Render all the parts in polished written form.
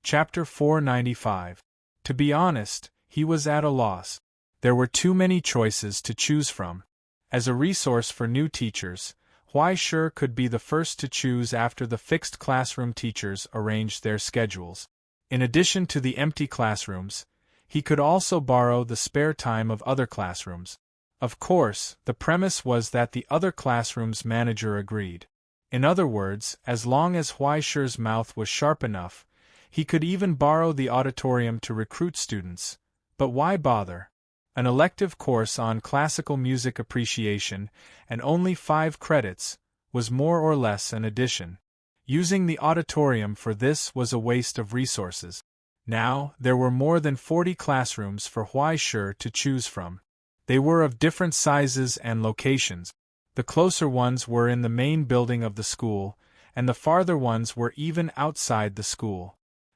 Chapter 495. To be honest, he was at a loss. There were too many choices to choose from. As a resource for new teachers, Huaishe could be the first to choose after the fixed classroom teachers arranged their schedules. In addition to the empty classrooms, he could also borrow the spare time of other classrooms. Of course, the premise was that the other classroom's manager agreed. In other words, as long as Huaishe's mouth was sharp enough, he could even borrow the auditorium to recruit students. But why bother? An elective course on classical music appreciation, and only 5 credits, was more or less an addition. Using the auditorium for this was a waste of resources. Now, there were more than 40 classrooms for Huaishe to choose from. They were of different sizes and locations. The closer ones were in the main building of the school, and the farther ones were even outside the school.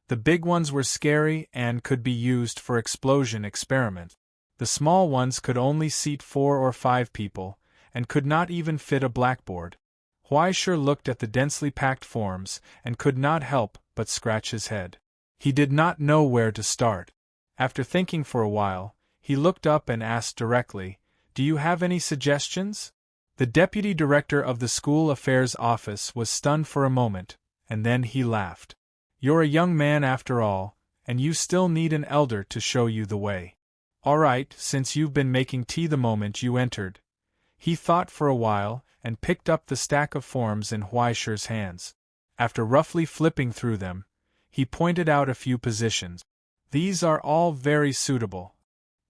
The big ones were scary and could be used for explosion experiments. The small ones could only seat 4 or 5 people, and could not even fit a blackboard. Huaishe looked at the densely packed forms and could not help but scratch his head. He did not know where to start. After thinking for a while, he looked up and asked directly, "Do you have any suggestions?" The deputy director of the school affairs office was stunned for a moment, and then he laughed. "You're a young man after all, and you still need an elder to show you the way. All right, since you've been making tea the moment you entered." He thought for a while, and picked up the stack of forms in Huaishe's hands. After roughly flipping through them, he pointed out a few positions. "These are all very suitable,"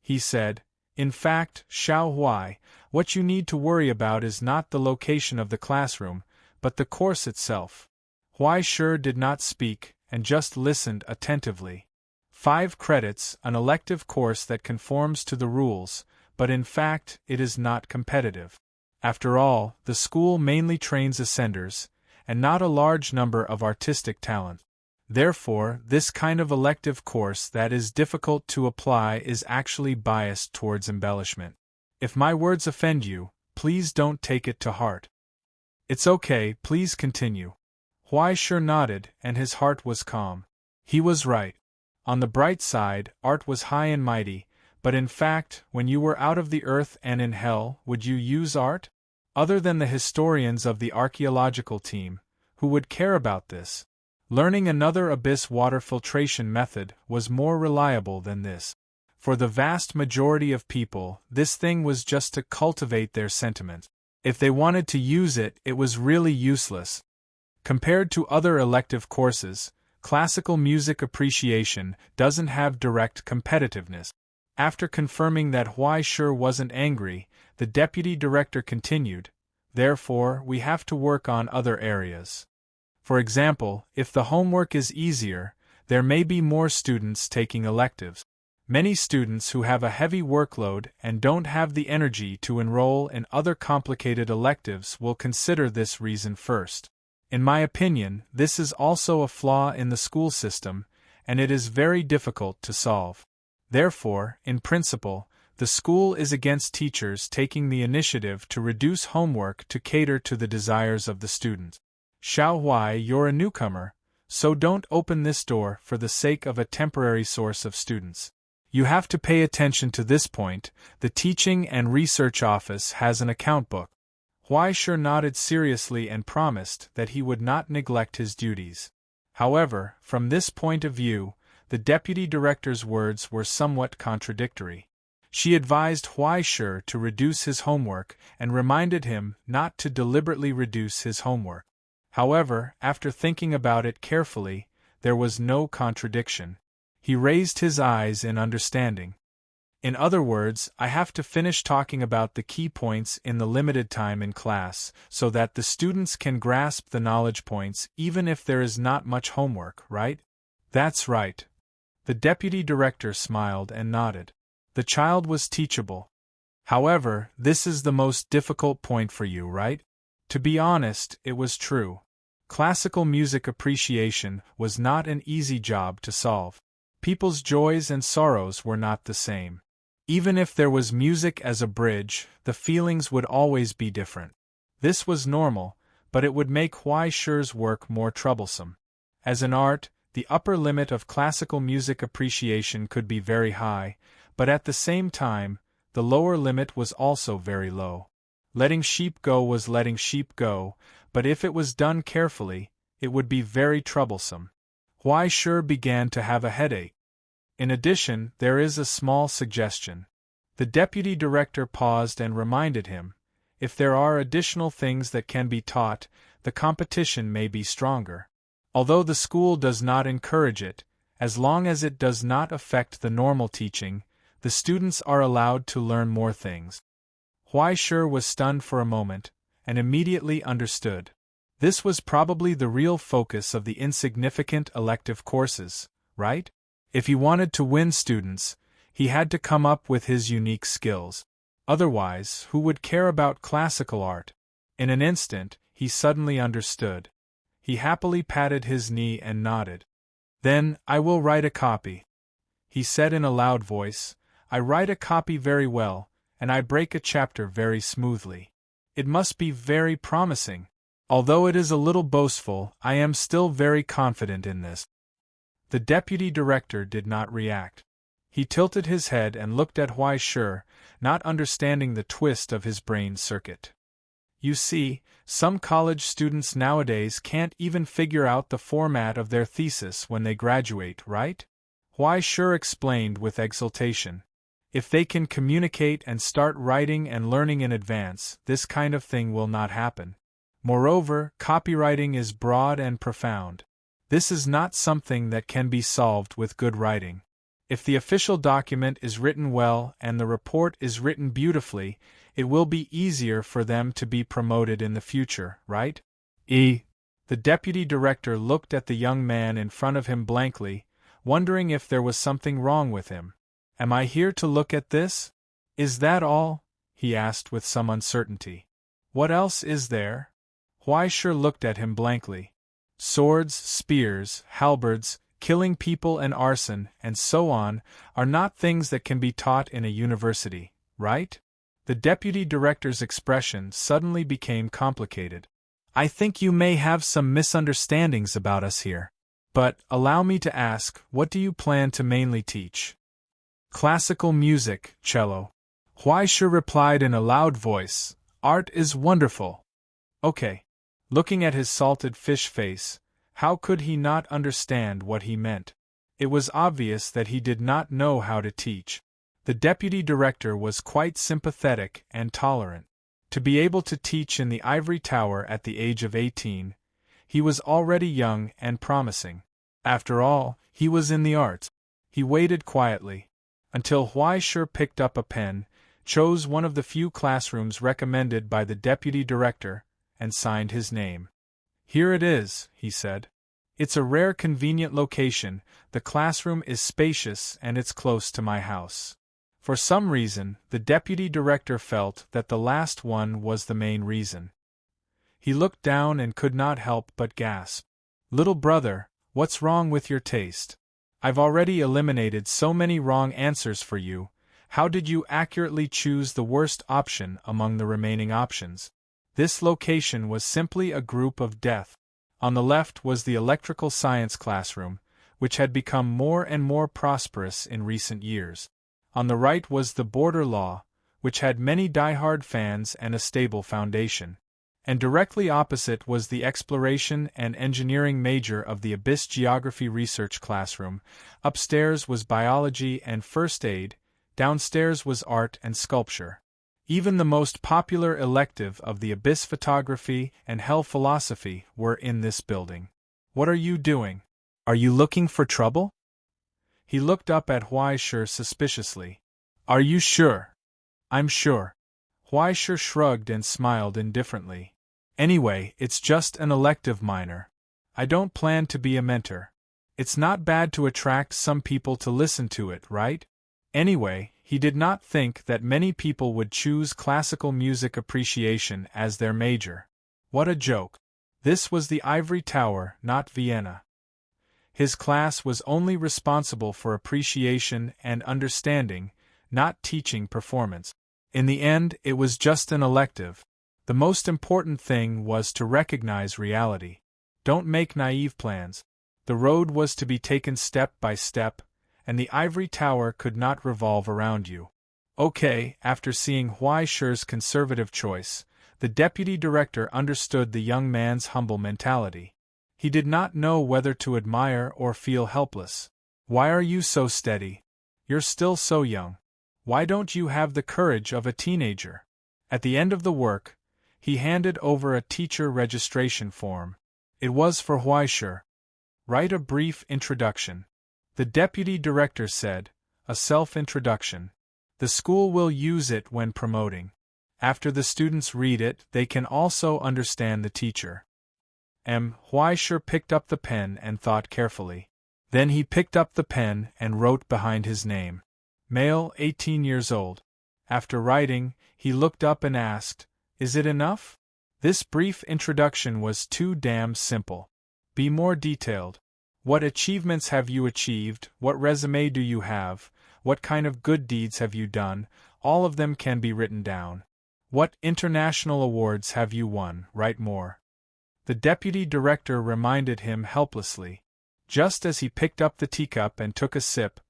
he said. "In fact, Xiao Huai, what you need to worry about is not the location of the classroom, but the course itself." Huaishe did not speak, and just listened attentively. 5 credits, an elective course that conforms to the rules, but in fact it is not competitive. After all, the school mainly trains ascenders, and not a large number of artistic talent. Therefore, this kind of elective course that is difficult to apply is actually biased towards embellishment. If my words offend you, please don't take it to heart. It's okay, please continue. Huaishe nodded, and his heart was calm. He was right. On the bright side, art was high and mighty, but in fact, when you were out of the earth and in hell, would you use art? Other than the historians of the archaeological team, who would care about this? Learning another abyss water filtration method was more reliable than this. For the vast majority of people, this thing was just to cultivate their sentiment. If they wanted to use it, it was really useless. Compared to other elective courses, classical music appreciation doesn't have direct competitiveness. After confirming that Huaishe wasn't angry, the deputy director continued, "Therefore, we have to work on other areas. For example, if the homework is easier, there may be more students taking electives. Many students who have a heavy workload and don't have the energy to enroll in other complicated electives will consider this reason first. In my opinion, this is also a flaw in the school system, and it is very difficult to solve. Therefore, in principle, the school is against teachers taking the initiative to reduce homework to cater to the desires of the student. Xiao Huai, you're a newcomer, so don't open this door for the sake of a temporary source of students. You have to pay attention to this point. The teaching and research office has an account book." Huaishe nodded seriously and promised that he would not neglect his duties. However, from this point of view, the deputy director's words were somewhat contradictory. She advised Huaishe to reduce his homework and reminded him not to deliberately reduce his homework. However, after thinking about it carefully, there was no contradiction. He raised his eyes in understanding. "In other words, I have to finish talking about the key points in the limited time in class, so that the students can grasp the knowledge points even if there is not much homework, right?" "That's right." The deputy director smiled and nodded. The child was teachable. "However, this is the most difficult point for you, right?" To be honest, it was true. Classical music appreciation was not an easy job to solve. People's joys and sorrows were not the same. Even if there was music as a bridge, the feelings would always be different. This was normal, but it would make Huaishe's work more troublesome. As an art, The upper limit of classical music appreciation could be very high, but at the same time, the lower limit was also very low. Letting sheep go was letting sheep go, but if it was done carefully, it would be very troublesome. Huai Shi began to have a headache. In addition, there is a small suggestion. The deputy director paused and reminded him, if there are additional things that can be taught, the competition may be stronger. Although the school does not encourage it, as long as it does not affect the normal teaching, the students are allowed to learn more things. Huai Shi was stunned for a moment, and immediately understood. This was probably the real focus of the insignificant elective courses, right? If he wanted to win students, he had to come up with his unique skills. Otherwise, who would care about classical art? In an instant, he suddenly understood. He happily patted his knee and nodded. Then, I will write a copy. He said in a loud voice, I write a copy very well, and I break a chapter very smoothly. It must be very promising. Although it is a little boastful, I am still very confident in this. The deputy director did not react. He tilted his head and looked at Huai Shi, not understanding the twist of his brain circuit. You see, some college students nowadays can't even figure out the format of their thesis when they graduate, right? Huai Shi explained with exultation. If they can communicate and start writing and learning in advance, this kind of thing will not happen. Moreover, copywriting is broad and profound. This is not something that can be solved with good writing. If the official document is written well and the report is written beautifully, it will be easier for them to be promoted in the future, right? The deputy director looked at the young man in front of him blankly, wondering if there was something wrong with him. Am I here to look at this? Is that all? He asked with some uncertainty. What else is there? Huai Shi looked at him blankly. Swords, spears, halberds, killing people and arson, and so on, are not things that can be taught in a university, right? The deputy director's expression suddenly became complicated. I think you may have some misunderstandings about us here. But, allow me to ask, what do you plan to mainly teach? Classical music, cello. Huai Shi replied in a loud voice, Art is wonderful. Okay. Looking at his salted fish face, how could he not understand what he meant? It was obvious that he did not know how to teach. The deputy director was quite sympathetic and tolerant. To be able to teach in the ivory tower at the age of 18, he was already young and promising. After all, he was in the arts. He waited quietly, until Huai Shi picked up a pen, chose one of the few classrooms recommended by the deputy director, and signed his name. Here it is, he said. It's a rare convenient location, the classroom is spacious and it's close to my house. For some reason, the deputy director felt that the last one was the main reason. He looked down and could not help but gasp. Little brother, what's wrong with your taste? I've already eliminated so many wrong answers for you. How did you accurately choose the worst option among the remaining options? This location was simply a group of death. On the left was the electrical science classroom, which had become more and more prosperous in recent years. On the right was the border law, which had many die-hard fans and a stable foundation. And directly opposite was the exploration and engineering major of the Abyss Geography Research classroom. Upstairs was biology and first aid, downstairs was art and sculpture. Even the most popular elective of the Abyss Photography and Hell Philosophy were in this building. What are you doing? Are you looking for trouble? He looked up at Huai Shi suspiciously. Are you sure? I'm sure. Huai Shi shrugged and smiled indifferently. Anyway, it's just an elective minor. I don't plan to be a mentor. It's not bad to attract some people to listen to it, right? Anyway, he did not think that many people would choose classical music appreciation as their major. What a joke. This was the ivory tower, not Vienna. His class was only responsible for appreciation and understanding, not teaching performance. In the end, it was just an elective. The most important thing was to recognize reality. Don't make naive plans. The road was to be taken step by step, and the ivory tower could not revolve around you. Okay, after seeing Huai Shi's conservative choice, the deputy director understood the young man's humble mentality. He did not know whether to admire or feel helpless. Why are you so steady? You're still so young. Why don't you have the courage of a teenager? At the end of the work, he handed over a teacher registration form. It was for Huai Shi. Write a brief introduction. The deputy director said, a self-introduction. The school will use it when promoting. After the students read it, they can also understand the teacher. Huai Shi picked up the pen and thought carefully. Then he picked up the pen and wrote behind his name. Male, 18 years old. After writing, he looked up and asked, is it enough? This brief introduction was too damn simple. Be more detailed. What achievements have you achieved? What resume do you have? What kind of good deeds have you done? All of them can be written down. What international awards have you won? Write more. The deputy director reminded him helplessly. Just as he picked up the teacup and took a sip,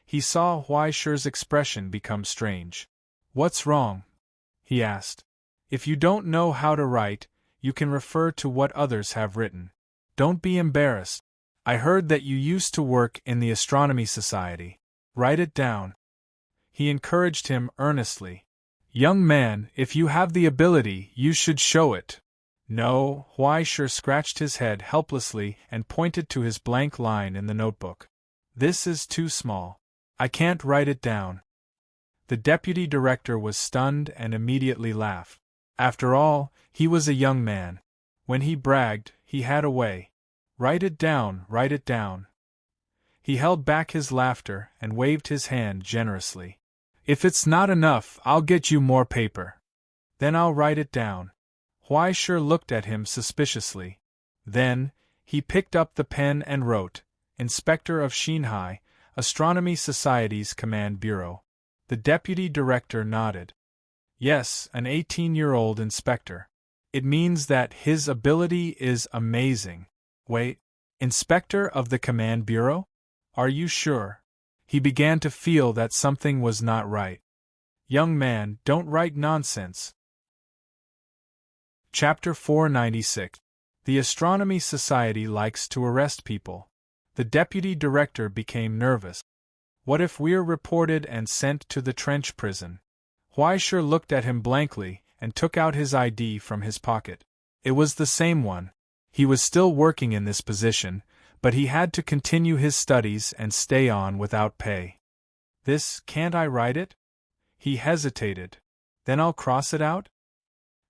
he saw Huai Shi's expression become strange. What's wrong? He asked. If you don't know how to write, you can refer to what others have written. Don't be embarrassed. I heard that you used to work in the Astronomy Society. Write it down. He encouraged him earnestly. Young man, if you have the ability, you should show it. No, Huai Shi scratched his head helplessly and pointed to his blank line in the notebook. This is too small. I can't write it down. The deputy director was stunned and immediately laughed. After all, he was a young man. When he bragged, he had a way. Write it down, write it down. He held back his laughter and waved his hand generously. If it's not enough, I'll get you more paper. Then I'll write it down. Huai Shi looked at him suspiciously. Then, he picked up the pen and wrote, Inspector of Xinhai, Astronomy Society's Command Bureau. The deputy director nodded. Yes, an 18-year-old inspector. It means that his ability is amazing. Wait, Inspector of the Command Bureau? Are you sure? He began to feel that something was not right. Young man, don't write nonsense. Chapter 496. The Astronomy Society likes to arrest people. The deputy director became nervous. What if we're reported and sent to the trench prison? Huai Shi looked at him blankly and took out his ID from his pocket. It was the same one. He was still working in this position, but he had to continue his studies and stay on without pay. Can't I write it? He hesitated. Then I'll cross it out?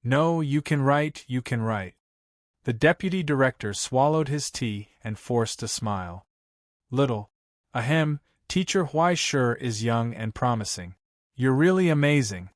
No, you can write, you can write. The deputy director swallowed his tea and forced a smile. Teacher Huai Shi is young and promising. You're really amazing.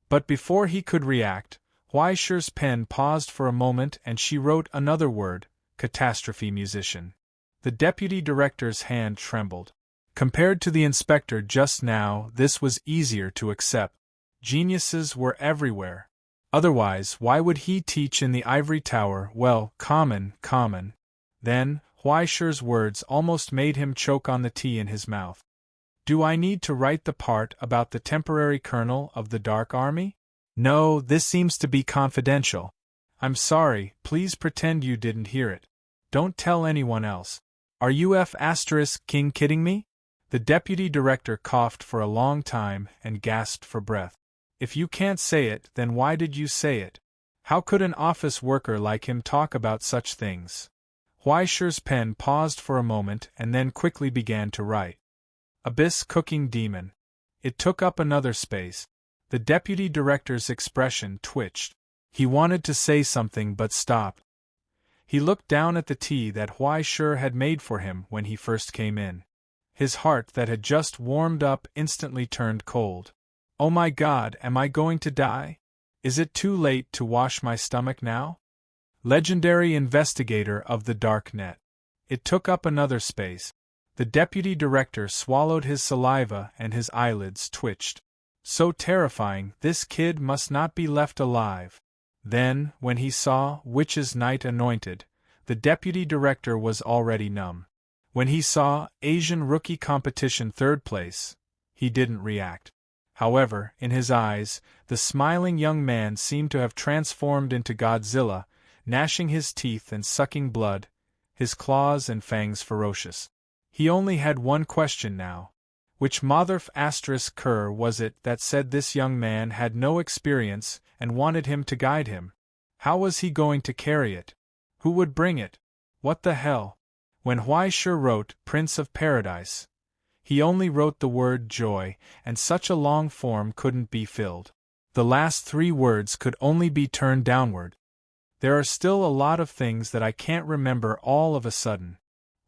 But before he could react, Huai Shi's pen paused for a moment and she wrote another word, catastrophe musician. The deputy director's hand trembled. Compared to the inspector just now, this was easier to accept. Geniuses were everywhere. Otherwise, why would he teach in the ivory tower? Well, common. Then, Huai Shi's words almost made him choke on the tea in his mouth. Do I need to write the part about the temporary colonel of the Dark Army? No, this seems to be confidential. I'm sorry, please pretend you didn't hear it. Don't tell anyone else. Are you King kidding me? The deputy director coughed for a long time and gasped for breath. If you can't say it, then why did you say it? How could an office worker like him talk about such things? Huai Shi's pen paused for a moment and then quickly began to write. Abyss cooking demon. It took up another space. The deputy director's expression twitched. He wanted to say something but stopped. He looked down at the tea that Huai Shi had made for him when he first came in. His heart that had just warmed up instantly turned cold. Oh my God, am I going to die? Is it too late to wash my stomach now? Legendary investigator of the dark net. It took up another space. The deputy director swallowed his saliva and his eyelids twitched. So terrifying, this kid must not be left alive. Then, when he saw Witch's Night Anointed, the deputy director was already numb. When he saw Asian Rookie Competition 3rd place, he didn't react. However, in his eyes, the smiling young man seemed to have transformed into Godzilla, gnashing his teeth and sucking blood, his claws and fangs ferocious. He only had one question now. Which Motherf * cur was it that said this young man had no experience and wanted him to guide him? How was he going to carry it? Who would bring it? What the hell? When Huai Shi wrote Prince of Paradise, he only wrote the word joy, and such a long form couldn't be filled. The last 3 words could only be turned downward. There are still a lot of things that I can't remember all of a sudden.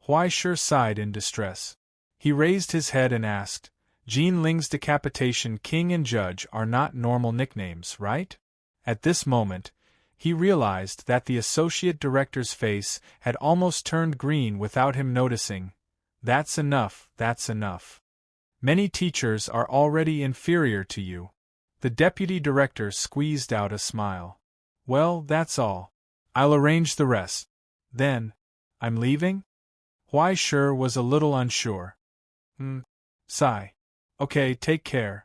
Huai Shi sighed in distress. He raised his head and asked, Jean Ling's decapitation king and judge are not normal nicknames, right? At this moment, he realized that the associate director's face had almost turned green without him noticing. That's enough, that's enough. Many teachers are already inferior to you. The deputy director squeezed out a smile. Well, that's all. I'll arrange the rest. Then, I'm leaving? Huai Shi was a little unsure. Sigh. Okay, take care.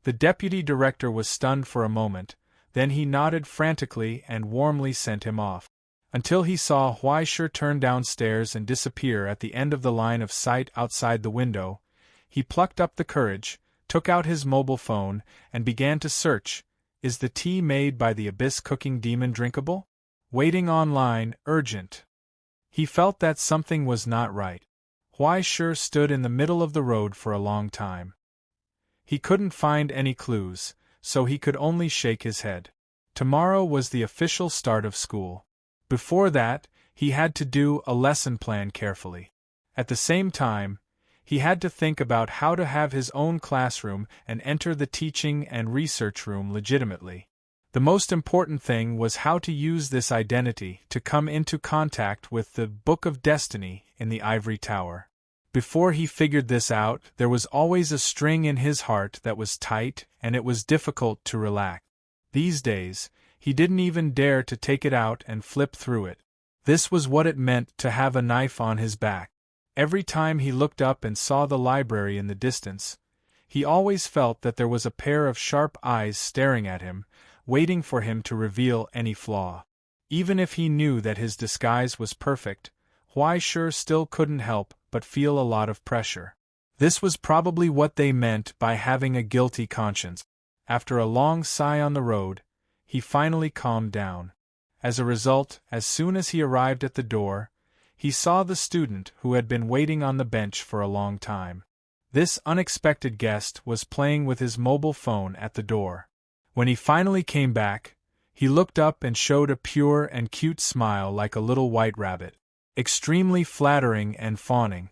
The deputy director was stunned for a moment, then he nodded frantically and warmly sent him off. Until he saw Huai Shi turn downstairs and disappear at the end of the line of sight outside the window, he plucked up the courage, took out his mobile phone, and began to search. Is the tea made by the Abyss Cooking Demon drinkable? Waiting online, urgent. He felt that something was not right. Huai Shi stood in the middle of the road for a long time. He couldn't find any clues, so he could only shake his head. Tomorrow was the official start of school. Before that, he had to do a lesson plan carefully. At the same time, he had to think about how to have his own classroom and enter the teaching and research room legitimately. The most important thing was how to use this identity to come into contact with the Book of Destiny in the Ivory Tower. Before he figured this out, there was always a string in his heart that was tight, and it was difficult to relax. These days, he didn't even dare to take it out and flip through it. This was what it meant to have a knife on his back. Every time he looked up and saw the library in the distance, he always felt that there was a pair of sharp eyes staring at him, waiting for him to reveal any flaw. Even if he knew that his disguise was perfect, Huai Shi still couldn't help but feel a lot of pressure. This was probably what they meant by having a guilty conscience. After a long sigh on the road, he finally calmed down. As a result, as soon as he arrived at the door, he saw the student who had been waiting on the bench for a long time. This unexpected guest was playing with his mobile phone at the door. When he finally came back, he looked up and showed a pure and cute smile like a little white rabbit. Extremely flattering and fawning.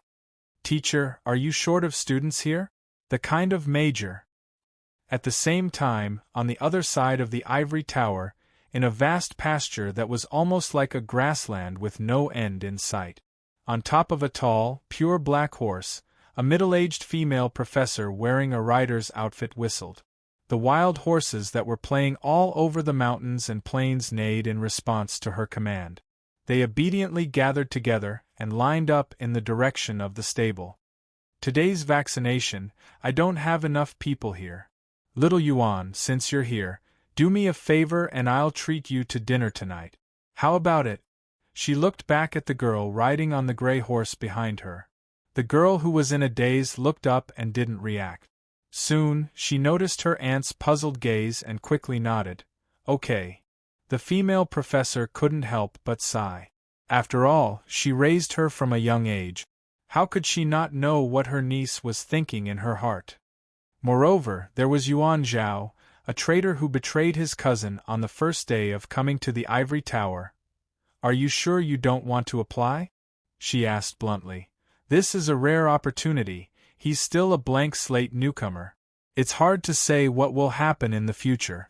Teacher, are you short of students here? The kind of major. At the same time, on the other side of the ivory tower, in a vast pasture that was almost like a grassland with no end in sight. On top of a tall, pure black horse, a middle-aged female professor wearing a rider's outfit whistled. The wild horses that were playing all over the mountains and plains neighed in response to her command. They obediently gathered together and lined up in the direction of the stable. Today's vaccination, I don't have enough people here. Little Yuan, since you're here, do me a favor and I'll treat you to dinner tonight. How about it? She looked back at the girl riding on the gray horse behind her. The girl who was in a daze looked up and didn't react. Soon, she noticed her aunt's puzzled gaze and quickly nodded. Okay. The female professor couldn't help but sigh. After all, she raised her from a young age. How could she not know what her niece was thinking in her heart? Moreover, there was Yuan Zhao, a traitor who betrayed his cousin on the first day of coming to the ivory tower. Are you sure you don't want to apply? She asked bluntly. This is a rare opportunity. He's still a blank slate newcomer. It's hard to say what will happen in the future.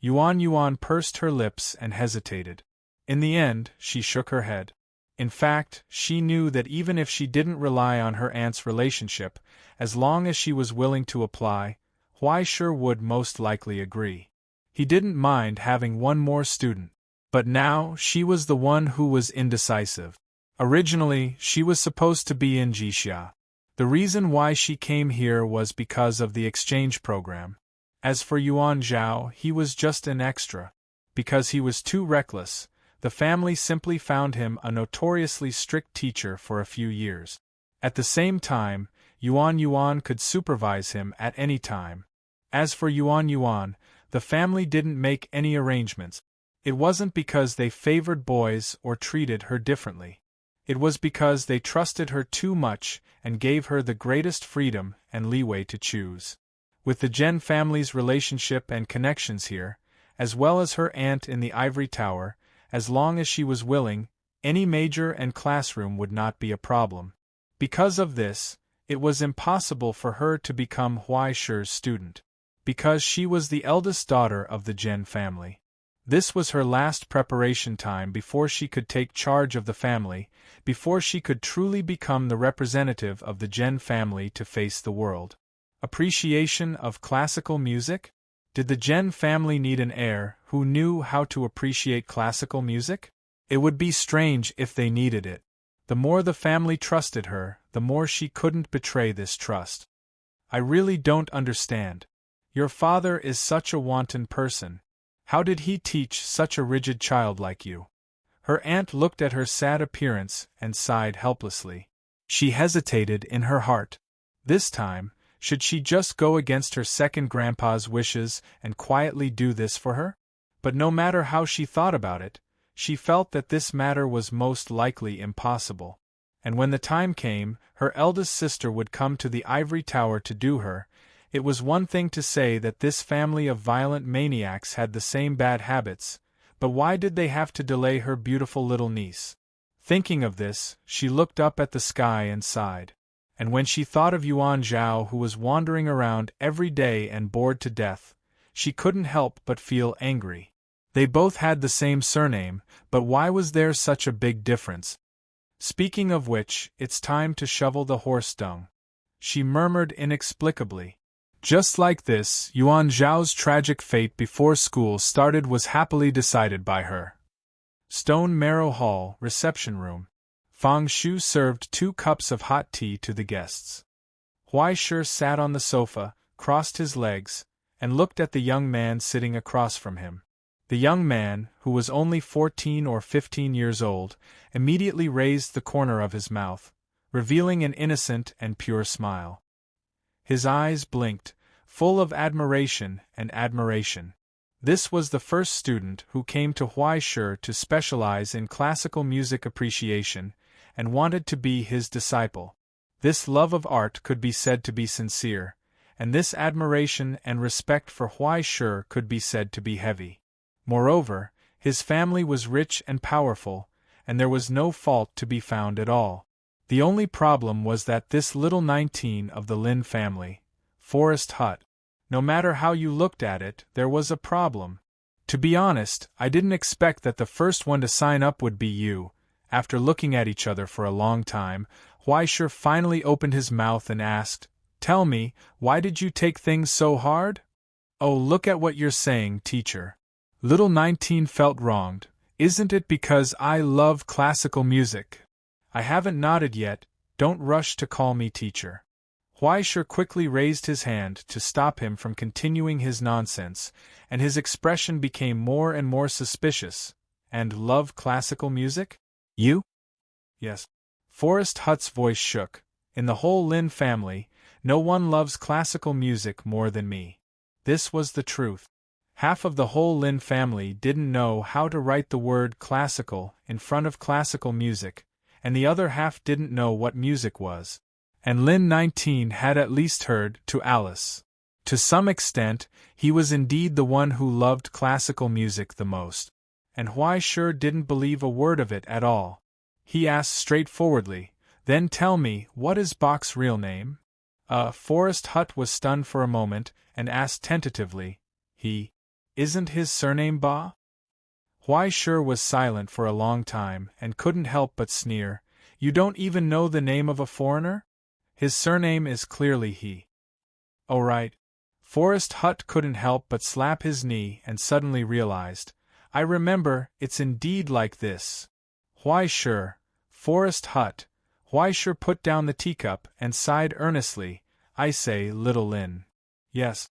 Yuan pursed her lips and hesitated. In the end, she shook her head. In fact, she knew that even if she didn't rely on her aunt's relationship, as long as she was willing to apply, Huai Shi would most likely agree. He didn't mind having one more student. But now, she was the one who was indecisive. Originally, she was supposed to be in Jixia. The reason why she came here was because of the exchange program. As for Yuan Zhao, he was just an extra. Because he was too reckless, the family simply found him a notoriously strict teacher for a few years. At the same time, Yuan could supervise him at any time. As for Yuan, the family didn't make any arrangements. It wasn't because they favored boys or treated her differently. It was because they trusted her too much and gave her the greatest freedom and leeway to choose. With the Zhen family's relationship and connections here, as well as her aunt in the ivory tower, as long as she was willing, any major and classroom would not be a problem. Because of this, it was impossible for her to become Huai Shi's student. Because she was the eldest daughter of the Zhen family. This was her last preparation time before she could take charge of the family, before she could truly become the representative of the Zhen family to face the world. Appreciation of classical music? Did the Zhen family need an heir who knew how to appreciate classical music? It would be strange if they needed it. The more the family trusted her, the more she couldn't betray this trust. I really don't understand. Your father is such a wanton person. How did he teach such a rigid child like you? Her aunt looked at her sad appearance and sighed helplessly. She hesitated in her heart. This time, should she just go against her second grandpa's wishes and quietly do this for her? But no matter how she thought about it, she felt that this matter was most likely impossible. And when the time came, her eldest sister would come to the ivory tower to do her. It was one thing to say that this family of violent maniacs had the same bad habits, but why did they have to delay her beautiful little niece? Thinking of this, she looked up at the sky and sighed. And when she thought of Yuan Zhao, who was wandering around every day and bored to death, she couldn't help but feel angry. They both had the same surname, but why was there such a big difference? Speaking of which, it's time to shovel the horse dung, she murmured inexplicably. Just like this, Yuan Zhao's tragic fate before school started was happily decided by her. Stone Marrow Hall, reception room. Fang Shu served 2 cups of hot tea to the guests. Huai Shi sat on the sofa, crossed his legs, and looked at the young man sitting across from him. The young man, who was only 14 or 15 years old, immediately raised the corner of his mouth, revealing an innocent and pure smile. His eyes blinked, full of admiration and admiration. This was the first student who came to Huai Shi to specialize in classical music appreciation, and wanted to be his disciple. This love of art could be said to be sincere, and this admiration and respect for Huai Shi could be said to be heavy. Moreover, his family was rich and powerful, and there was no fault to be found at all. The only problem was that this little 19 of the Lin family, Forest Hut. No matter how you looked at it, there was a problem. To be honest, I didn't expect that the first one to sign up would be you. After looking at each other for a long time, Huai Shi finally opened his mouth and asked, "Tell me, why did you take things so hard?" "Oh, look at what you're saying, teacher." Little 19 felt wronged. "Isn't it because I love classical music?" "I haven't nodded yet, don't rush to call me teacher." Huai Shi quickly raised his hand to stop him from continuing his nonsense, and his expression became more and more suspicious. "And love classical music? You?" "Yes." Forest Hut's voice shook. "In the whole Lin family, no one loves classical music more than me." This was the truth. Half of the whole Lin family didn't know how to write the word classical in front of classical music, and the other half didn't know what music was. And Lin 19 had at least heard to Alice. To some extent, he was indeed the one who loved classical music the most. And Huai Shi didn't believe a word of it at all. He asked straightforwardly, "Then tell me, what is Bach's real name?" Forest Hut was stunned for a moment, and asked tentatively, Isn't his surname Ba?" Huai Shi was silent for a long time, and couldn't help but sneer. "You don't even know the name of a foreigner? His surname is clearly He." "Oh right." Forest Hut couldn't help but slap his knee and suddenly realized, "I remember, it's indeed like this." Huai Shi, Forest Hut. Huaisher put down the teacup and sighed earnestly. I say, little Lin. Yes.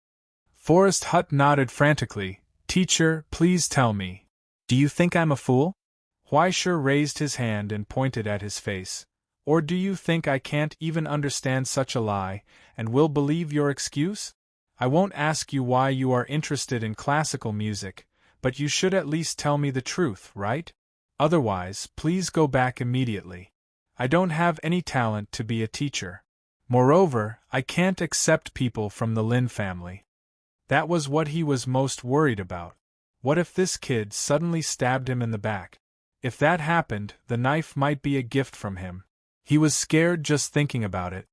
Forest Hut nodded frantically. Teacher, please tell me. Do you think I'm a fool? Huaisher raised his hand and pointed at his face. Or do you think I can't even understand such a lie, and will believe your excuse? I won't ask you why you are interested in classical music, but you should at least tell me the truth, right? Otherwise, please go back immediately. I don't have any talent to be a teacher. Moreover, I can't accept people from the Lin family. That was what he was most worried about. What if this kid suddenly stabbed him in the back? If that happened, the knife might be a gift from him. He was scared just thinking about it.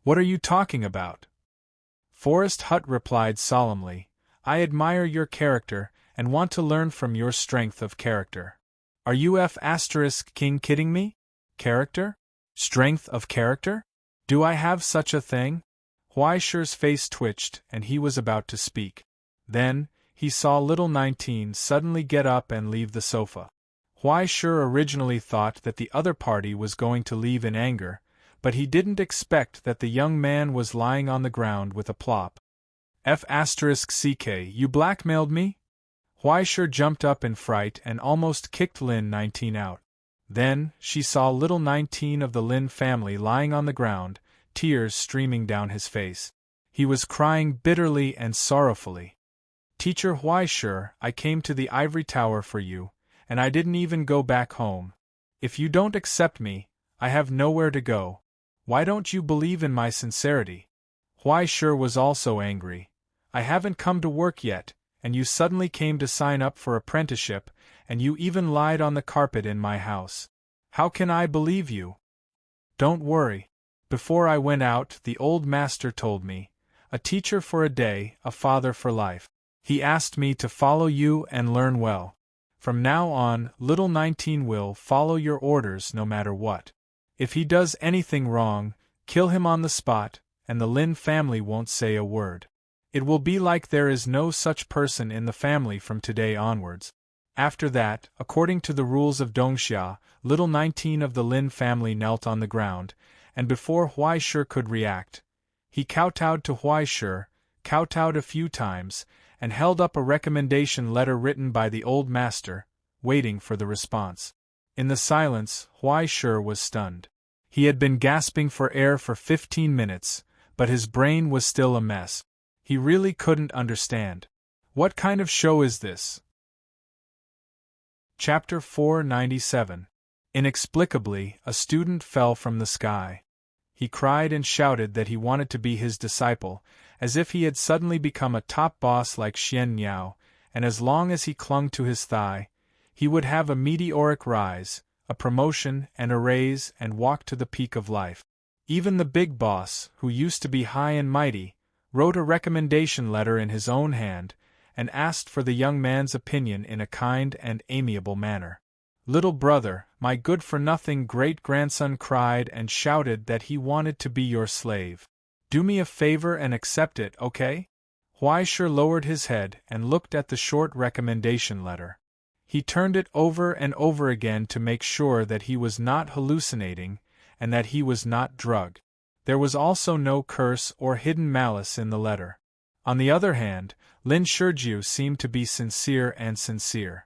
What are you talking about? Forest Hut replied solemnly. I admire your character and want to learn from your strength of character. Are you King kidding me? Character? Strength of character? Do I have such a thing? Huaisher's face twitched and he was about to speak. Then, he saw little 19 suddenly get up and leave the sofa. Huaisher originally thought that the other party was going to leave in anger, but he didn't expect that the young man was lying on the ground with a plop. Ck, you blackmailed me? Huaisher jumped up in fright and almost kicked Lin 19 out. Then, she saw little 19 of the Lin family lying on the ground, tears streaming down his face. He was crying bitterly and sorrowfully. Teacher Huaisher, I came to the ivory tower for you, and I didn't even go back home. If you don't accept me, I have nowhere to go. Why don't you believe in my sincerity? Huaisher was also angry. I haven't come to work yet, and you suddenly came to sign up for apprenticeship, and you even lied on the carpet in my house. How can I believe you? Don't worry. Before I went out, the old master told me, a teacher for a day, a father for life. He asked me to follow you and learn well. From now on, little 19 will follow your orders no matter what. If he does anything wrong, kill him on the spot, and the Lin family won't say a word. It will be like there is no such person in the family from today onwards. After that, according to the rules of Dongxia, little 19 of the Lin family knelt on the ground, and before Huaisher could react, he kowtowed to Huaisher, kowtowed a few times, and held up a recommendation letter written by the old master, waiting for the response. In the silence, Huaisher was stunned. He had been gasping for air for 15 minutes, but his brain was still a mess. He really couldn't understand. What kind of show is this? Chapter 497. Inexplicably, a student fell from the sky. He cried and shouted that he wanted to be his disciple, as if he had suddenly become a top boss like Xian Niao, and as long as he clung to his thigh, he would have a meteoric rise, a promotion and a raise and walk to the peak of life. Even the big boss, who used to be high and mighty, wrote a recommendation letter in his own hand, and asked for the young man's opinion in a kind and amiable manner. Little brother, my good-for-nothing great-grandson cried and shouted that he wanted to be your slave. Do me a favor and accept it, okay? Huaisher lowered his head and looked at the short recommendation letter. He turned it over and over again to make sure that he was not hallucinating and that he was not drugged. There was also no curse or hidden malice in the letter. On the other hand, Lin Shurjiu seemed to be sincere.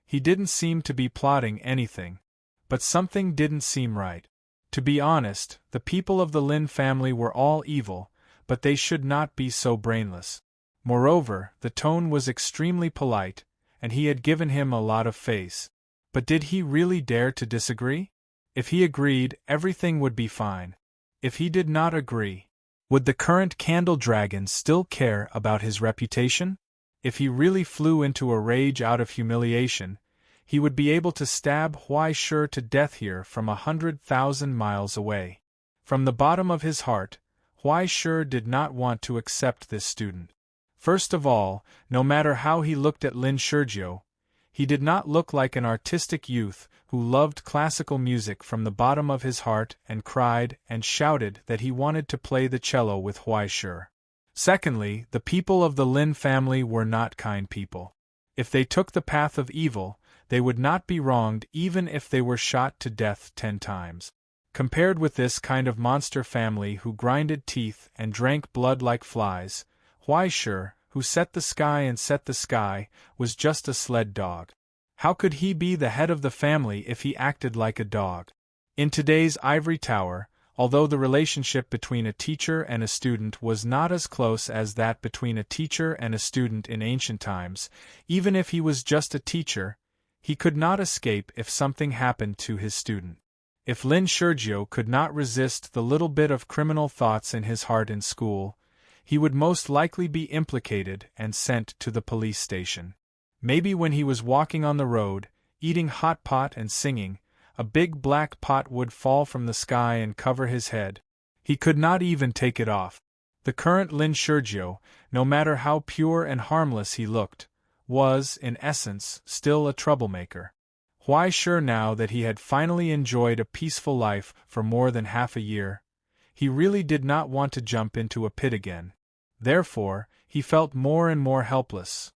He didn't seem to be plotting anything. But something didn't seem right. To be honest, the people of the Lin family were all evil, but they should not be so brainless. Moreover, the tone was extremely polite, and he had given him a lot of face. But did he really dare to disagree? If he agreed, everything would be fine. If he did not agree, would the current candle dragon still care about his reputation? If he really flew into a rage out of humiliation, he would be able to stab Huaisher to death here from 100,000 miles away. From the bottom of his heart, Huaisher did not want to accept this student. First of all, no matter how he looked at Lin Shurjiu, he did not look like an artistic youth who loved classical music from the bottom of his heart and cried and shouted that he wanted to play the cello with Huaisher. Secondly, the people of the Lin family were not kind people. If they took the path of evil, they would not be wronged even if they were shot to death 10 times. Compared with this kind of monster family who grinded teeth and drank blood like flies, why sure, who set the sky and set the sky, was just a sled dog. How could he be the head of the family if he acted like a dog? In today's ivory tower, although the relationship between a teacher and a student was not as close as that between a teacher and a student in ancient times, even if he was just a teacher, he could not escape if something happened to his student. If Lin Sergio could not resist the little bit of criminal thoughts in his heart in school, he would most likely be implicated and sent to the police station. Maybe when he was walking on the road, eating hot pot and singing, a big black pot would fall from the sky and cover his head. He could not even take it off. The current Lin Sergio, no matter how pure and harmless he looked, was, in essence, still a troublemaker. Why sure now that he had finally enjoyed a peaceful life for more than half a year, he really did not want to jump into a pit again. Therefore, he felt more and more helpless.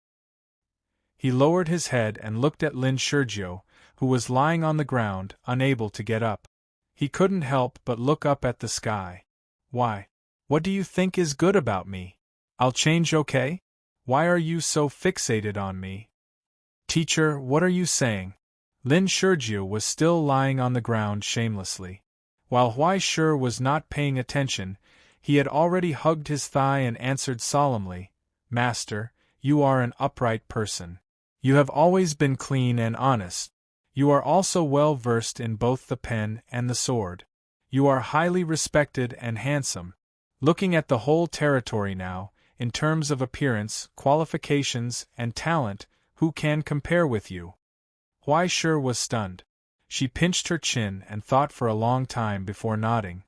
He lowered his head and looked at Lin Sergio, who was lying on the ground, unable to get up. He couldn't help but look up at the sky. Why? What do you think is good about me? I'll change, okay? Why are you so fixated on me? Teacher, what are you saying? Lin Sergio was still lying on the ground shamelessly. While Huai Sure was not paying attention, he had already hugged his thigh and answered solemnly, Master, you are an upright person. You have always been clean and honest. You are also well versed in both the pen and the sword. You are highly respected and handsome. Looking at the whole territory now, in terms of appearance, qualifications, and talent, who can compare with you? Huai Sure was stunned. She pinched her chin and thought for a long time before nodding.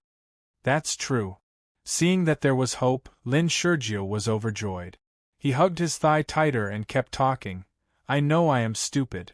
That's true. Seeing that there was hope, Lin Sergio was overjoyed. He hugged his thigh tighter and kept talking. I know I am stupid.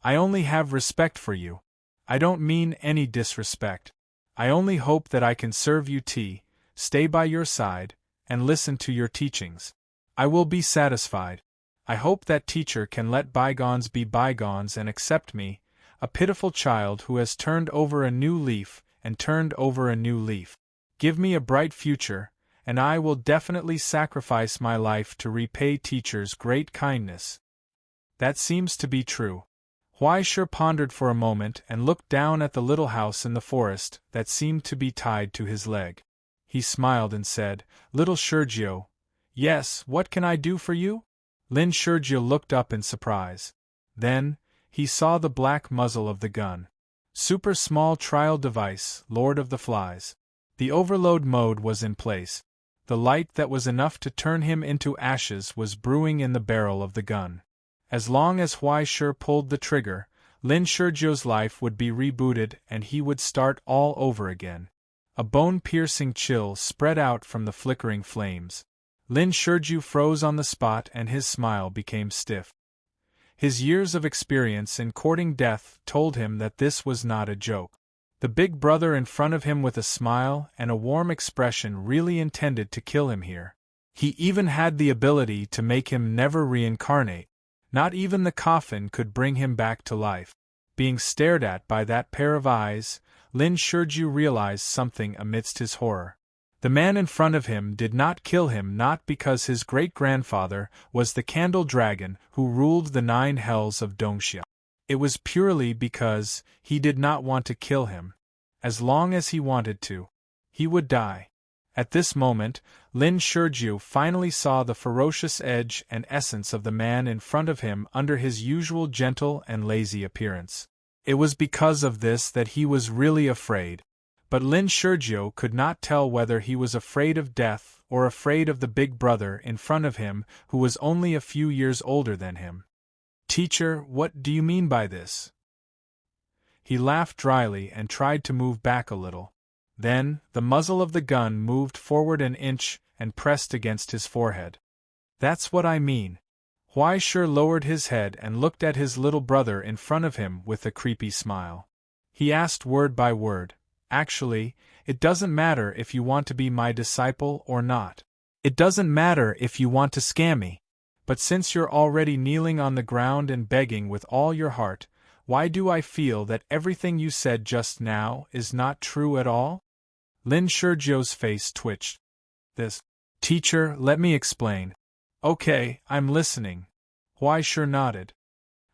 I only have respect for you. I don't mean any disrespect. I only hope that I can serve you tea, stay by your side, and listen to your teachings. I will be satisfied. I hope that teacher can let bygones be bygones and accept me, a pitiful child who has turned over a new leaf and turned over a new leaf. Give me a bright future, and I will definitely sacrifice my life to repay teacher's great kindness. That seems to be true. Huai Sure pondered for a moment and looked down at the little house in the forest that seemed to be tied to his leg. He smiled and said, Little Sergio. Yes, what can I do for you? Lin Sergio looked up in surprise. Then, he saw the black muzzle of the gun. Super small trial device, Lord of the Flies. The overload mode was in place. The light that was enough to turn him into ashes was brewing in the barrel of the gun. As long as Huai Sure pulled the trigger, Lin Sergio's life would be rebooted and he would start all over again. A bone-piercing chill spread out from the flickering flames. Lin Sergio froze on the spot and his smile became stiff. His years of experience in courting death told him that this was not a joke. The big brother in front of him with a smile and a warm expression really intended to kill him here. He even had the ability to make him never reincarnate. Not even the coffin could bring him back to life. Being stared at by that pair of eyes, Lin Sergio realized something amidst his horror. The man in front of him did not kill him not because his great-grandfather was the candle dragon who ruled the 9 hells of Dongsha. It was purely because he did not want to kill him. As long as he wanted to, he would die. At this moment, Lin Sergio finally saw the ferocious edge and essence of the man in front of him under his usual gentle and lazy appearance. It was because of this that he was really afraid. But Lin Sergio could not tell whether he was afraid of death or afraid of the big brother in front of him who was only a few years older than him. Teacher, what do you mean by this? He laughed dryly and tried to move back a little. Then, the muzzle of the gun moved forward an inch and pressed against his forehead. That's what I mean. Huai Sure lowered his head and looked at his little brother in front of him with a creepy smile. He asked word by word, Actually, it doesn't matter if you want to be my disciple or not. It doesn't matter if you want to scam me. But since you're already kneeling on the ground and begging with all your heart, why do I feel that everything you said just now is not true at all? Lin Shurjio's face twitched. This. Teacher, let me explain. Okay, I'm listening. Huaishur nodded.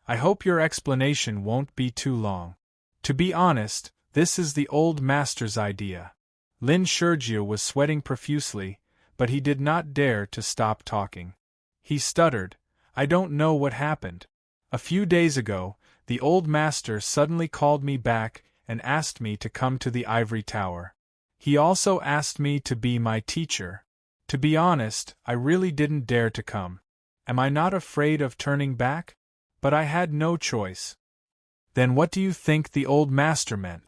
I hope your explanation won't be too long. To be honest, this is the old master's idea. Lin Shurjio was sweating profusely, but he did not dare to stop talking. He stuttered, I don't know what happened. A few days ago, the old master suddenly called me back and asked me to come to the ivory tower. He also asked me to be my teacher. To be honest, I really didn't dare to come. Am I not afraid of turning back? But I had no choice. Then what do you think the old master meant?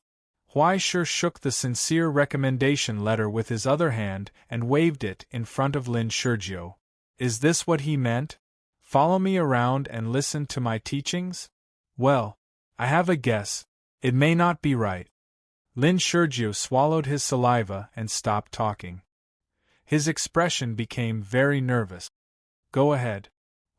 Huaishur shook the sincere recommendation letter with his other hand and waved it in front of Lin Shurjio. Is this what he meant? Follow me around and listen to my teachings? Well, I have a guess. It may not be right. Lin Shurjio swallowed his saliva and stopped talking. His expression became very nervous. Go ahead.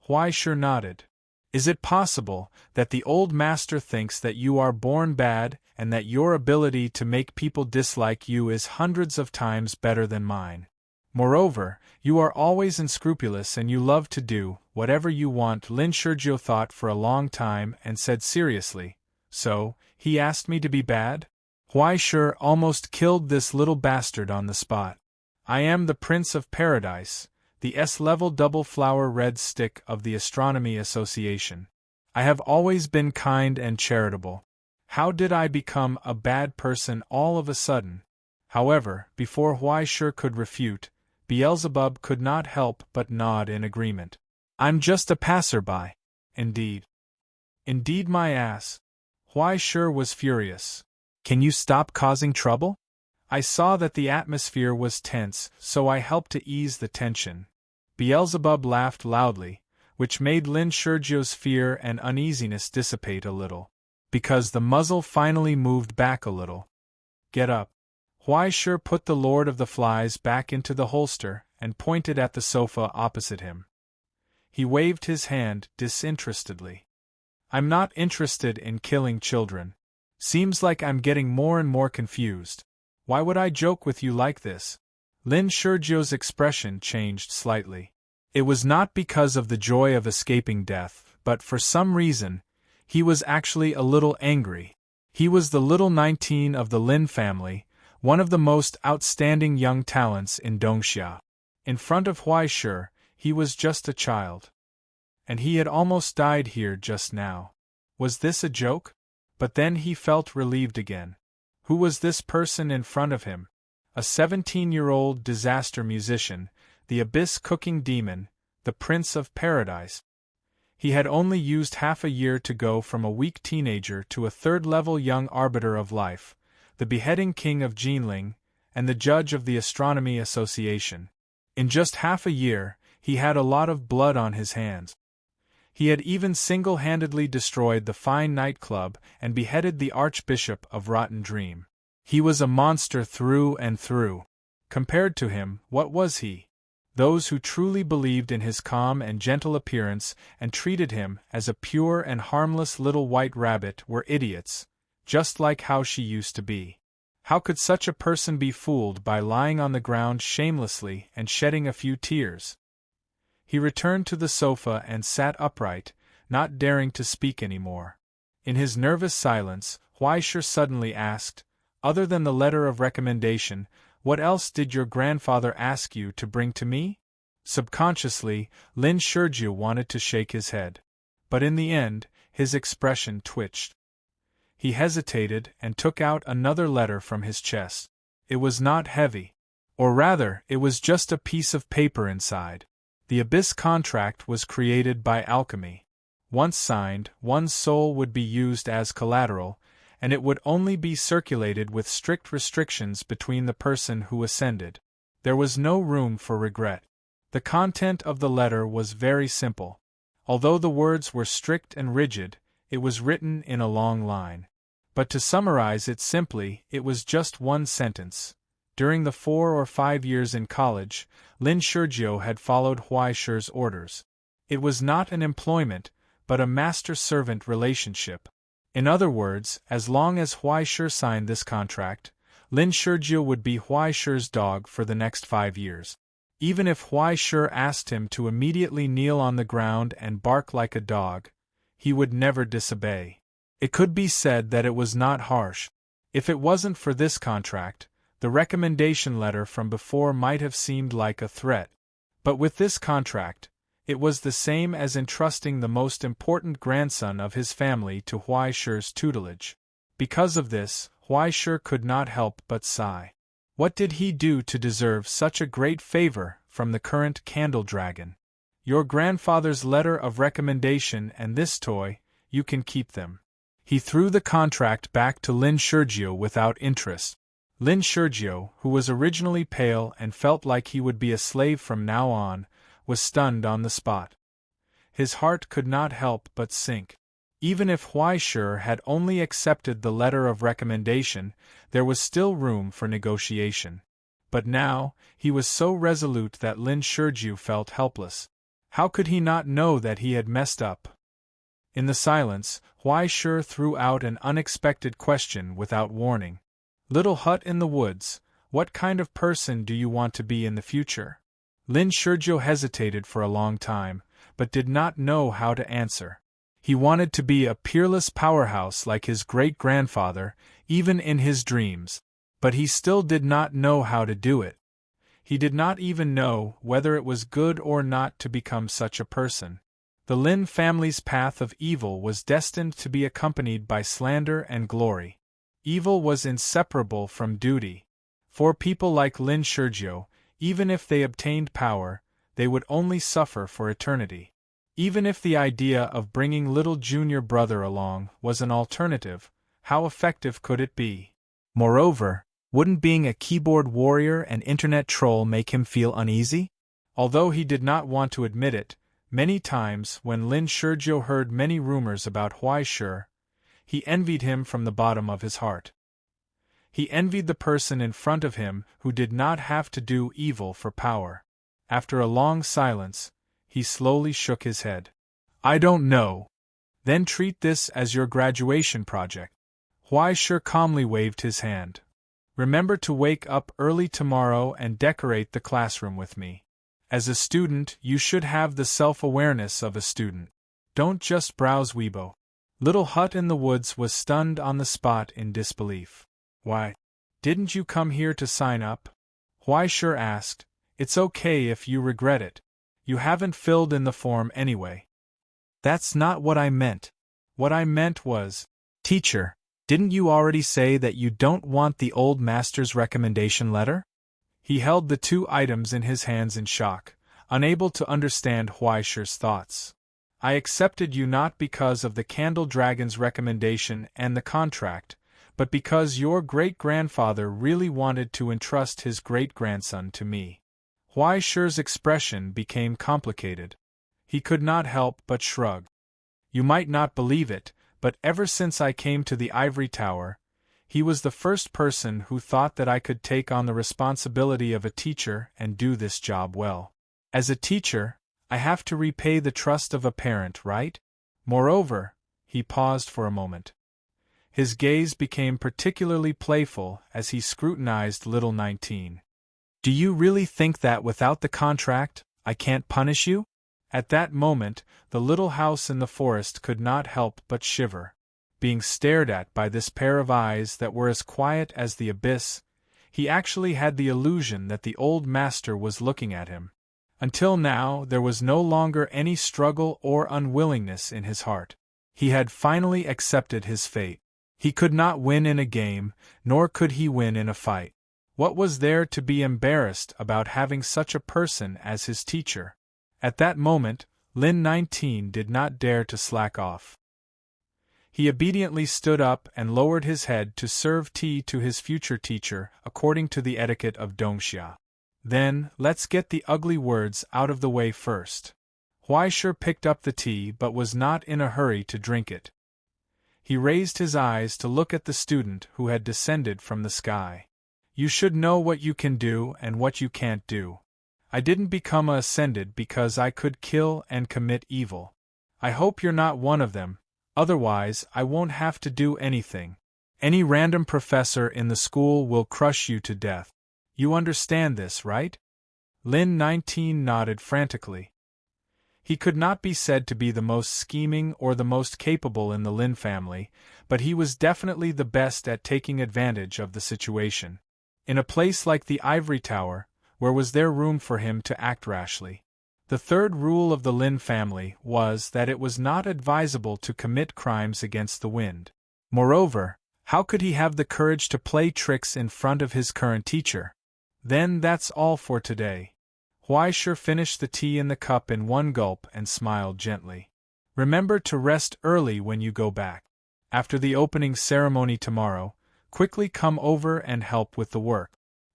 Huaishur nodded. Is it possible that the old master thinks that you are born bad and that your ability to make people dislike you is hundreds of times better than mine? Moreover, you are always unscrupulous and you love to do whatever you want. Lin Shurjio thought for a long time and said seriously, so, he asked me to be bad? Huaishur almost killed this little bastard on the spot. I am the Prince of Paradise, the S-level double flower red stick of the Astronomy Association. I have always been kind and charitable. How did I become a bad person all of a sudden? However, before Huaishur could refute, Beelzebub could not help but nod in agreement. I'm just a passerby. Indeed. Indeed, my ass. Huaishur was furious. Can you stop causing trouble? I saw that the atmosphere was tense, so I helped to ease the tension. Beelzebub laughed loudly, which made Lin Shurjio's fear and uneasiness dissipate a little, because the muzzle finally moved back a little. Get up. Huaishur put the Lord of the Flies back into the holster and pointed at the sofa opposite him. He waved his hand disinterestedly. I'm not interested in killing children. Seems like I'm getting more and more confused. Why would I joke with you like this? Lin Shurjio's expression changed slightly. It was not because of the joy of escaping death, but for some reason, he was actually a little angry. He was the little 19 of the Lin family, one of the most outstanding young talents in Dongxia. In front of Huaishur, he was just a child. And he had almost died here just now. Was this a joke? But then he felt relieved again. Who was this person in front of him? A 17-year-old disaster musician, the abyss cooking demon, the Prince of Paradise. He had only used half a year to go from a weak teenager to a third-level young arbiter of life, the beheading king of Jinling, and the judge of the Astronomy Association. In just half a year, he had a lot of blood on his hands. He had even single-handedly destroyed the fine nightclub and beheaded the Archbishop of Rotten Dream. He was a monster through and through. Compared to him, what was he? Those who truly believed in his calm and gentle appearance and treated him as a pure and harmless little white rabbit were idiots, just like how she used to be. How could such a person be fooled by lying on the ground shamelessly and shedding a few tears? He returned to the sofa and sat upright, not daring to speak any more. In his nervous silence, Huaishur suddenly asked, other than the letter of recommendation, what else did your grandfather ask you to bring to me? Subconsciously, Lin Shurjio wanted to shake his head. But in the end, his expression twitched. He hesitated and took out another letter from his chest. It was not heavy. Or rather, it was just a piece of paper inside. The Abyss contract was created by alchemy. Once signed, one's soul would be used as collateral, and it would only be circulated with strict restrictions between the person who ascended. There was no room for regret. The content of the letter was very simple. Although the words were strict and rigid, it was written in a long line. But to summarize it simply, it was just one sentence. During the 4 or 5 years in college, Lin Shurjio had followed Huaishur's orders. It was not an employment, but a master-servant relationship. In other words, as long as Huai Shi signed this contract, Lin Shijie would be Huai Shi's dog for the next 5 years. Even if Huai Shi asked him to immediately kneel on the ground and bark like a dog, he would never disobey. It could be said that it was not harsh. If it wasn't for this contract, the recommendation letter from before might have seemed like a threat. But with this contract, it was the same as entrusting the most important grandson of his family to Huai Shi's tutelage. Because of this, Huai Shi could not help but sigh. What did he do to deserve such a great favor from the current candle dragon? Your grandfather's letter of recommendation and this toy, you can keep them. He threw the contract back to Lin Shijie without interest. Lin Shijie, who was originally pale and felt like he would be a slave from now on, was stunned on the spot. His heart could not help but sink. Even if Huai Shi had only accepted the letter of recommendation, there was still room for negotiation. But now, he was so resolute that Lin Shijie felt helpless. How could he not know that he had messed up? In the silence, Huai Shi threw out an unexpected question without warning. Little hut in the woods, what kind of person do you want to be in the future? Lin Shijie hesitated for a long time, but did not know how to answer. He wanted to be a peerless powerhouse like his great-grandfather, even in his dreams, but he still did not know how to do it. He did not even know whether it was good or not to become such a person. The Lin family's path of evil was destined to be accompanied by slander and glory. Evil was inseparable from duty. For people like Lin Shijie, even if they obtained power, they would only suffer for eternity. Even if the idea of bringing little junior brother along was an alternative, how effective could it be? Moreover, wouldn't being a keyboard warrior and internet troll make him feel uneasy? Although he did not want to admit it, many times when Lin Shijie heard many rumors about Huai Shi, he envied him from the bottom of his heart. He envied the person in front of him who did not have to do evil for power. After a long silence, he slowly shook his head. I don't know. Then treat this as your graduation project. Huai Shi calmly waved his hand. Remember to wake up early tomorrow and decorate the classroom with me. As a student, you should have the self-awareness of a student. Don't just browse Weibo. Little hut in the woods was stunned on the spot in disbelief. Why, didn't you come here to sign up? Huai Shi asked. It's okay if you regret it. You haven't filled in the form anyway. That's not what I meant. What I meant was, teacher, didn't you already say that you don't want the old master's recommendation letter? He held the 2 items in his hands in shock, unable to understand Huai Shi's thoughts. I accepted you not because of the Candle Dragon's recommendation and the contract, but because your great-grandfather really wanted to entrust his great-grandson to me. Huai Shi's expression became complicated. He could not help but shrug. You might not believe it, but ever since I came to the Ivory Tower, he was the first person who thought that I could take on the responsibility of a teacher and do this job well. As a teacher, I have to repay the trust of a parent, right? Moreover, he paused for a moment. His gaze became particularly playful as he scrutinized little 19. Do you really think that without the contract, I can't punish you? At that moment, the little house in the forest could not help but shiver. Being stared at by this pair of eyes that were as quiet as the abyss, he actually had the illusion that the old master was looking at him. Until now, there was no longer any struggle or unwillingness in his heart. He had finally accepted his fate. He could not win in a game, nor could he win in a fight. What was there to be embarrassed about having such a person as his teacher? At that moment, Lin 19 did not dare to slack off. He obediently stood up and lowered his head to serve tea to his future teacher, according to the etiquette of Dongsha. Then, let's get the ugly words out of the way first. Huai Shi picked up the tea but was not in a hurry to drink it. He raised his eyes to look at the student who had descended from the sky. You should know what you can do and what you can't do. I didn't become a ascended because I could kill and commit evil. I hope you're not one of them. Otherwise, I won't have to do anything. Any random professor in the school will crush you to death. You understand this, right? Lin 19 nodded frantically. He could not be said to be the most scheming or the most capable in the Lin family, but he was definitely the best at taking advantage of the situation. In a place like the Ivory Tower, where was there room for him to act rashly? The third rule of the Lin family was that it was not advisable to commit crimes against the wind. Moreover, how could he have the courage to play tricks in front of his current teacher? Then that's all for today. Huaishe finished the tea in the cup in one gulp and smiled gently. Remember to rest early when you go back. After the opening ceremony tomorrow, quickly come over and help with the work.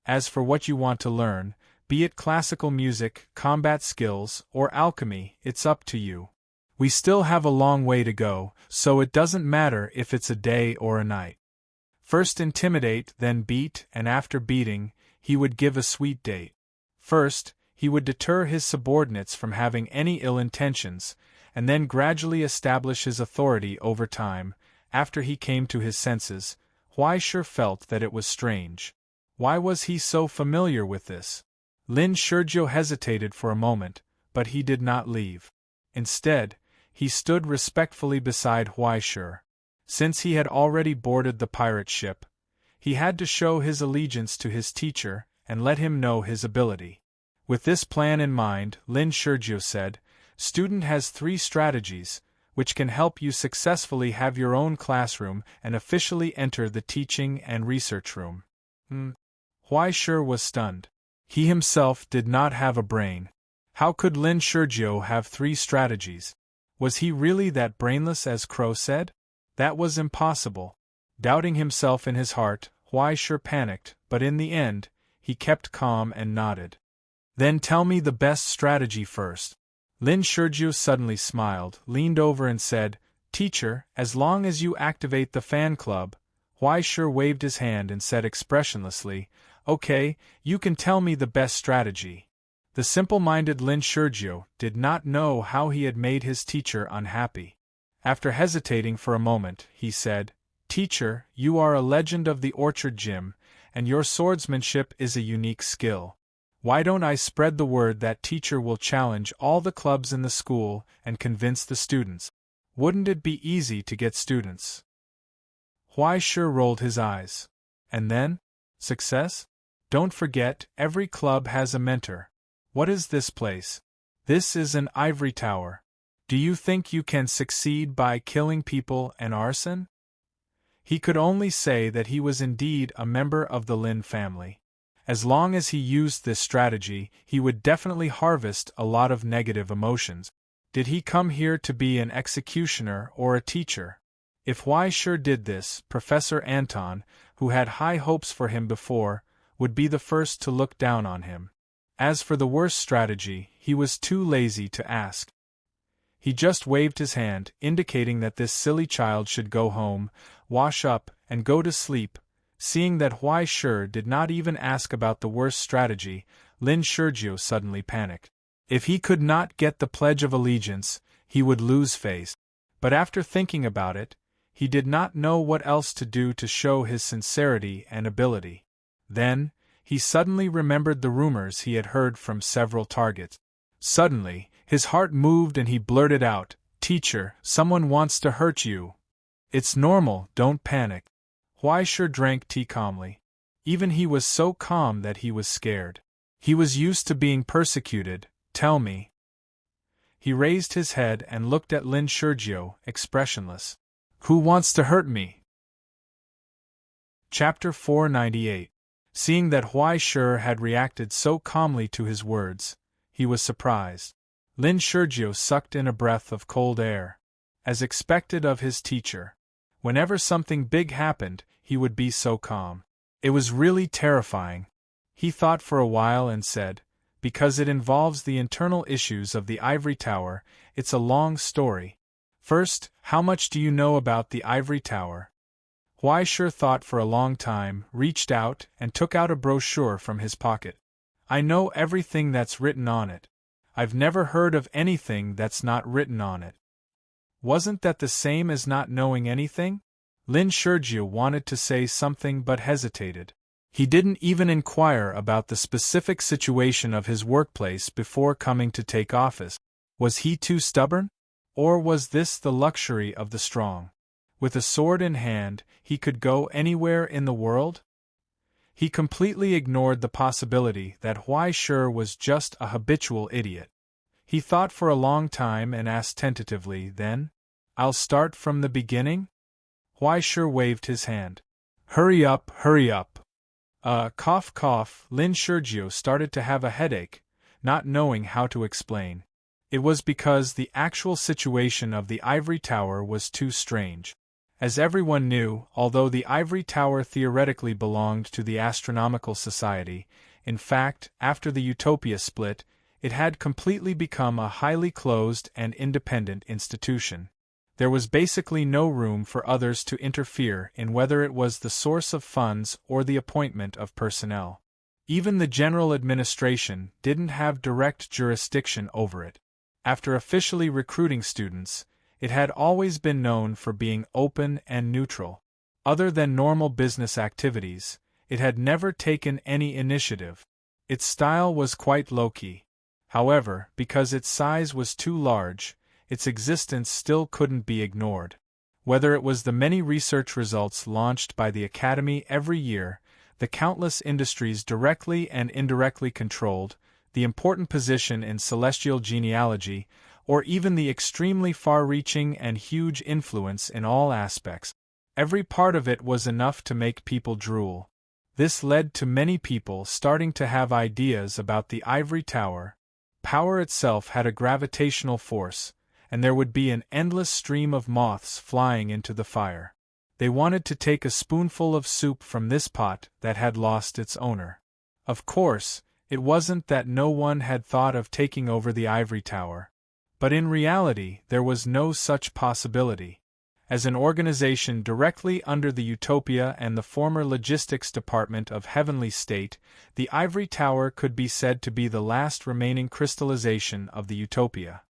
As for what you want to learn, be it classical music, combat skills, or alchemy, it's up to you. We still have a long way to go, so it doesn't matter if it's a day or a night. First intimidate, then beat, and after beating, he would give a sweet date. First, he would deter his subordinates from having any ill intentions, and then gradually establish his authority over time. After he came to his senses, Huaishe felt that it was strange. Why was he so familiar with this? Lin Shurjo hesitated for a moment, but he did not leave. Instead, he stood respectfully beside Huaishe. Since he had already boarded the pirate ship, he had to show his allegiance to his teacher and let him know his ability. With this plan in mind, Lin Shurjo said, "Student has 3 strategies, which can help you successfully have your own classroom and officially enter the teaching and research room." Huaishe was stunned. He himself did not have a brain. How could Lin Shurjo have 3 strategies? Was he really that brainless as Crow said? That was impossible. Doubting himself in his heart, Huaishe panicked, but in the end, he kept calm and nodded. "Then tell me the best strategy first." Lin Shurjo suddenly smiled, leaned over and said, "Teacher, as long as you activate the fan club." Huaishe waved his hand and said expressionlessly, "Okay, you can tell me the best strategy." The simple-minded Lin Shurjo did not know how he had made his teacher unhappy. After hesitating for a moment, he said, "Teacher, you are a legend of the Orchard Gym, and your swordsmanship is a unique skill. Why don't I spread the word that teacher will challenge all the clubs in the school and convince the students? Wouldn't it be easy to get students?" Huaishe rolled his eyes. "And then? Success? Don't forget, every club has a mentor. What is this place? This is an ivory tower. Do you think you can succeed by killing people and arson?" He could only say that he was indeed a member of the Lin family. As long as he used this strategy, he would definitely harvest a lot of negative emotions. Did he come here to be an executioner or a teacher? If Huaishe did this, Professor Anton, who had high hopes for him before, would be the first to look down on him. As for the worst strategy, he was too lazy to ask. He just waved his hand, indicating that this silly child should go home, wash up, and go to sleep. Seeing that Huaishe did not even ask about the worst strategy, Lin Shurjo suddenly panicked. If he could not get the Pledge of Allegiance, he would lose face. But after thinking about it, he did not know what else to do to show his sincerity and ability. Then, he suddenly remembered the rumors he had heard from several targets. Suddenly, his heart moved and he blurted out, "Teacher, someone wants to hurt you." "It's normal, don't panic." Huaishe drank tea calmly. Even he was so calm that he was scared. He was used to being persecuted. "Tell me." He raised his head and looked at Lin Shurjo, expressionless. "Who wants to hurt me?" Chapter 498. Seeing that Huaishe had reacted so calmly to his words, he was surprised. Lin Shurjo sucked in a breath of cold air. As expected of his teacher, whenever something big happened, he would be so calm. It was really terrifying. He thought for a while and said, "Because it involves the internal issues of the ivory tower, it's a long story. First, how much do you know about the ivory tower?" Huaishe thought for a long time, reached out, and took out a brochure from his pocket. "I know everything that's written on it. I've never heard of anything that's not written on it." Wasn't that the same as not knowing anything? Lin Shurju wanted to say something but hesitated. He didn't even inquire about the specific situation of his workplace before coming to take office. Was he too stubborn? Or was this the luxury of the strong? With a sword in hand, he could go anywhere in the world? He completely ignored the possibility that Huai Shi was just a habitual idiot. He thought for a long time and asked tentatively, then, "I'll start from the beginning?" Huai Shi waved his hand. Hurry up, hurry up." Cough cough, Lin Shurju started to have a headache, not knowing how to explain. It was because the actual situation of the ivory tower was too strange. As everyone knew, although the ivory tower theoretically belonged to the Astronomical Society, in fact, after the Utopia split, it had completely become a highly closed and independent institution. There was basically no room for others to interfere in whether it was the source of funds or the appointment of personnel. Even the general administration didn't have direct jurisdiction over it. After officially recruiting students, it had always been known for being open and neutral. Other than normal business activities, it had never taken any initiative. Its style was quite low-key. However, because its size was too large, its existence still couldn't be ignored. Whether it was the many research results launched by the Academy every year, the countless industries directly and indirectly controlled, the important position in celestial genealogy, or even the extremely far-reaching and huge influence in all aspects, every part of it was enough to make people drool. This led to many people starting to have ideas about the ivory tower. Power itself had a gravitational force, and there would be an endless stream of moths flying into the fire. They wanted to take a spoonful of soup from this pot that had lost its owner. Of course, it wasn't that no one had thought of taking over the ivory tower. But in reality, there was no such possibility. As an organization directly under the Utopia and the former logistics department of Heavenly State, the ivory tower could be said to be the last remaining crystallization of the Utopia.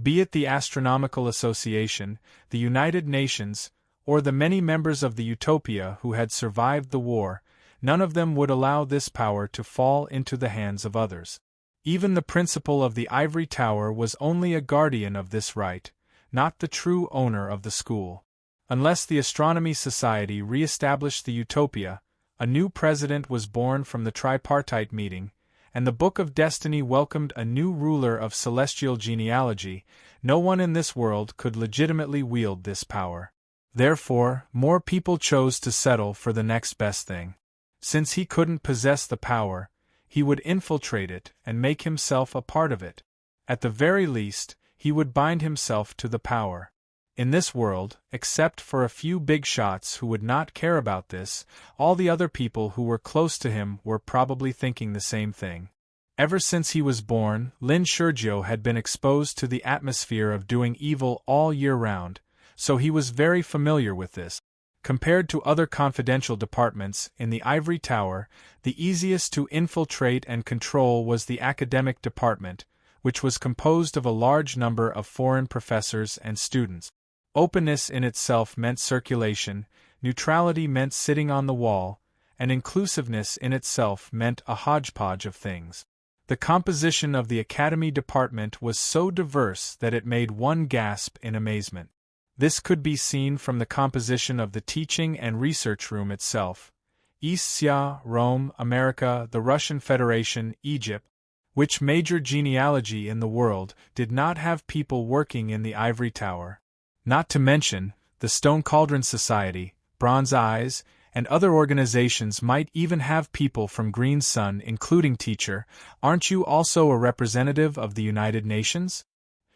Be it the Astronomical Association, the United Nations, or the many members of the Utopia who had survived the war, none of them would allow this power to fall into the hands of others. Even the principal of the ivory tower was only a guardian of this right, not the true owner of the school. Unless the Astronomy Society re-established the Utopia, a new president was born from the tripartite meeting, and the Book of Destiny welcomed a new ruler of celestial genealogy, no one in this world could legitimately wield this power. Therefore, more people chose to settle for the next best thing. Since he couldn't possess the power, he would infiltrate it and make himself a part of it. At the very least, he would bind himself to the power. In this world, except for a few big shots who would not care about this, all the other people who were close to him were probably thinking the same thing. Ever since he was born, Lin Shurju had been exposed to the atmosphere of doing evil all year round, so he was very familiar with this. Compared to other confidential departments in the ivory tower, the easiest to infiltrate and control was the academic department, which was composed of a large number of foreign professors and students. Openness in itself meant circulation, neutrality meant sitting on the wall, and inclusiveness in itself meant a hodgepodge of things. The composition of the academy department was so diverse that it made one gasp in amazement. This could be seen from the composition of the teaching and research room itself. East Xia, Rome, America, the Russian Federation, Egypt, which major genealogy in the world did not have people working in the ivory tower. Not to mention, the Stone Cauldron Society, Bronze Eyes, and other organizations might even have people from Green Sun, including teacher. Aren't you also a representative of the United Nations?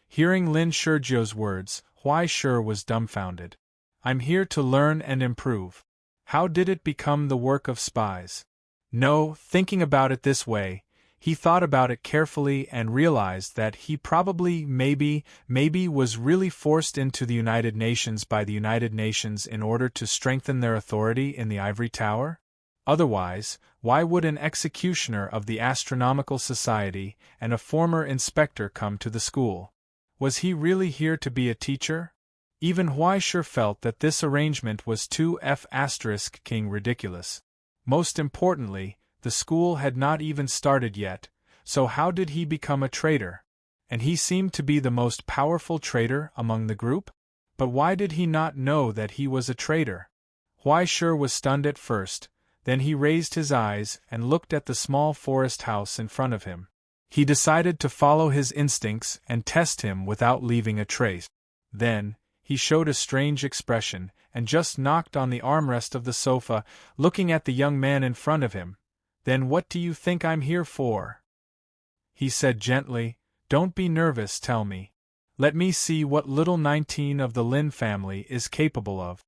Hearing Lin Shurju's words, Huai Shi was dumbfounded. I'm here to learn and improve. How did it become the work of spies? No, thinking about it this way, he thought about it carefully and realized that he probably maybe was really forced into the United Nations by the United Nations in order to strengthen their authority in the ivory tower? Otherwise, why would an executioner of the Astronomical Society and a former inspector come to the school? Was he really here to be a teacher? Even Huaishur felt that this arrangement was too F***king ridiculous. Most importantly, the school had not even started yet, so how did he become a traitor? And he seemed to be the most powerful traitor among the group? But why did he not know that he was a traitor? Huaishur was stunned at first, then he raised his eyes and looked at the small forest house in front of him. He decided to follow his instincts and test him without leaving a trace. Then, he showed a strange expression and just knocked on the armrest of the sofa, looking at the young man in front of him. "Then what do you think I'm here for?" he said gently. "Don't be nervous, tell me. Let me see what little 19 of the Lin family is capable of."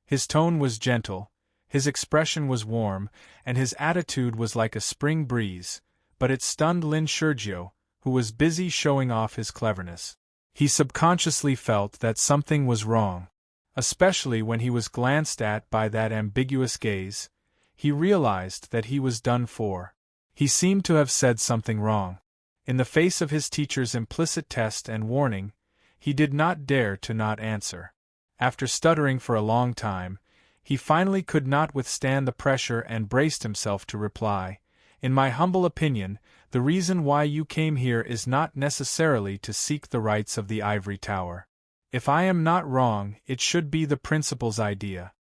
His tone was gentle, his expression was warm, and his attitude was like a spring breeze, but it stunned Lin Shurjo, who was busy showing off his cleverness. He subconsciously felt that something was wrong. Especially when he was glanced at by that ambiguous gaze, he realized that he was done for. He seemed to have said something wrong. In the face of his teacher's implicit test and warning, he did not dare to not answer. After stuttering for a long time, he finally could not withstand the pressure and braced himself to reply. "In my humble opinion, the reason why you came here is not necessarily to seek the rights of the ivory tower. If I am not wrong, it should be the principal's idea."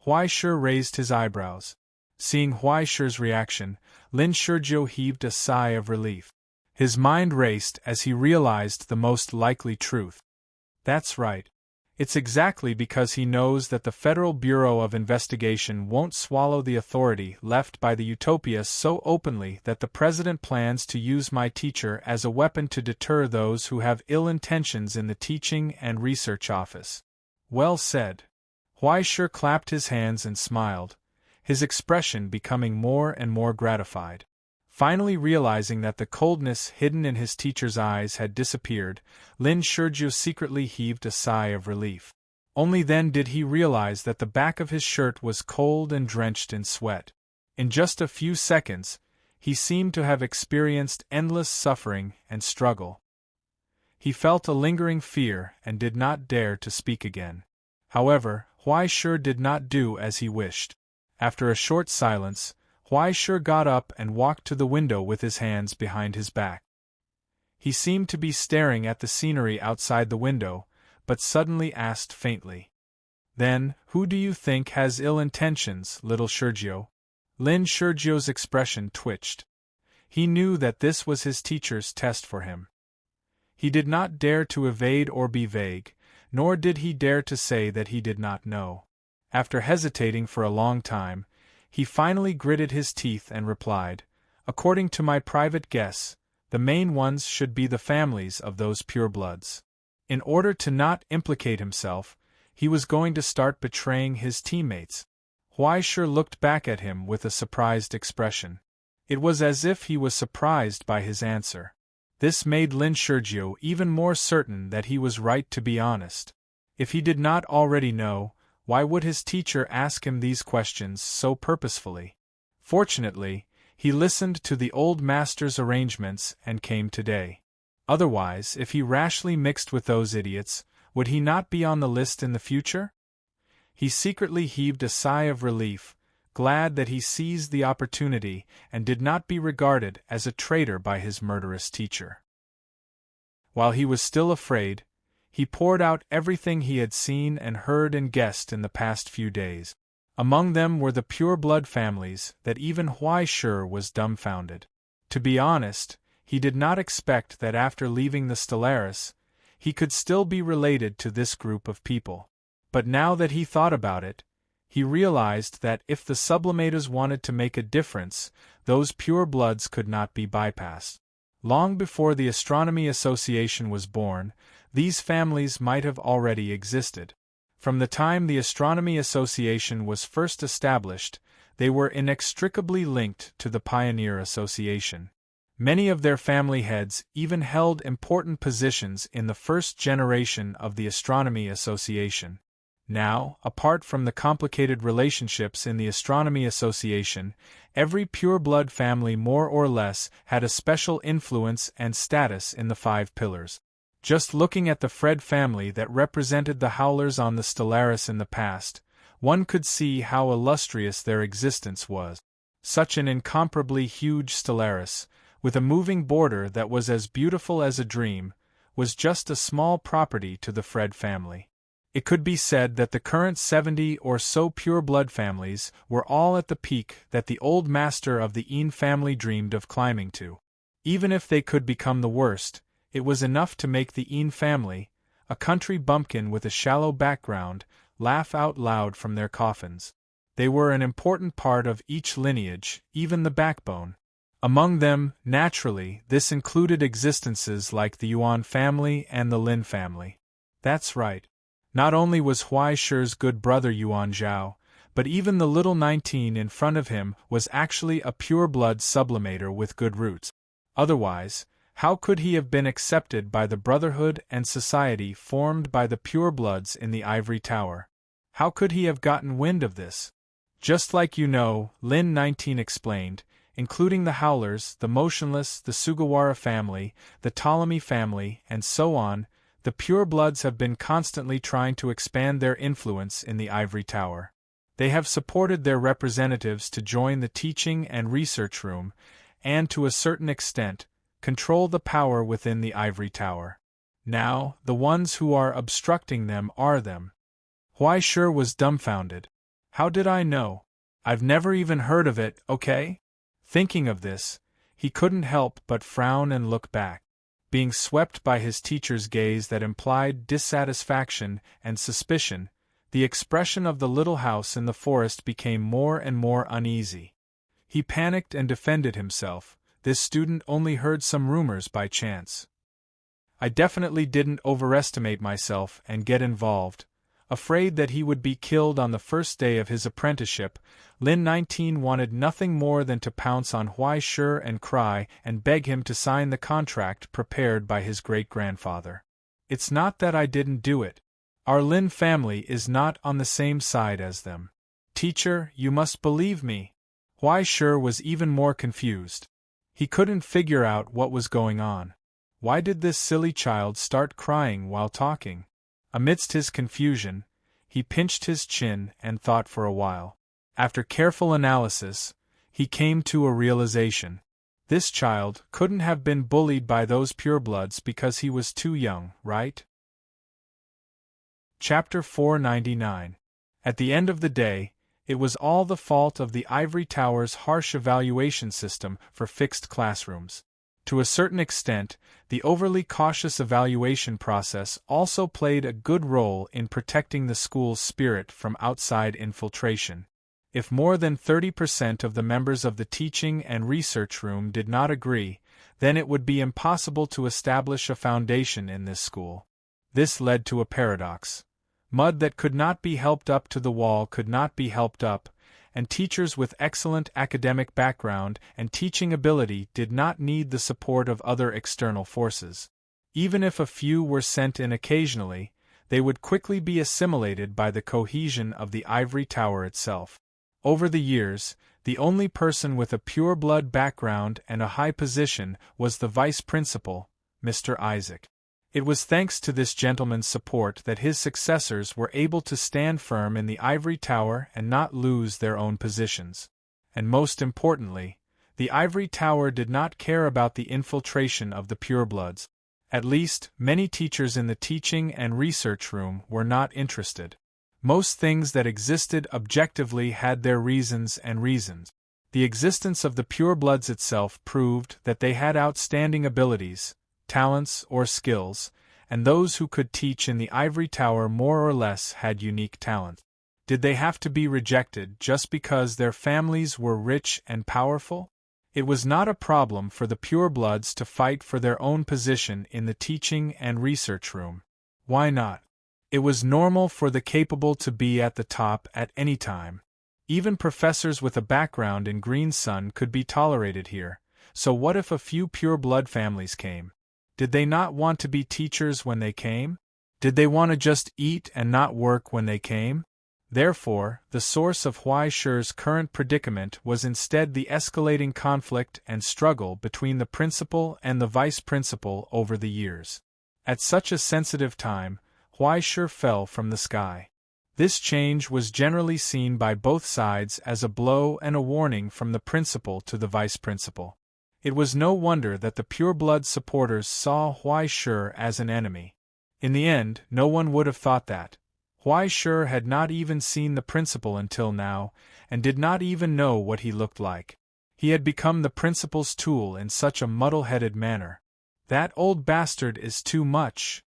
Huaishur raised his eyebrows. Seeing Huaishur's reaction, Lin Shurjo heaved a sigh of relief. His mind raced as he realized the most likely truth. That's right. It's exactly because he knows that the Federal Bureau of Investigation won't swallow the authority left by the Utopia so openly that the President plans to use my teacher as a weapon to deter those who have ill intentions in the teaching and research office. Well said. Huaishur clapped his hands and smiled, his expression becoming more and more gratified. Finally realizing that the coldness hidden in his teacher's eyes had disappeared, Lin Shurjo secretly heaved a sigh of relief. Only then did he realize that the back of his shirt was cold and drenched in sweat. In just a few seconds, he seemed to have experienced endless suffering and struggle. He felt a lingering fear and did not dare to speak again. However, Huaishur did not do as he wished. After a short silence, Huaishur got up and walked to the window with his hands behind his back. He seemed to be staring at the scenery outside the window, but suddenly asked faintly, "Then, who do you think has ill intentions, little Shurjo?" Lin Shurjo's expression twitched. He knew that this was his teacher's test for him. He did not dare to evade or be vague, nor did he dare to say that he did not know. After hesitating for a long time, he finally gritted his teeth and replied, "According to my private guess, the main ones should be the families of those purebloods." In order to not implicate himself, he was going to start betraying his teammates. Huaishur looked back at him with a surprised expression. It was as if he was surprised by his answer. This made Lin Shurjo even more certain that he was right to be honest. If he did not already know, why would his teacher ask him these questions so purposefully? Fortunately, he listened to the old master's arrangements and came today. Otherwise, if he rashly mixed with those idiots, would he not be on the list in the future? He secretly heaved a sigh of relief, glad that he seized the opportunity and did not be regarded as a traitor by his murderous teacher. While he was still afraid, he poured out everything he had seen and heard and guessed in the past few days. Among them were the pure-blood families that even Huaishur was dumbfounded. To be honest, he did not expect that after leaving the Stellaris, he could still be related to this group of people. But now that he thought about it, he realized that if the sublimators wanted to make a difference, those pure-bloods could not be bypassed. Long before the Astronomy Association was born, these families might have already existed. From the time the Astronomy Association was first established, they were inextricably linked to the Pioneer Association. Many of their family heads even held important positions in the first generation of the Astronomy Association. Now, apart from the complicated relationships in the Astronomy Association, every pure-blood family more or less had a special influence and status in the 5 pillars. Just looking at the Fred family that represented the Howlers on the Stellaris in the past, one could see how illustrious their existence was. Such an incomparably huge Stellaris, with a moving border that was as beautiful as a dream, was just a small property to the Fred family. It could be said that the current 70 or so pure-blood families were all at the peak that the old master of the Een family dreamed of climbing to. Even if they could become the worst, it was enough to make the Een family, a country bumpkin with a shallow background, laugh out loud from their coffins. They were an important part of each lineage, even the backbone. Among them, naturally, this included existences like the Yuan family and the Lin family. That's right. Not only was Huai Shi's good brother Yuan Zhao, but even the little 19 in front of him was actually a pure-blood sublimator with good roots. Otherwise, how could he have been accepted by the brotherhood and society formed by the pure-bloods in the ivory tower? How could he have gotten wind of this? Just like you know, Lin 19 explained, including the Howlers, the Motionless, the Sugawara family, the Ptolemy family, and so on, the pure-bloods have been constantly trying to expand their influence in the ivory tower. They have supported their representatives to join the teaching and research room, and to a certain extent, control the power within the ivory tower. Now, the ones who are obstructing them are them. Huai Shi was dumbfounded. How did I know? I've never even heard of it, okay? Thinking of this, he couldn't help but frown and look back. Being swept by his teacher's gaze that implied dissatisfaction and suspicion, the expression of the little house in the forest became more and more uneasy. He panicked and defended himself. This student only heard some rumors by chance. I definitely didn't overestimate myself and get involved. Afraid that he would be killed on the first day of his apprenticeship, Lin 19 wanted nothing more than to pounce on Huai Shi and cry and beg him to sign the contract prepared by his great-grandfather. It's not that I didn't do it. Our Lin family is not on the same side as them. Teacher, you must believe me. Huai Shi was even more confused. He couldn't figure out what was going on. Why did this silly child start crying while talking? Amidst his confusion, he pinched his chin and thought for a while. After careful analysis, he came to a realization. This child couldn't have been bullied by those purebloods because he was too young, right? Chapter 499. At the end of the day, it was all the fault of the ivory tower's harsh evaluation system for fixed classrooms. To a certain extent, the overly cautious evaluation process also played a good role in protecting the school's spirit from outside infiltration. If more than 30% of the members of the teaching and research room did not agree, then it would be impossible to establish a foundation in this school. This led to a paradox. Mud that could not be helped up to the wall could not be helped up, and teachers with excellent academic background and teaching ability did not need the support of other external forces. Even if a few were sent in occasionally, they would quickly be assimilated by the cohesion of the ivory tower itself. Over the years, the only person with a pure-blood background and a high position was the vice principal, Mr. Isaac. It was thanks to this gentleman's support that his successors were able to stand firm in the ivory tower and not lose their own positions. And most importantly, the ivory tower did not care about the infiltration of the purebloods. At least, many teachers in the teaching and research room were not interested. Most things that existed objectively had their reasons and reasons. The existence of the purebloods itself proved that they had outstanding abilities, talents, or skills, and those who could teach in the ivory tower more or less had unique talent. Did they have to be rejected just because their families were rich and powerful? It was not a problem for the purebloods to fight for their own position in the teaching and research room. Why not? It was normal for the capable to be at the top at any time. Even professors with a background in Green Sun could be tolerated here, so what if a few pure-blood families came? Did they not want to be teachers when they came? Did they want to just eat and not work when they came? Therefore, the source of Huai Shi's current predicament was instead the escalating conflict and struggle between the principal and the vice principal over the years. At such a sensitive time, Huai Shi fell from the sky. This change was generally seen by both sides as a blow and a warning from the principal to the vice principal. It was no wonder that the pureblood supporters saw Huai Shi as an enemy. In the end, no one would have thought that. Huai Shi had not even seen the principal until now, and did not even know what he looked like. He had become the principal's tool in such a muddle-headed manner. That old bastard is too much.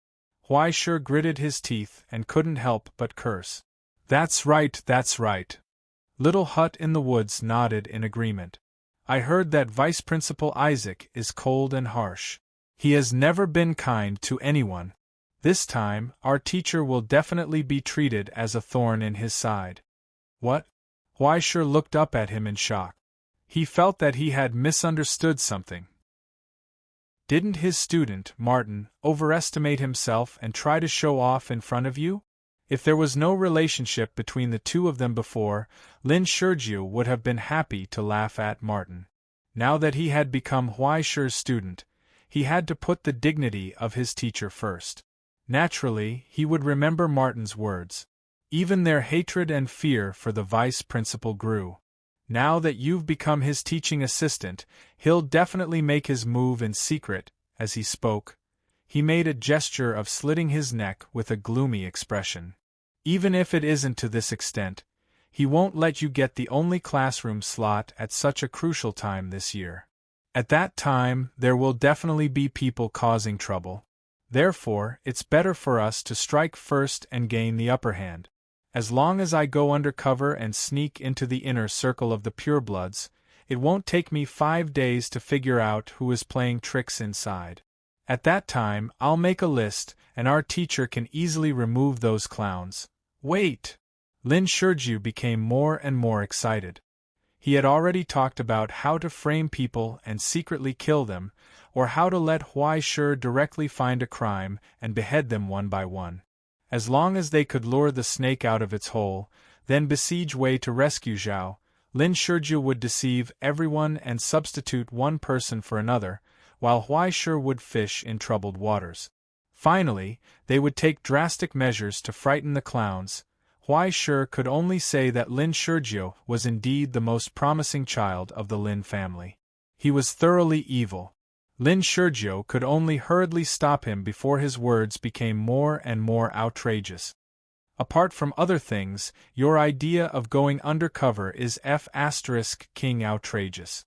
Huai Shi gritted his teeth and couldn't help but curse. That's right, that's right. Little Hut in the Woods nodded in agreement. I heard that Vice Principal Isaac is cold and harsh. He has never been kind to anyone. This time, our teacher will definitely be treated as a thorn in his side. What? Huai Shi looked up at him in shock. He felt that he had misunderstood something. Didn't his student, Martin, overestimate himself and try to show off in front of you? If there was no relationship between the two of them before, Lin Shurjiu would have been happy to laugh at Martin. Now that he had become Huai Shi's student, he had to put the dignity of his teacher first. Naturally, he would remember Martin's words. Even their hatred and fear for the vice principal grew. Now that you've become his teaching assistant, he'll definitely make his move in secret. As he spoke, he made a gesture of slitting his neck with a gloomy expression. Even if it isn't to this extent, he won't let you get the only classroom slot at such a crucial time this year. At that time, there will definitely be people causing trouble. Therefore, it's better for us to strike first and gain the upper hand. As long as I go undercover and sneak into the inner circle of the purebloods, it won't take me 5 days to figure out who is playing tricks inside. At that time, I'll make a list, and our teacher can easily remove those clowns. Wait! Lin Shurjiu became more and more excited. He had already talked about how to frame people and secretly kill them, or how to let Huai Shi directly find a crime and behead them one by one. As long as they could lure the snake out of its hole, then besiege Wei to rescue Zhao, Lin Shurjiu would deceive everyone and substitute one person for another, while Huai Shi would fish in troubled waters. Finally, they would take drastic measures to frighten the clowns. Huai Shi could only say that Lin Shurjiu was indeed the most promising child of the Lin family. He was thoroughly evil. Lin Shurjiu could only hurriedly stop him before his words became more and more outrageous. Apart from other things, your idea of going undercover is King outrageous.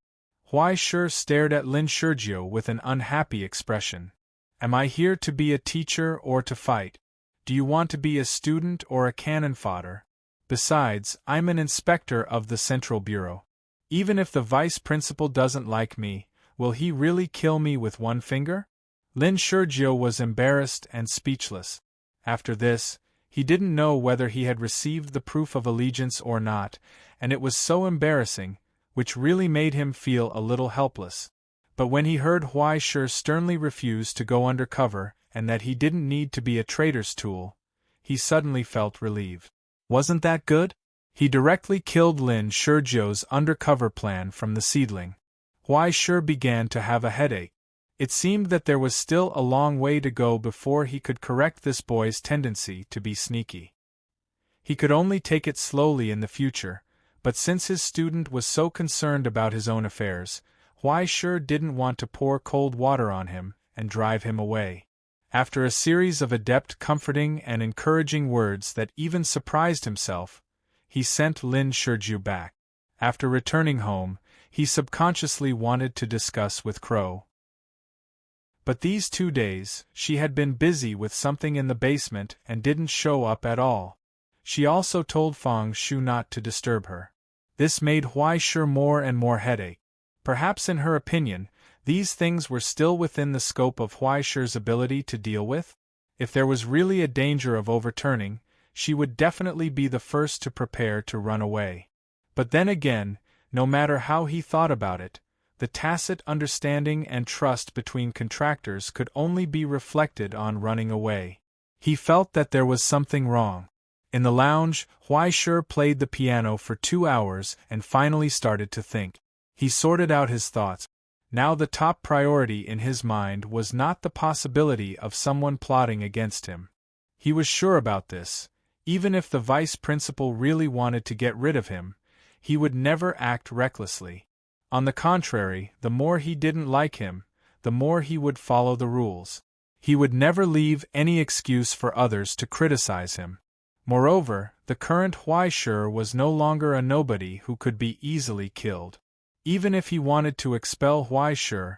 Huai Shi stared at Lin Shurjiu with an unhappy expression. Am I here to be a teacher or to fight? Do you want to be a student or a cannon fodder? Besides, I'm an inspector of the Central Bureau. Even if the vice principal doesn't like me, will he really kill me with one finger? Lin Shurjiu was embarrassed and speechless. After this, he didn't know whether he had received the proof of allegiance or not, and it was so embarrassing, which really made him feel a little helpless. But when he heard Huai Shi sternly refuse to go undercover and that he didn't need to be a traitor's tool, he suddenly felt relieved. Wasn't that good? He directly killed Lin Shurjiu's undercover plan from the seedling. Huai Shi began to have a headache. It seemed that there was still a long way to go before he could correct this boy's tendency to be sneaky. He could only take it slowly in the future, but since his student was so concerned about his own affairs, Huai Shi didn't want to pour cold water on him and drive him away. After a series of adept comforting and encouraging words that even surprised himself, he sent Lin Shurjiu back. After returning home, he subconsciously wanted to discuss with Crow. But these 2 days, she had been busy with something in the basement and didn't show up at all. She also told Fang Shu not to disturb her. This made Huai Shi more and more headache. Perhaps in her opinion, these things were still within the scope of Huai Shi's ability to deal with. If there was really a danger of overturning, she would definitely be the first to prepare to run away. But then again, no matter how he thought about it, the tacit understanding and trust between contractors could only be reflected on running away. He felt that there was something wrong. In the lounge, Huai played the piano for 2 hours and finally started to think. He sorted out his thoughts. Now the top priority in his mind was not the possibility of someone plotting against him. He was sure about this. Even if the vice principal really wanted to get rid of him, he would never act recklessly. On the contrary, the more he didn't like him, the more he would follow the rules. He would never leave any excuse for others to criticize him. Moreover, the current Huai was no longer a nobody who could be easily killed. Even if he wanted to expel Huai,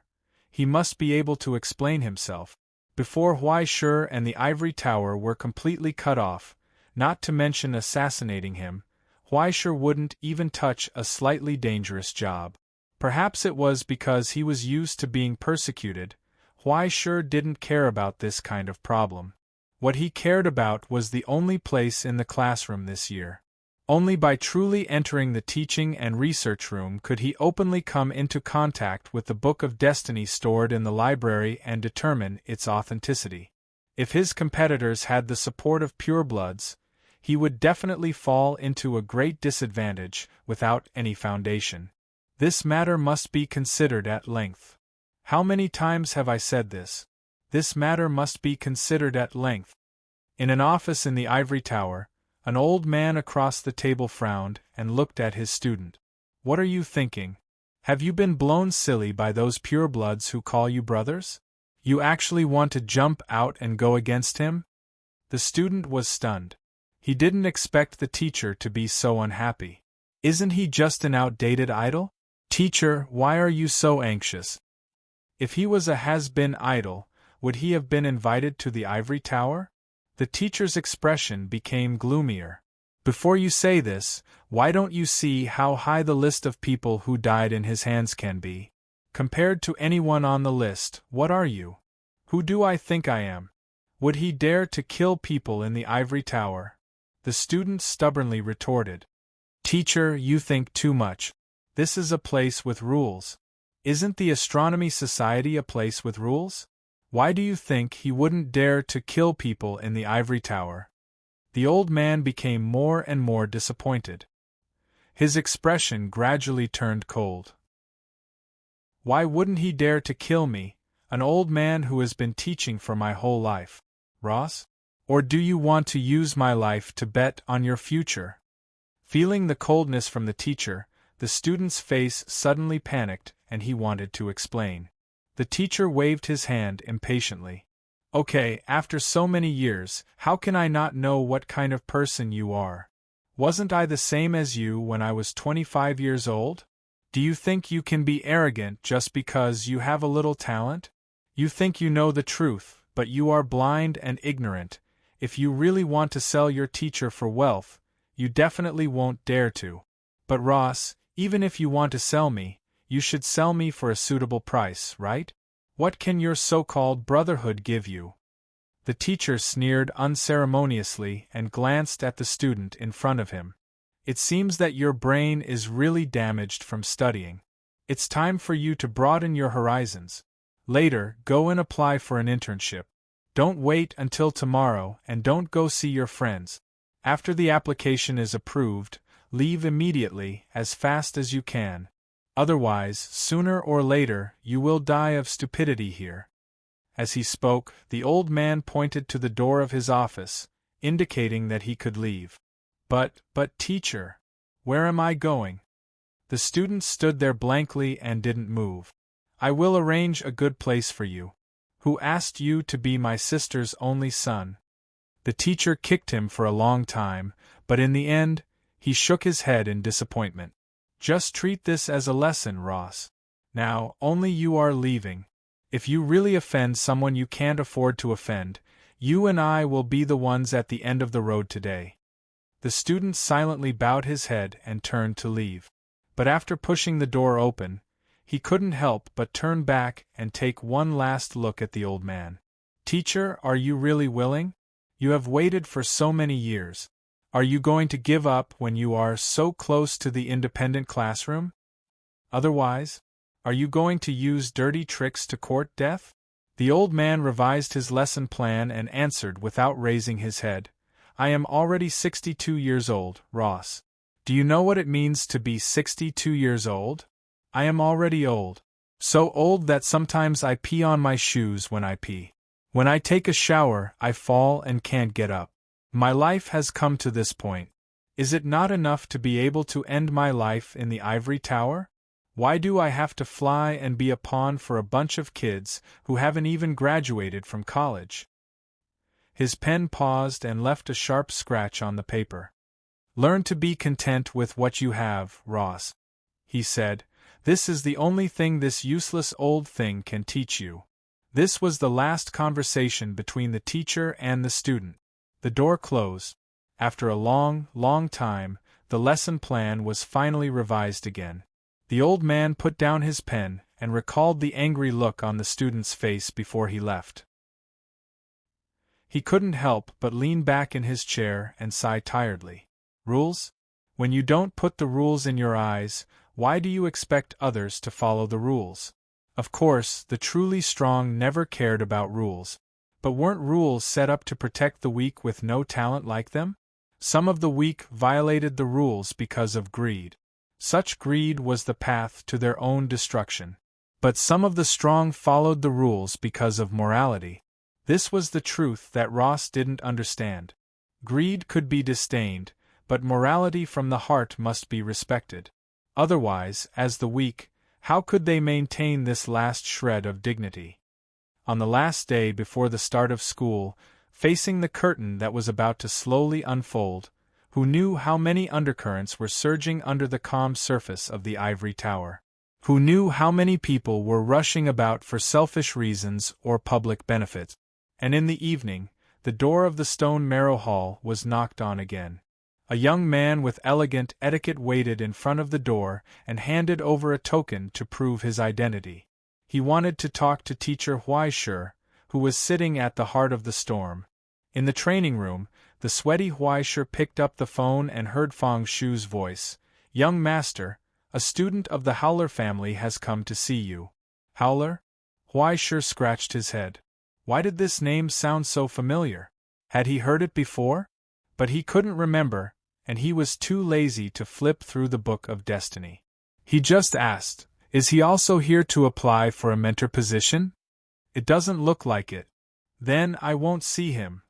he must be able to explain himself. Before Huai and the ivory tower were completely cut off, not to mention assassinating him, Huai wouldn't even touch a slightly dangerous job. Perhaps it was because he was used to being persecuted. Huai didn't care about this kind of problem. What he cared about was the only place in the classroom this year. Only by truly entering the teaching and research room could he openly come into contact with the Book of Destiny stored in the library and determine its authenticity. If his competitors had the support of purebloods, he would definitely fall into a great disadvantage without any foundation. This matter must be considered at length. How many times have I said this? This matter must be considered at length. In an office in the ivory tower, an old man across the table frowned and looked at his student. What are you thinking? Have you been blown silly by those purebloods who call you brothers? You actually want to jump out and go against him? The student was stunned. He didn't expect the teacher to be so unhappy. Isn't he just an outdated idol? Teacher, why are you so anxious? If he was a has-been idol, would he have been invited to the ivory tower? The teacher's expression became gloomier. Before you say this, why don't you see how high the list of people who died in his hands can be? Compared to anyone on the list, what are you? Who do I think I am? Would he dare to kill people in the ivory tower? The student stubbornly retorted. Teacher, you think too much. This is a place with rules. Isn't the Astronomy Society a place with rules? Why do you think he wouldn't dare to kill people in the ivory tower? The old man became more and more disappointed. His expression gradually turned cold. Why wouldn't he dare to kill me, an old man who has been teaching for my whole life? Ross? Or do you want to use my life to bet on your future? Feeling the coldness from the teacher, the student's face suddenly panicked and he wanted to explain. The teacher waved his hand impatiently. Okay, after so many years, how can I not know what kind of person you are? Wasn't I the same as you when I was 25 years old? Do you think you can be arrogant just because you have a little talent? You think you know the truth, but you are blind and ignorant. If you really want to sell your teacher for wealth, you definitely won't dare to. But Ross, even if you want to sell me, you should sell me for a suitable price, right? What can your so-called brotherhood give you? The teacher sneered unceremoniously and glanced at the student in front of him. It seems that your brain is really damaged from studying. It's time for you to broaden your horizons. Later, go and apply for an internship. Don't wait until tomorrow and don't go see your friends. After the application is approved, leave immediately, as fast as you can. Otherwise, sooner or later, you will die of stupidity here. As he spoke, the old man pointed to the door of his office, indicating that he could leave. But teacher, where am I going? The student stood there blankly and didn't move. I will arrange a good place for you. Who asked you to be my sister's only son? The teacher kicked him for a long time, but in the end, he shook his head in disappointment. Just treat this as a lesson, Ross. Now, only you are leaving. If you really offend someone you can't afford to offend, you and I will be the ones at the end of the road today. The student silently bowed his head and turned to leave. But after pushing the door open, he couldn't help but turn back and take one last look at the old man. Teacher, are you really willing? You have waited for so many years. Are you going to give up when you are so close to the independent classroom? Otherwise, are you going to use dirty tricks to court death? The old man revised his lesson plan and answered without raising his head. I am already 62 years old, Ross. Do you know what it means to be 62 years old? I am already old. So old that sometimes I pee on my shoes when I pee. When I take a shower, I fall and can't get up. My life has come to this point. Is it not enough to be able to end my life in the ivory tower? Why do I have to fly and be a pawn for a bunch of kids who haven't even graduated from college? His pen paused and left a sharp scratch on the paper. Learn to be content with what you have, Ross, he said. This is the only thing this useless old thing can teach you. This was the last conversation between the teacher and the student. The door closed. After a long, long time, the lesson plan was finally revised again. The old man put down his pen and recalled the angry look on the student's face before he left. He couldn't help but lean back in his chair and sigh tiredly. Rules? When you don't put the rules in your eyes, why do you expect others to follow the rules? Of course, the truly strong never cared about rules. But weren't rules set up to protect the weak with no talent like them? Some of the weak violated the rules because of greed. Such greed was the path to their own destruction. But some of the strong followed the rules because of morality. This was the truth that Ross didn't understand. Greed could be disdained, but morality from the heart must be respected. Otherwise, as the weak, how could they maintain this last shred of dignity? On the last day before the start of school, facing the curtain that was about to slowly unfold, who knew how many undercurrents were surging under the calm surface of the ivory tower? Who knew how many people were rushing about for selfish reasons or public benefit? And in the evening, the door of the stone marrow hall was knocked on again. A young man with elegant etiquette waited in front of the door and handed over a token to prove his identity. He wanted to talk to teacher Huaishe, who was sitting at the heart of the storm. In the training room, the sweaty Huaishe picked up the phone and heard Fang Shu's voice. Young master, a student of the Howler family has come to see you. Howler? Huaishe scratched his head. Why did this name sound so familiar? Had he heard it before? But he couldn't remember, and he was too lazy to flip through the Book of Destiny. He just asked, is he also here to apply for a mentor position? It doesn't look like it. Then I won't see him.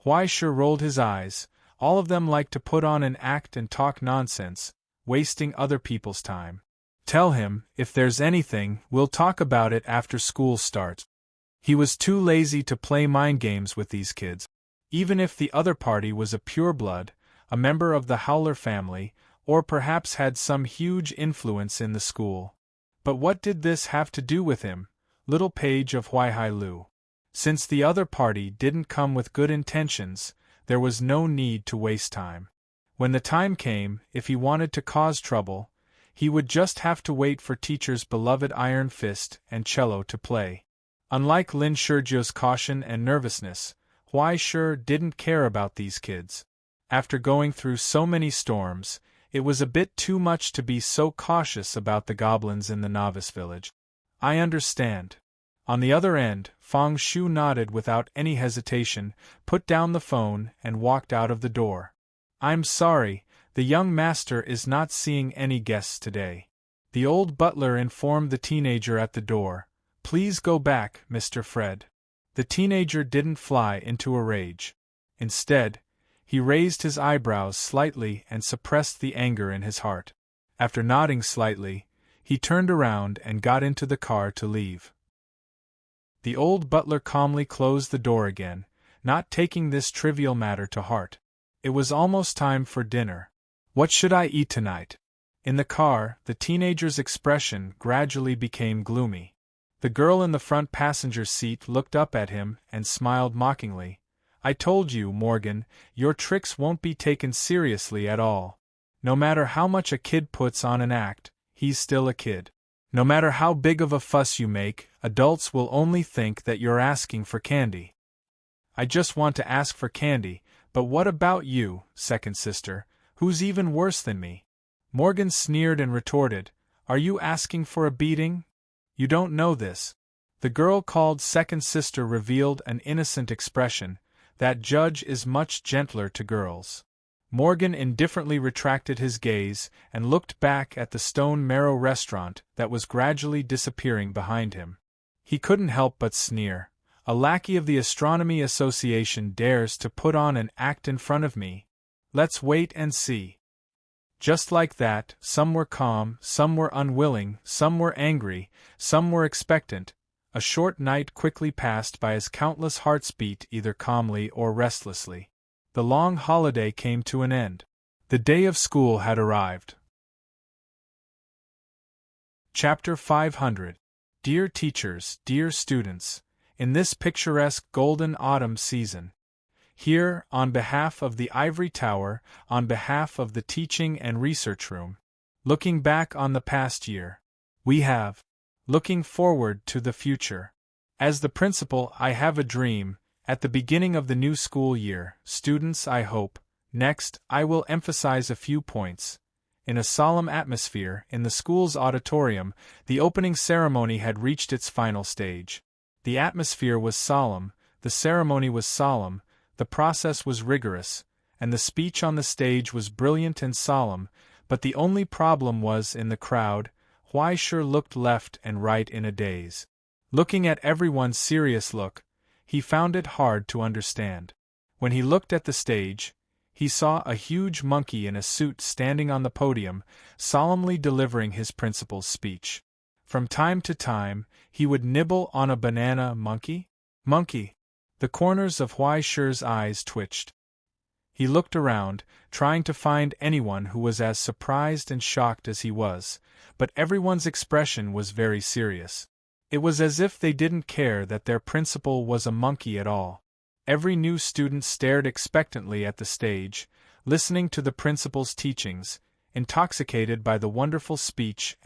Huaishe rolled his eyes. All of them like to put on an act and talk nonsense, wasting other people's time. Tell him, if there's anything, we'll talk about it after school starts. He was too lazy to play mind games with these kids. Even if the other party was a pureblood, a member of the Howler family, or perhaps had some huge influence in the school. But what did this have to do with him, little page of Huaihai Lu? Since the other party didn't come with good intentions, there was no need to waste time. When the time came, if he wanted to cause trouble, he would just have to wait for teacher's beloved iron fist and cello to play. Unlike Lin Shurjio's caution and nervousness, Huaishe didn't care about these kids. After going through so many storms, it was a bit too much to be so cautious about the goblins in the novice village. I understand. On the other end, Fang Shu nodded without any hesitation, put down the phone, and walked out of the door. I'm sorry, the young master is not seeing any guests today. The old butler informed the teenager at the door. Please go back, Mr. Fred. The teenager didn't fly into a rage. Instead, he raised his eyebrows slightly and suppressed the anger in his heart. After nodding slightly, he turned around and got into the car to leave. The old butler calmly closed the door again, not taking this trivial matter to heart. It was almost time for dinner. What should I eat tonight? In the car, the teenager's expression gradually became gloomy. The girl in the front passenger seat looked up at him and smiled mockingly. I told you, Morgan, your tricks won't be taken seriously at all. No matter how much a kid puts on an act, he's still a kid. No matter how big of a fuss you make, adults will only think that you're asking for candy. I just want to ask for candy, but what about you, second sister, who's even worse than me? Morgan sneered and retorted, Are you asking for a beating? You don't know this. The girl called second sister revealed an innocent expression. That judge is much gentler to girls. Morgan indifferently retracted his gaze and looked back at the Stone Marrow restaurant that was gradually disappearing behind him. He couldn't help but sneer. A lackey of the Astronomy Association dares to put on an act in front of me. Let's wait and see. Just like that, some were calm, some were unwilling, some were angry, some were expectant. A short night quickly passed by as countless hearts beat either calmly or restlessly. The long holiday came to an end. The day of school had arrived. Chapter 500. Dear teachers, dear students, in this picturesque golden autumn season, here, on behalf of the Ivory Tower, on behalf of the Teaching and Research Room, looking back on the past year, we have, looking forward to the future. As the principal, I have a dream. At the beginning of the new school year, students, I hope. Next, I will emphasize a few points. In a solemn atmosphere, in the school's auditorium, the opening ceremony had reached its final stage. The atmosphere was solemn, the ceremony was solemn, the process was rigorous, and the speech on the stage was brilliant and solemn, but the only problem was in the crowd. Sure looked left and right in a daze. Looking at everyone's serious look, he found it hard to understand. When he looked at the stage, he saw a huge monkey in a suit standing on the podium, solemnly delivering his principal's speech. From time to time, he would nibble on a banana. Monkey? Monkey! The corners of Shure's eyes twitched. He looked around, trying to find anyone who was as surprised and shocked as he was, but everyone's expression was very serious. It was as if they didn't care that their principal was a monkey at all. Every new student stared expectantly at the stage, listening to the principal's teachings, intoxicated by the wonderful speech.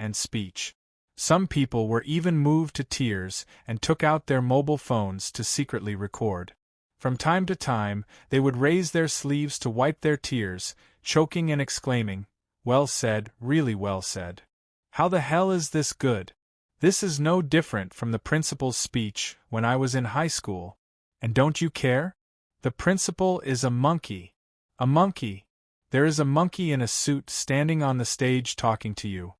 Some people were even moved to tears and took out their mobile phones to secretly record. From time to time, they would raise their sleeves to wipe their tears, choking and exclaiming, "Well said, really well said. How the hell is this good? This is no different from the principal's speech when I was in high school. And don't you care? The principal is a monkey. A monkey. There is a monkey in a suit standing on the stage talking to you."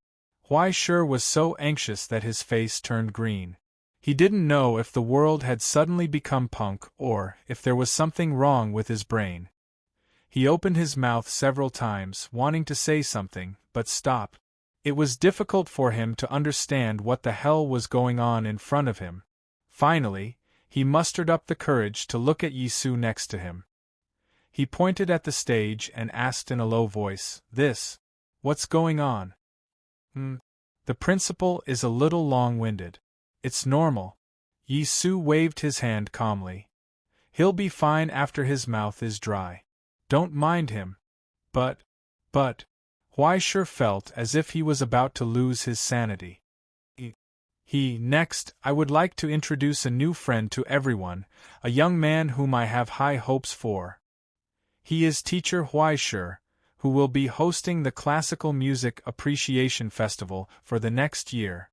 Shure was so anxious that his face turned green. He didn't know if the world had suddenly become punk or if there was something wrong with his brain. He opened his mouth several times, wanting to say something, but stopped. It was difficult for him to understand what the hell was going on in front of him. Finally, he mustered up the courage to look at Yisu next to him. He pointed at the stage and asked in a low voice, What's going on? The principal is a little long-winded. It's normal. Yisu waved his hand calmly. He'll be fine after his mouth is dry. Don't mind him. But, Shure felt as if he was about to lose his sanity. Next, I would like to introduce a new friend to everyone, a young man whom I have high hopes for. He is Teacher Shure, who will be hosting the Classical Music Appreciation Festival for the next year.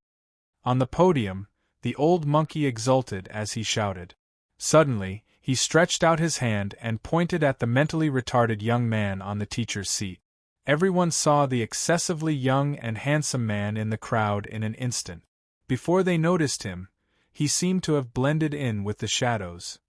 On the podium, the old monkey exulted as he shouted. Suddenly, he stretched out his hand and pointed at the mentally retarded young man on the teacher's seat. Everyone saw the excessively young and handsome man in the crowd in an instant. Before they noticed him, he seemed to have blended in with the shadows.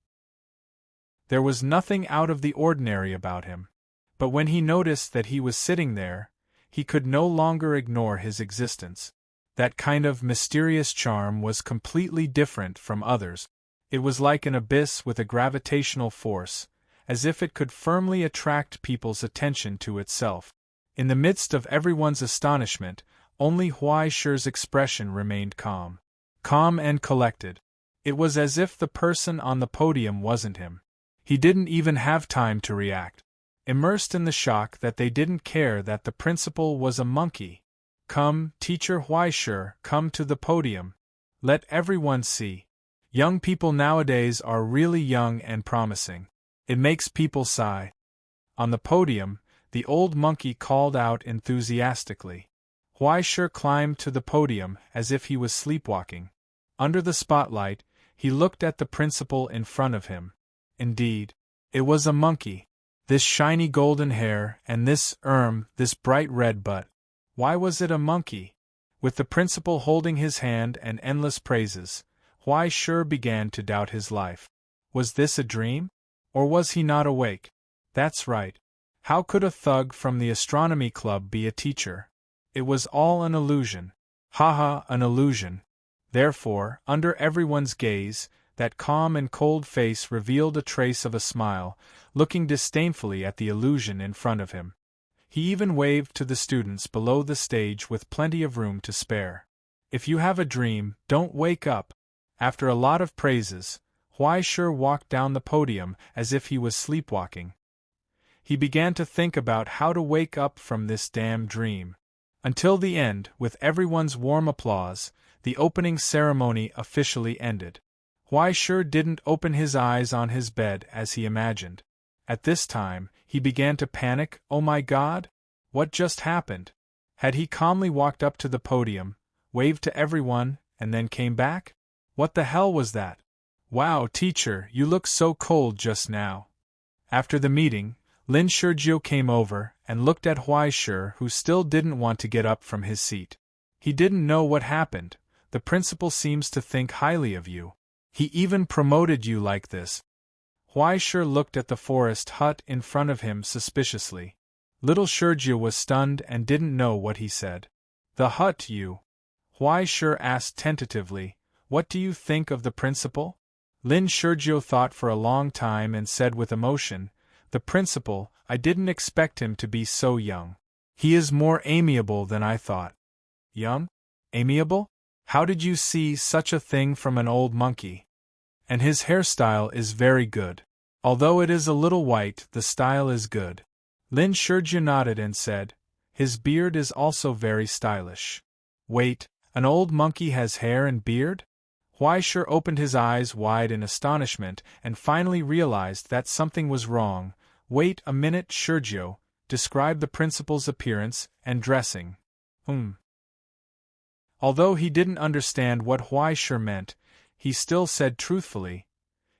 There was nothing out of the ordinary about him. But when he noticed that he was sitting there, he could no longer ignore his existence. That kind of mysterious charm was completely different from others. It was like an abyss with a gravitational force, as if it could firmly attract people's attention to itself. In the midst of everyone's astonishment, only Shure's expression remained calm. Calm and collected. It was as if the person on the podium wasn't him. He didn't even have time to react. Immersed in the shock that they didn't care that the principal was a monkey. Come, Teacher Shure, come to the podium. Let everyone see. Young people nowadays are really young and promising. It makes people sigh. On the podium, the old monkey called out enthusiastically. Shure climbed to the podium as if he was sleepwalking. Under the spotlight, he looked at the principal in front of him. Indeed, it was a monkey. This shiny golden hair, and this bright red butt. Why was it a monkey? With the principal holding his hand and endless praises, Huai Shi began to doubt his life. Was this a dream? Or was he not awake? That's right. How could a thug from the astronomy club be a teacher? It was all an illusion. Haha, an illusion. Therefore, under everyone's gaze, that calm and cold face revealed a trace of a smile, looking disdainfully at the illusion in front of him. He even waved to the students below the stage with plenty of room to spare. If you have a dream, don't wake up. After a lot of praises, Huai Shi walked down the podium as if he was sleepwalking. He began to think about how to wake up from this damn dream. Until the end, with everyone's warm applause, the opening ceremony officially ended. Huai Shi didn't open his eyes on his bed as he imagined. At this time, he began to panic. Oh my God? What just happened? Had he calmly walked up to the podium, waved to everyone, and then came back? What the hell was that? Wow, teacher, you look so cold just now. After the meeting, Lin Shijio came over and looked at Huai Shi, who still didn't want to get up from his seat. He didn't know what happened. The principal seems to think highly of you. He even promoted you like this. Huai Shi looked at the forest hut in front of him suspiciously. Little Shijio was stunned and didn't know what he said. The hut, you? Huai Shi asked tentatively. What do you think of the principal? Lin Shijio thought for a long time and said with emotion, the principal, I didn't expect him to be so young. He is more amiable than I thought. Young? Amiable? How did you see such a thing from an old monkey? And his hairstyle is very good. Although it is a little white, the style is good. Lin Shijio nodded and said, his beard is also very stylish. Wait, an old monkey has hair and beard? Huai Shi opened his eyes wide in astonishment and finally realized that something was wrong. Wait a minute, Shijio, describe the principal's appearance and dressing. Although he didn't understand what Huai Shi meant, he still said truthfully,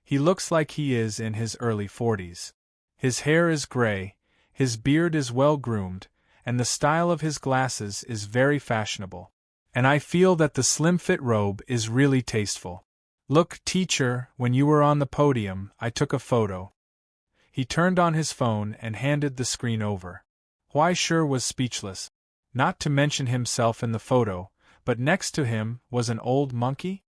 he looks like he is in his early 40s. His hair is gray, his beard is well groomed, and the style of his glasses is very fashionable. And I feel that the slim-fit robe is really tasteful. Look, teacher, when you were on the podium, I took a photo. He turned on his phone and handed the screen over. Huai Shi was speechless. Not to mention himself in the photo, but next to him was an old monkey?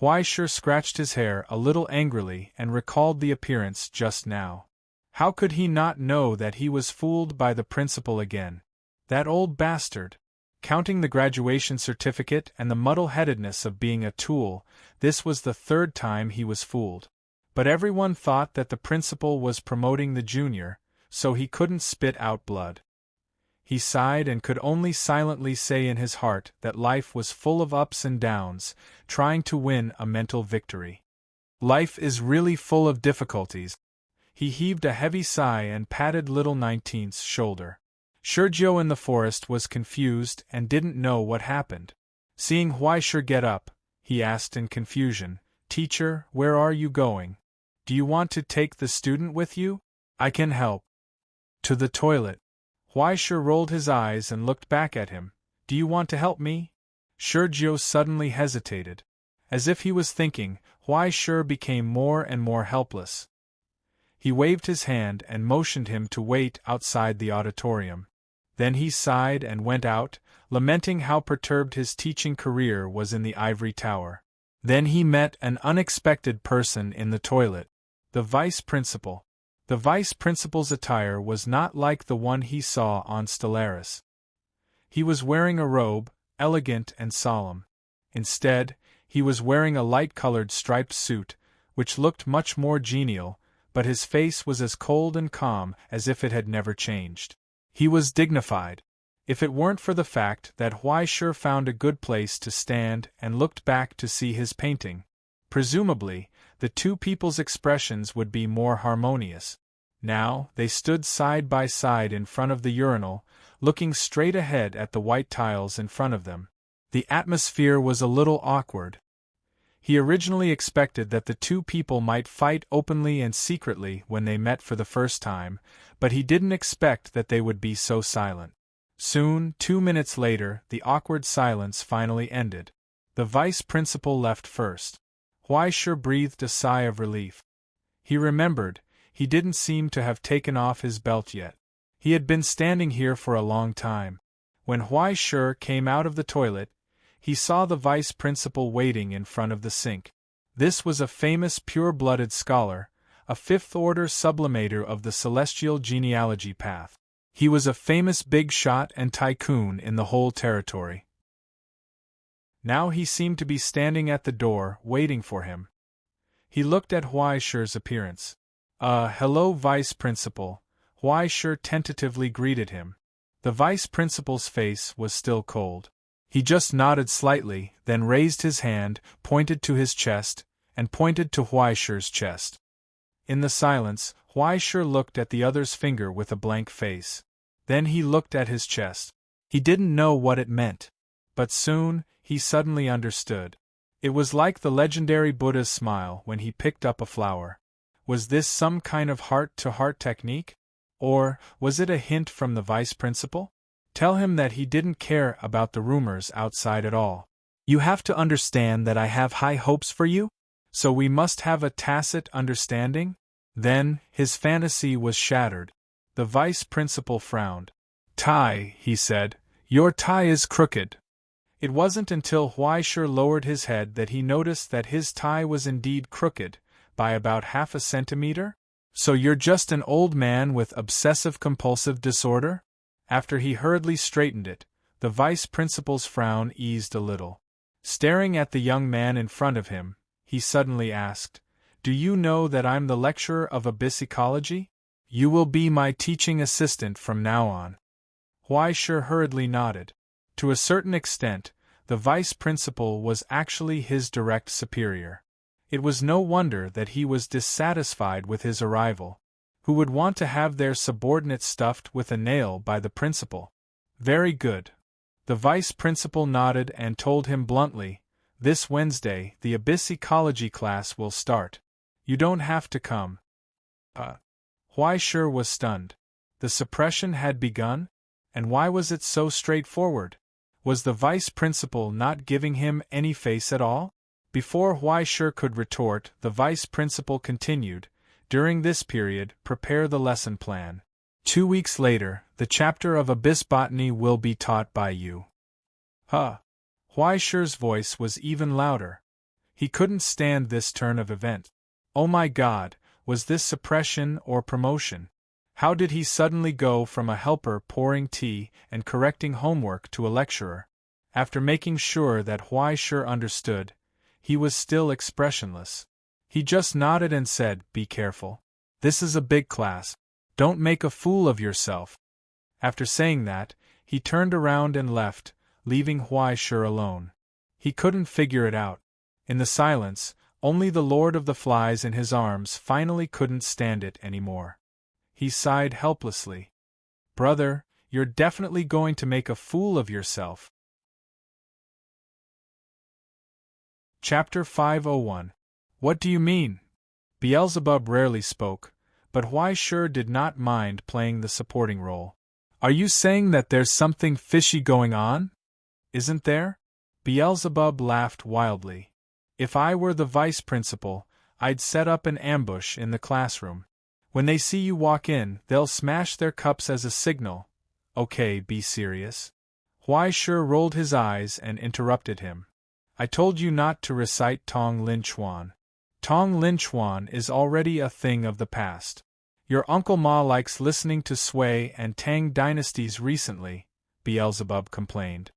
Huai Shi scratched his hair a little angrily and recalled the appearance just now. How could he not know that he was fooled by the principal again? That old bastard! Counting the graduation certificate and the muddle-headedness of being a tool, this was the third time he was fooled. But everyone thought that the principal was promoting the junior, so he couldn't spit out blood. He sighed and could only silently say in his heart that life was full of ups and downs, trying to win a mental victory. Life is really full of difficulties. He heaved a heavy sigh and patted little 19th's shoulder. Shijio in the forest was confused and didn't know what happened. Seeing Huai Shi get up, he asked in confusion, Teacher, where are you going? Do you want to take the student with you? I can help. To the toilet. Huai Shi rolled his eyes and looked back at him. Do you want to help me? Shijio suddenly hesitated. As if he was thinking, Huai Shi became more and more helpless. He waved his hand and motioned him to wait outside the auditorium. Then he sighed and went out, lamenting how perturbed his teaching career was in the ivory tower. Then he met an unexpected person in the toilet. The vice principal. The vice principal's attire was not like the one he saw on Stellaris. He was wearing a robe, elegant and solemn. Instead, he was wearing a light-colored striped suit, which looked much more genial, but his face was as cold and calm as if it had never changed. He was dignified. If it weren't for the fact that Huai Shi found a good place to stand and looked back to see his painting, presumably, the two people's expressions would be more harmonious. Now, they stood side by side in front of the urinal, looking straight ahead at the white tiles in front of them. The atmosphere was a little awkward. He originally expected that the two people might fight openly and secretly when they met for the first time, but he didn't expect that they would be so silent. Soon, 2 minutes later, the awkward silence finally ended. The vice principal left first. Huaisheng breathed a sigh of relief. He remembered, he didn't seem to have taken off his belt yet. He had been standing here for a long time. When Huaisheng came out of the toilet, he saw the vice principal waiting in front of the sink. This was a famous pure-blooded scholar, a fifth-order sublimator of the celestial genealogy path. He was a famous big shot and tycoon in the whole territory. Now he seemed to be standing at the door, waiting for him. He looked at Huaisheng's appearance. Hello, vice principal," Huaisheng tentatively greeted him. The vice principal's face was still cold. He just nodded slightly, then raised his hand, pointed to his chest, and pointed to Huaisheng's chest. In the silence, Huaisheng looked at the other's finger with a blank face. Then he looked at his chest. He didn't know what it meant. But soon, he suddenly understood. It was like the legendary Buddha's smile when he picked up a flower. Was this some kind of heart-to-heart technique? Or was it a hint from the vice principal? Tell him that he didn't care about the rumors outside at all. You have to understand that I have high hopes for you? So we must have a tacit understanding? Then, his fantasy was shattered. The vice principal frowned. "Tai," he said, "your tie is crooked." It wasn't until Huaisheng lowered his head that he noticed that his tie was indeed crooked, by about half a centimeter. "So you're just an old man with obsessive-compulsive disorder?" After he hurriedly straightened it, the vice principal's frown eased a little. Staring at the young man in front of him, he suddenly asked, "Do you know that I'm the lecturer of abyss ecology? You will be my teaching assistant from now on." Huaisheng hurriedly nodded. To a certain extent, the vice principal was actually his direct superior. It was no wonder that he was dissatisfied with his arrival. Who would want to have their subordinate stuffed with a nail by the principal? Very good. The vice principal nodded and told him bluntly, "This Wednesday, the abyss ecology class will start. You don't have to come." Huaisheng was stunned. The suppression had begun? And why was it so straightforward? Was the vice principal not giving him any face at all? Before Huaisheng could retort, the vice principal continued, "During this period, prepare the lesson plan. 2 weeks later, the chapter of abyss botany will be taught by you." Huaisheng's voice was even louder. He couldn't stand this turn of event. Oh my God, was this suppression or promotion? How did he suddenly go from a helper pouring tea and correcting homework to a lecturer? After making sure that Huaisheng understood, he was still expressionless. He just nodded and said, "Be careful. This is a big class. Don't make a fool of yourself." After saying that, he turned around and left, leaving Huaisheng alone. He couldn't figure it out. In the silence, only the Lord of the Flies in his arms finally couldn't stand it anymore. He sighed helplessly. "Brother, you're definitely going to make a fool of yourself." Chapter 501. What do you mean? Beelzebub rarely spoke, but Huaisheng did not mind playing the supporting role. "Are you saying that there's something fishy going on? Isn't there?" Beelzebub laughed wildly. "If I were the vice principal, I'd set up an ambush in the classroom. When they see you walk in, they'll smash their cups as a signal. Okay, be serious." Huaisheng rolled his eyes and interrupted him. "I told you not to recite Tong Lin Chuan. Tong Lin Chuan is already a thing of the past. Your Uncle Ma likes listening to Sui and Tang dynasties recently," Beelzebub complained.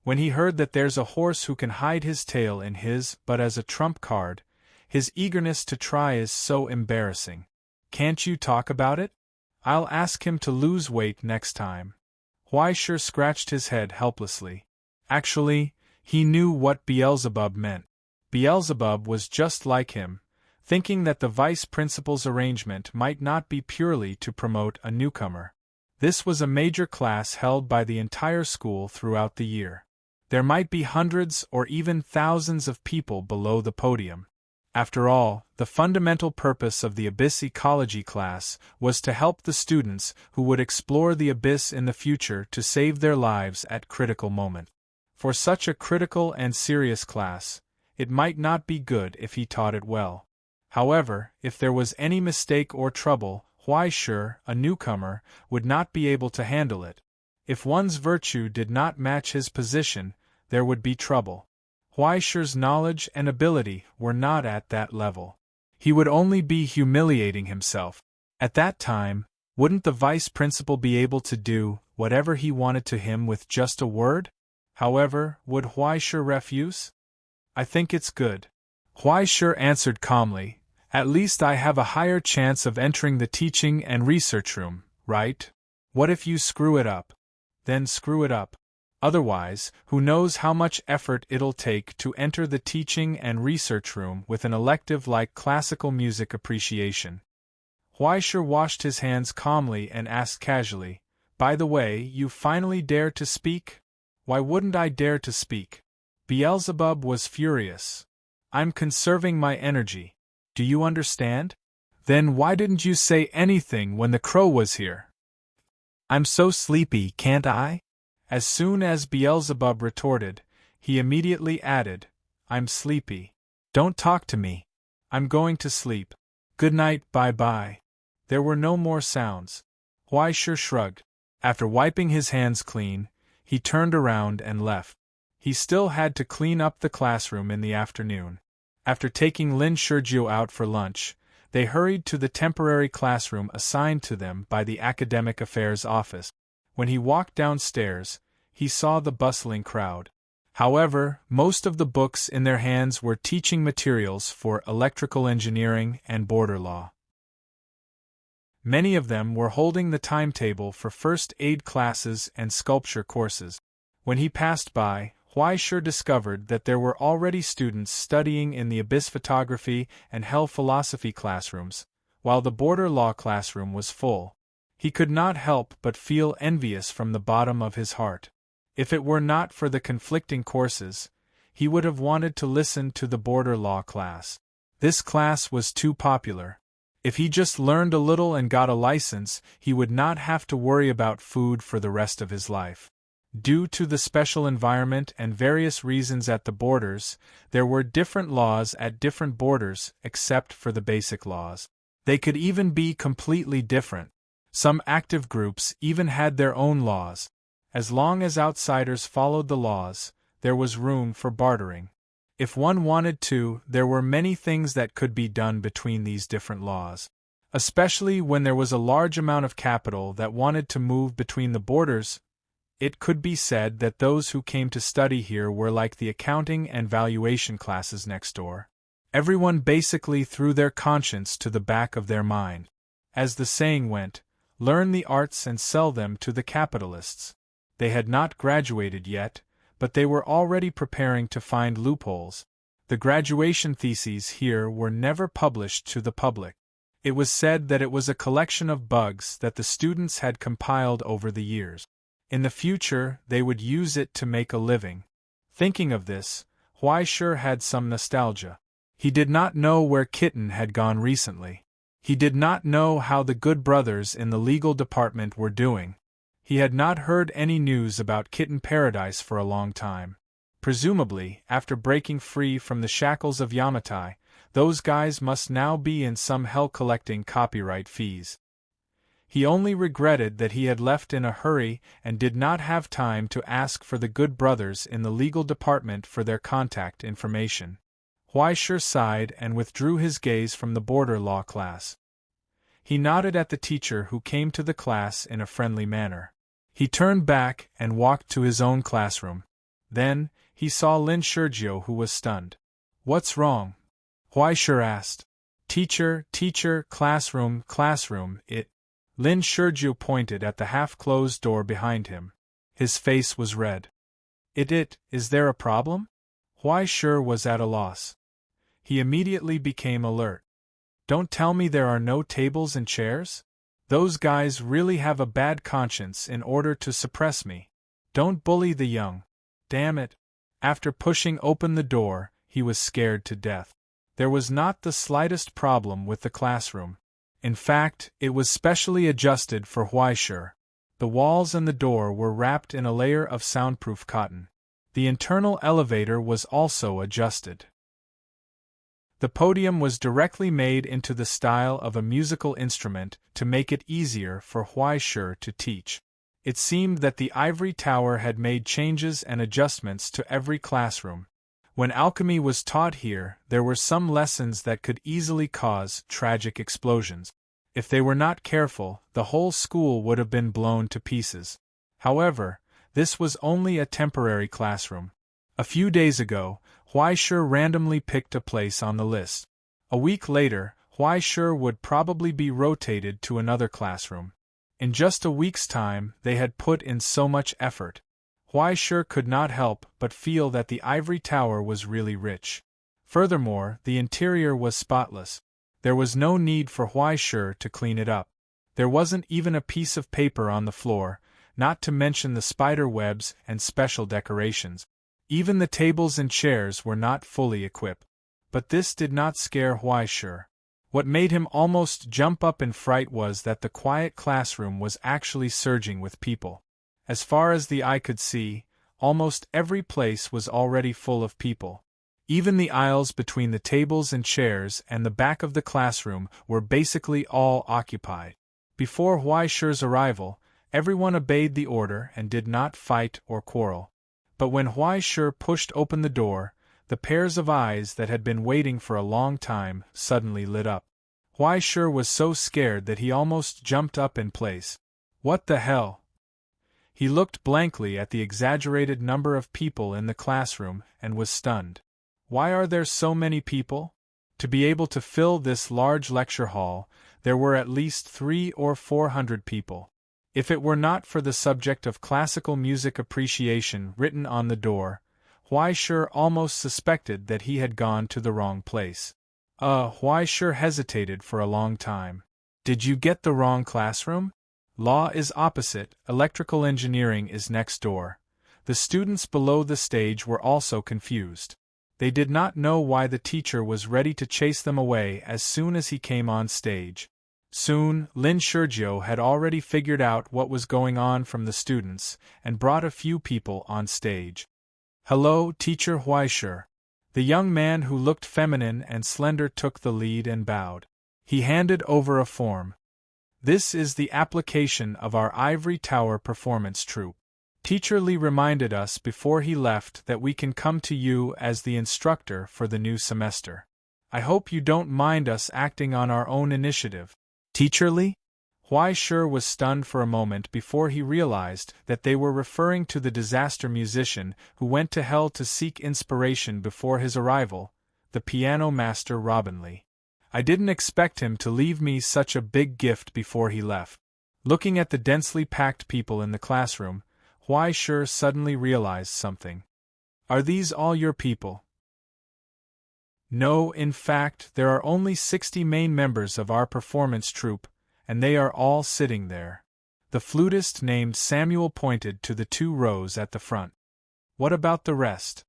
"When he heard that there's a horse who can hide his tail in his but as a trump card, his eagerness to try is so embarrassing. Can't you talk about it? I'll ask him to lose weight next time." Huaisheng scratched his head helplessly. Actually, he knew what Beelzebub meant. Beelzebub was just like him, thinking that the vice principal's arrangement might not be purely to promote a newcomer. This was a major class held by the entire school throughout the year. There might be hundreds or even thousands of people below the podium. After all, the fundamental purpose of the Abyss Ecology class was to help the students who would explore the abyss in the future to save their lives at critical moment. For such a critical and serious class, it might not be good if he taught it well. However, if there was any mistake or trouble, why sure, a newcomer would not be able to handle it. If one's virtue did not match his position, there would be trouble. Huaishi's knowledge and ability were not at that level. He would only be humiliating himself. At that time, wouldn't the vice principal be able to do whatever he wanted to him with just a word? However, would Huaishi refuse? I think it's good. Huaishi answered calmly. At least I have a higher chance of entering the teaching and research room, right? What if you screw it up? Then screw it up. Otherwise, who knows how much effort it'll take to enter the teaching and research room with an elective like classical music appreciation. Huaishi washed his hands calmly and asked casually, "By the way, you finally dare to speak?" "Why wouldn't I dare to speak?" Beelzebub was furious. "I'm conserving my energy. Do you understand? Then why didn't you say anything when the crow was here?" "I'm so sleepy, can't I?" As soon as Beelzebub retorted, he immediately added, "I'm sleepy. Don't talk to me. I'm going to sleep. Good night, bye-bye." There were no more sounds. Huaishi shrugged. After wiping his hands clean, he turned around and left. He still had to clean up the classroom in the afternoon. After taking Lin Shurjiu out for lunch, they hurried to the temporary classroom assigned to them by the Academic Affairs Office. When he walked downstairs, he saw the bustling crowd. However, most of the books in their hands were teaching materials for electrical engineering and border law. Many of them were holding the timetable for first aid classes and sculpture courses. When he passed by, Huaishi discovered that there were already students studying in the Abyss Photography and Hell Philosophy classrooms, while the border law classroom was full. He could not help but feel envious from the bottom of his heart. If it were not for the conflicting courses, he would have wanted to listen to the border law class. This class was too popular. If he just learned a little and got a license, he would not have to worry about food for the rest of his life. Due to the special environment and various reasons at the borders, there were different laws at different borders except for the basic laws. They could even be completely different. Some active groups even had their own laws. As long as outsiders followed the laws, there was room for bartering. If one wanted to, there were many things that could be done between these different laws. Especially when there was a large amount of capital that wanted to move between the borders, it could be said that those who came to study here were like the accounting and valuation classes next door. Everyone basically threw their conscience to the back of their mind. As the saying went, learn the arts and sell them to the capitalists. They had not graduated yet, but they were already preparing to find loopholes. The graduation theses here were never published to the public. It was said that it was a collection of bugs that the students had compiled over the years. In the future, they would use it to make a living. Thinking of this, Huaishi had some nostalgia. He did not know where Kitten had gone recently. He did not know how the good brothers in the legal department were doing. He had not heard any news about Kitten Paradise for a long time. Presumably, after breaking free from the shackles of Yamatai, those guys must now be in some hell collecting copyright fees. He only regretted that he had left in a hurry and did not have time to ask for the good brothers in the legal department for their contact information. Huaishi sighed and withdrew his gaze from the border law class. He nodded at the teacher who came to the class in a friendly manner. He turned back and walked to his own classroom. Then, he saw Lin Shurjiu, who was stunned. "What's wrong?" Huaishi asked. Teacher, classroom, it." Lin Shurjiu pointed at the half-closed door behind him. His face was red. Is there a problem?" Huaishi was at a loss. He immediately became alert. "Don't tell me there are no tables and chairs? Those guys really have a bad conscience in order to suppress me. Don't bully the young. Damn it! After pushing open the door, he was scared to death. There was not the slightest problem with the classroom. In fact, it was specially adjusted for Huaishur. The walls and the door were wrapped in a layer of soundproof cotton. The internal elevator was also adjusted. The podium was directly made into the style of a musical instrument to make it easier for Huaishur to teach. It seemed that the ivory tower had made changes and adjustments to every classroom. When alchemy was taught here, there were some lessons that could easily cause tragic explosions. If they were not careful, the whole school would have been blown to pieces. However, this was only a temporary classroom. A few days ago, Huaishur randomly picked a place on the list. A week later, Huaishur would probably be rotated to another classroom. In just a week's time, they had put in so much effort. Huaishur could not help but feel that the ivory tower was really rich. Furthermore, the interior was spotless. There was no need for Huaishur to clean it up. There wasn't even a piece of paper on the floor, not to mention the spider webs and special decorations. Even the tables and chairs were not fully equipped. But this did not scare Huaishur. What made him almost jump up in fright was that the quiet classroom was actually surging with people. As far as the eye could see, almost every place was already full of people. Even the aisles between the tables and chairs and the back of the classroom were basically all occupied. Before Huaishur's arrival, everyone obeyed the order and did not fight or quarrel. But when Huaishur pushed open the door, the pairs of eyes that had been waiting for a long time suddenly lit up. Huaishur was so scared that he almost jumped up in place. What the hell? He looked blankly at the exaggerated number of people in the classroom and was stunned. Why are there so many people? To be able to fill this large lecture hall, there were at least 300 or 400 people. If it were not for the subject of classical music appreciation written on the door, Huaishur almost suspected that he had gone to the wrong place. Huaishur hesitated for a long time. Did you get the wrong classroom? Law is opposite, electrical engineering is next door. The students below the stage were also confused. They did not know why the teacher was ready to chase them away as soon as he came on stage. Soon, Lin Shurgyo had already figured out what was going on from the students and brought a few people on stage. Hello, Teacher Huaishur. The young man who looked feminine and slender took the lead and bowed. He handed over a form. This is the application of our Ivory Tower performance troupe. Teacher Lee reminded us before he left that we can come to you as the instructor for the new semester. I hope you don't mind us acting on our own initiative. Teacher Lee? Huaishur was stunned for a moment before he realized that they were referring to the disaster musician who went to hell to seek inspiration before his arrival, the piano master Robin Lee. I didn't expect him to leave me such a big gift before he left. Looking at the densely packed people in the classroom, Huaishur suddenly realized something. Are these all your people? No, in fact, there are only 60 main members of our performance troupe, and they are all sitting there. The flutist named Samuel pointed to the 2 rows at the front. What about the rest?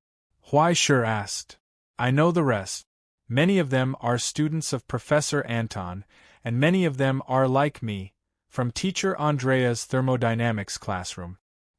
Huaishur asked. I know the rest. Many of them are students of Professor Anton, and many of them are like me, from Teacher Andrea's thermodynamics classroom.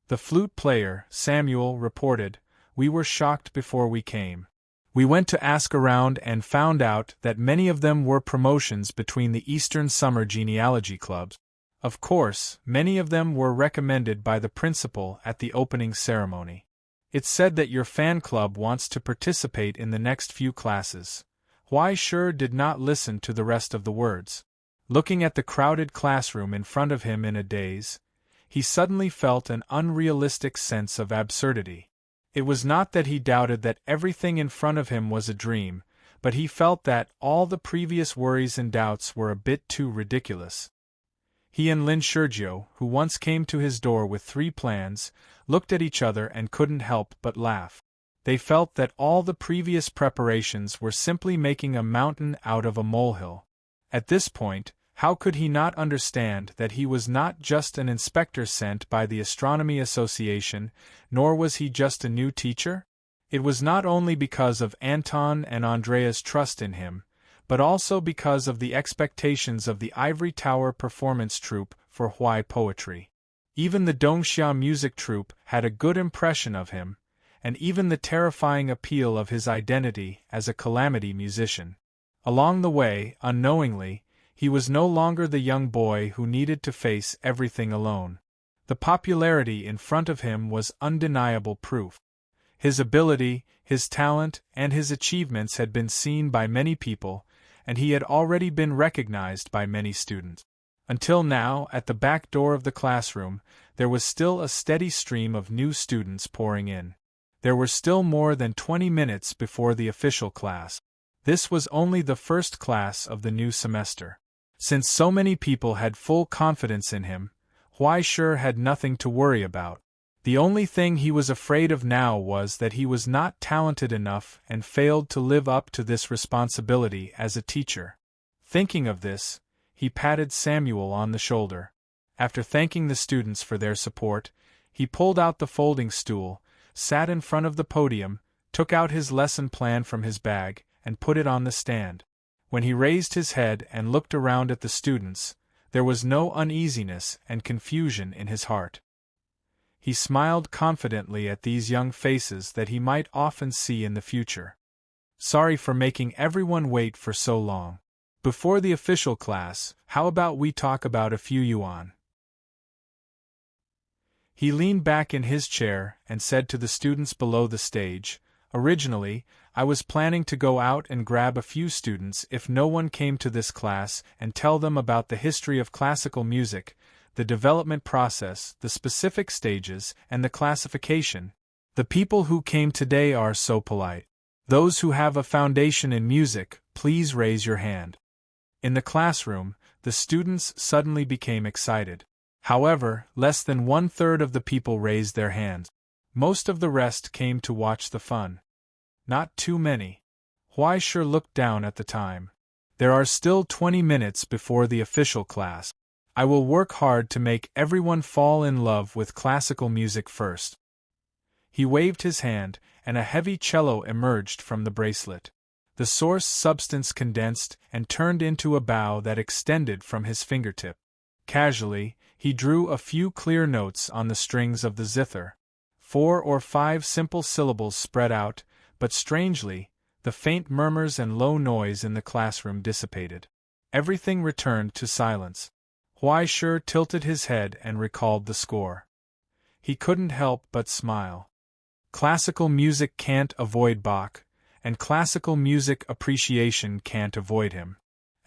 The flute player, Samuel, reported, we were shocked before we came. We went to ask around and found out that many of them were promotions between the Eastern Summer Genealogy Clubs. Of course, many of them were recommended by the principal at the opening ceremony. It's said that your fan club wants to participate in the next few classes. Huaishur did not listen to the rest of the words. Looking at the crowded classroom in front of him in a daze, he suddenly felt an unrealistic sense of absurdity. It was not that he doubted that everything in front of him was a dream, but he felt that all the previous worries and doubts were a bit too ridiculous. He and Lin Shurgyo, who once came to his door with 3 plans, looked at each other and couldn't help but laugh. They felt that all the previous preparations were simply making a mountain out of a molehill. At this point, How could he not understand that he was not just an inspector sent by the Astronomy Association, nor was he just a new teacher? It was not only because of Anton and Andrea's trust in him, but also because of the expectations of the Ivory Tower performance troupe for Huai poetry. Even the Dongxia music troupe had a good impression of him, and even the terrifying appeal of his identity as a calamity musician. Along the way, unknowingly, he was no longer the young boy who needed to face everything alone. The popularity in front of him was undeniable proof. His ability, his talent, and his achievements had been seen by many people, and he had already been recognized by many students. Until now, at the back door of the classroom, there was still a steady stream of new students pouring in. There were still more than 20 minutes before the official class. This was only the first class of the new semester. Since so many people had full confidence in him, Huai Shi had nothing to worry about. The only thing he was afraid of now was that he was not talented enough and failed to live up to this responsibility as a teacher. Thinking of this, he patted Samuel on the shoulder. After thanking the students for their support, he pulled out the folding stool, sat in front of the podium, took out his lesson plan from his bag, and put it on the stand. When he raised his head and looked around at the students, there was no uneasiness and confusion in his heart. He smiled confidently at these young faces that he might often see in the future. Sorry for making everyone wait for so long. Before the official class, how about we talk about a few yuan? He leaned back in his chair and said to the students below the stage, "Originally, I was planning to go out and grab a few students if no one came to this class and tell them about the history of classical music, the development process, the specific stages, and the classification. The people who came today are so polite. Those who have a foundation in music, please raise your hand." In the classroom, the students suddenly became excited. However, less than 1/3 of the people raised their hands. Most of the rest came to watch the fun. Not too many. Huai Shi looked down at the time. There are still 20 minutes before the official class. I will work hard to make everyone fall in love with classical music first. He waved his hand, and a heavy cello emerged from the bracelet. The source substance condensed and turned into a bow that extended from his fingertip. Casually, he drew a few clear notes on the strings of the zither. 4 or 5 simple syllables spread out, but strangely, the faint murmurs and low noise in the classroom dissipated. Everything returned to silence. Huai Shi tilted his head and recalled the score. He couldn't help but smile. Classical music can't avoid Bach, and classical music appreciation can't avoid him.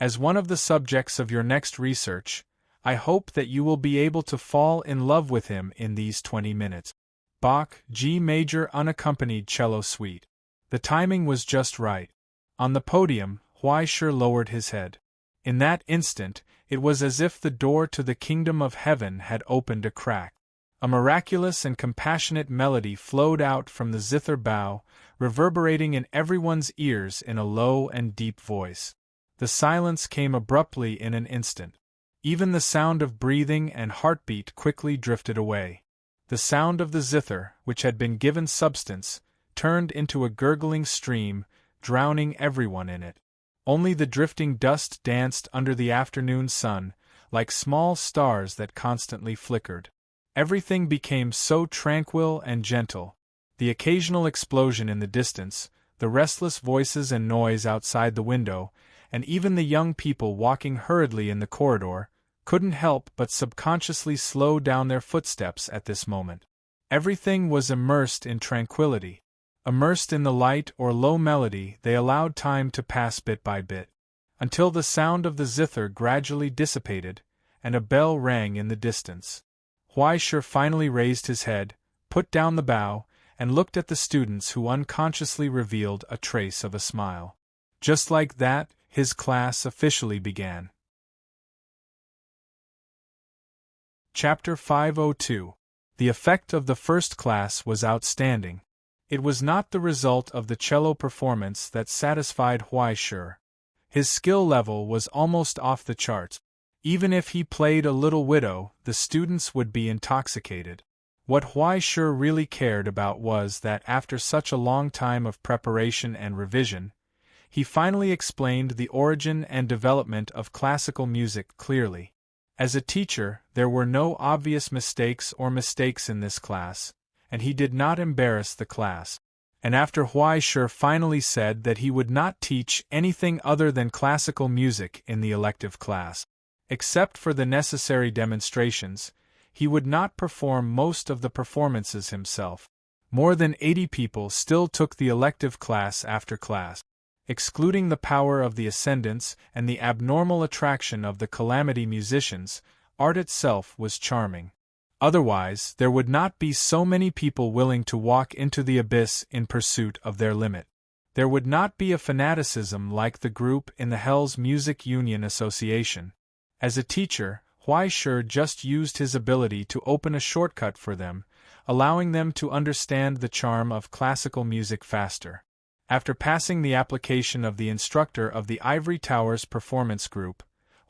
As one of the subjects of your next research, I hope that you will be able to fall in love with him in these 20 minutes. Bach, G major unaccompanied cello suite. The timing was just right. On the podium, Huai Shi lowered his head. In that instant, it was as if the door to the kingdom of heaven had opened a crack. A miraculous and compassionate melody flowed out from the zither bow, reverberating in everyone's ears in a low and deep voice. The silence came abruptly in an instant. Even the sound of breathing and heartbeat quickly drifted away. The sound of the zither, which had been given substance, turned into a gurgling stream, drowning everyone in it. Only the drifting dust danced under the afternoon sun, like small stars that constantly flickered. Everything became so tranquil and gentle. The occasional explosion in the distance, the restless voices and noise outside the window, and even the young people walking hurriedly in the corridor, couldn't help but subconsciously slow down their footsteps at this moment. Everything was immersed in tranquility. Immersed in the light or low melody, they allowed time to pass bit by bit, until the sound of the zither gradually dissipated, and a bell rang in the distance. Huai Shi finally raised his head, put down the bow, and looked at the students who unconsciously revealed a trace of a smile. Just like that, his class officially began. Chapter 502. The effect of the first class was outstanding. It was not the result of the cello performance that satisfied Huai Shi. His skill level was almost off the charts. Even if he played a little widow, the students would be intoxicated. What Huai Shi really cared about was that after such a long time of preparation and revision, he finally explained the origin and development of classical music clearly. As a teacher, there were no obvious mistakes in this class, and he did not embarrass the class. And after Huai Shi finally said that he would not teach anything other than classical music in the elective class, except for the necessary demonstrations, he would not perform most of the performances himself. More than 80 people still took the elective class after class. Excluding the power of the ascendants and the abnormal attraction of the calamity musicians, art itself was charming. Otherwise, there would not be so many people willing to walk into the abyss in pursuit of their limit. There would not be a fanaticism like the group in the Hell's Music Union Association. As a teacher, Huai Shi just used his ability to open a shortcut for them, allowing them to understand the charm of classical music faster. After passing the application of the instructor of the Ivory Towers performance group,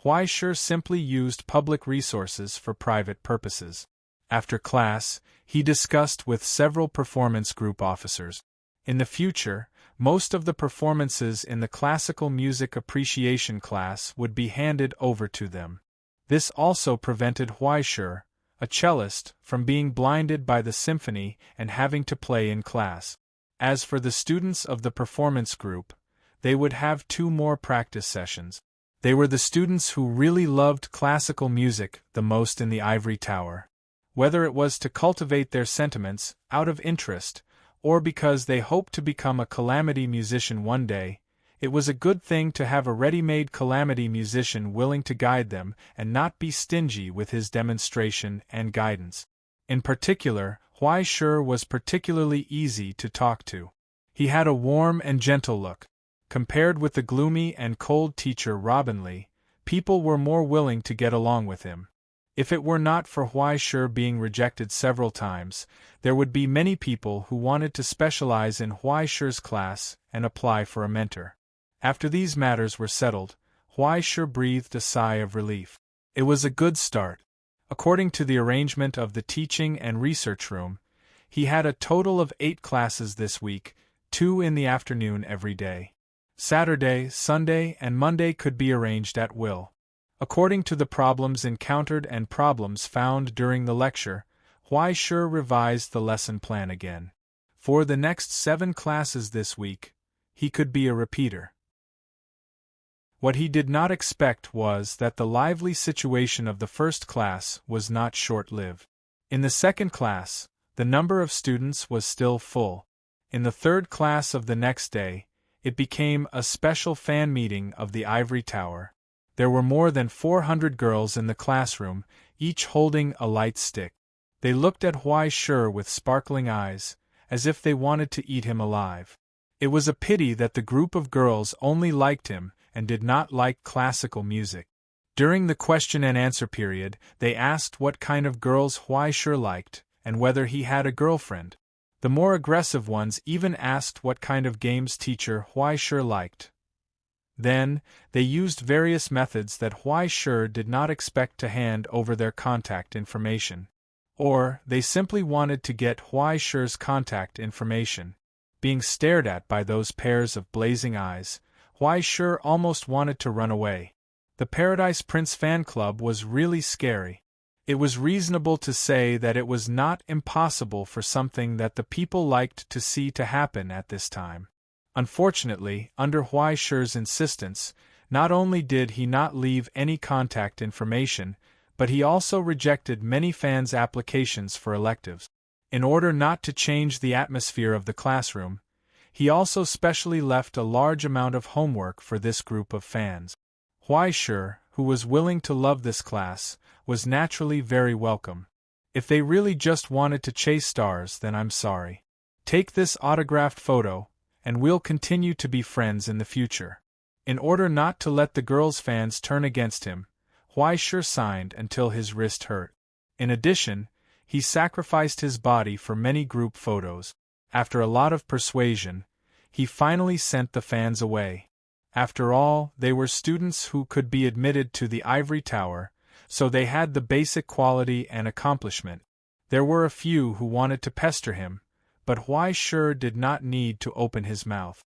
Huai Shi simply used public resources for private purposes. After class, he discussed with several performance group officers. In the future, most of the performances in the classical music appreciation class would be handed over to them. This also prevented Huai Shi, a cellist, from being blinded by the symphony and having to play in class. As for the students of the performance group, they would have 2 more practice sessions. They were the students who really loved classical music the most in the Ivory Tower. Whether it was to cultivate their sentiments out of interest, or because they hoped to become a calamity musician one day, it was a good thing to have a ready-made calamity musician willing to guide them and not be stingy with his demonstration and guidance. In particular, Huai Shi was particularly easy to talk to. He had a warm and gentle look. Compared with the gloomy and cold teacher Robin Lee, people were more willing to get along with him. If it were not for Huai Shi being rejected several times, there would be many people who wanted to specialize in Huai Shi's class and apply for a mentor. After these matters were settled, Huai Shi breathed a sigh of relief. It was a good start. According to the arrangement of the teaching and research room, he had a total of 8 classes this week, 2 in the afternoon every day. Saturday, Sunday, and Monday could be arranged at will. According to the problems encountered and problems found during the lecture, Huai Shi revised the lesson plan again. For the next 7 classes this week, he could be a repeater. What he did not expect was that the lively situation of the first class was not short-lived. In the second class, the number of students was still full. In the third class of the next day, it became a special fan meeting of the Ivory Tower. There were more than 400 girls in the classroom, each holding a light stick. They looked at Huai Shi with sparkling eyes, as if they wanted to eat him alive. It was a pity that the group of girls only liked him and did not like classical music. During the question and answer period, they asked what kind of girls Huai Shi liked, and whether he had a girlfriend. The more aggressive ones even asked what kind of games teacher Huai Shi liked. Then, they used various methods that Huai Shi did not expect to hand over their contact information. Or, they simply wanted to get Huai Shi's contact information. Being stared at by those pairs of blazing eyes, Huai Shi almost wanted to run away. The Paradise Prince fan club was really scary. It was reasonable to say that it was not impossible for something that the people liked to see to happen at this time. Unfortunately, under Huai Shi's insistence, not only did he not leave any contact information, but he also rejected many fans' applications for electives. In order not to change the atmosphere of the classroom, he also specially left a large amount of homework for this group of fans. Huai Shi, who was willing to love this class, was naturally very welcome. If they really just wanted to chase stars, then I'm sorry. Take this autographed photo, and we'll continue to be friends in the future. In order not to let the girls' fans turn against him, Huai Shi signed until his wrist hurt. In addition, he sacrificed his body for many group photos. After a lot of persuasion, he finally sent the fans away. After all, they were students who could be admitted to the ivory tower, so they had the basic quality and accomplishment. There were a few who wanted to pester him, but Huai Shi did not need to open his mouth.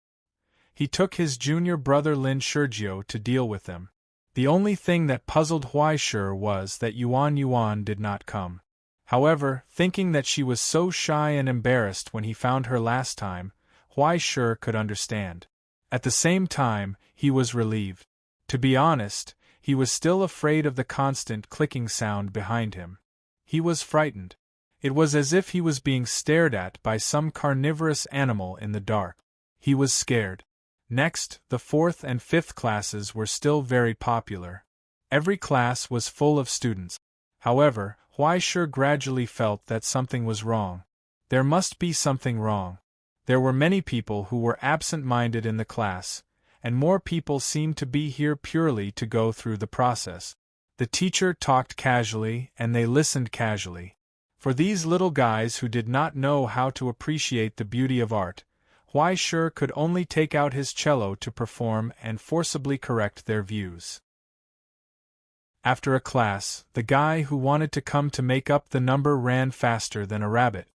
He took his junior brother Lin Shurjiu to deal with them. The only thing that puzzled Huai Shi was that Yuan did not come. However, thinking that she was so shy and embarrassed when he found her last time, Huai Shi could understand. At the same time, he was relieved. To be honest, he was still afraid of the constant clicking sound behind him. He was frightened. It was as if he was being stared at by some carnivorous animal in the dark. He was scared. Next, the 4th and 5th classes were still very popular. Every class was full of students. However, Huai Shi gradually felt that something was wrong. There must be something wrong. There were many people who were absent-minded in the class, and more people seemed to be here purely to go through the process. The teacher talked casually, and they listened casually. For these little guys who did not know how to appreciate the beauty of art, Huai Shi could only take out his cello to perform and forcibly correct their views. After a class, the guy who wanted to come to make up the number ran faster than a rabbit.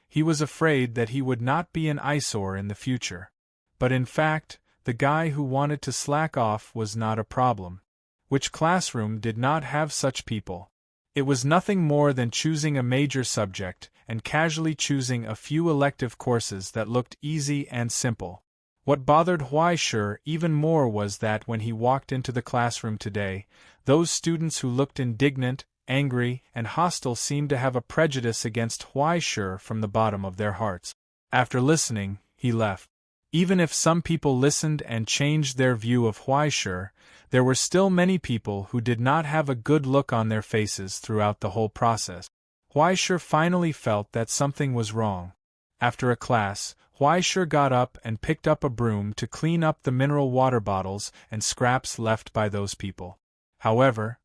He was afraid that he would not be an eyesore in the future. But in fact, the guy who wanted to slack off was not a problem. Which classroom did not have such people? It was nothing more than choosing a major subject and casually choosing a few elective courses that looked easy and simple. What bothered Huai Shi even more was that when he walked into the classroom today, those students who looked indignant, angry, and hostile seemed to have a prejudice against Huai Shi from the bottom of their hearts. After listening, he left. Even if some people listened and changed their view of Huai Shi, there were still many people who did not have a good look on their faces throughout the whole process. Huai Shi finally felt that something was wrong. After a class, Huai Shi got up and picked up a broom to clean up the mineral water bottles and scraps left by those people. However,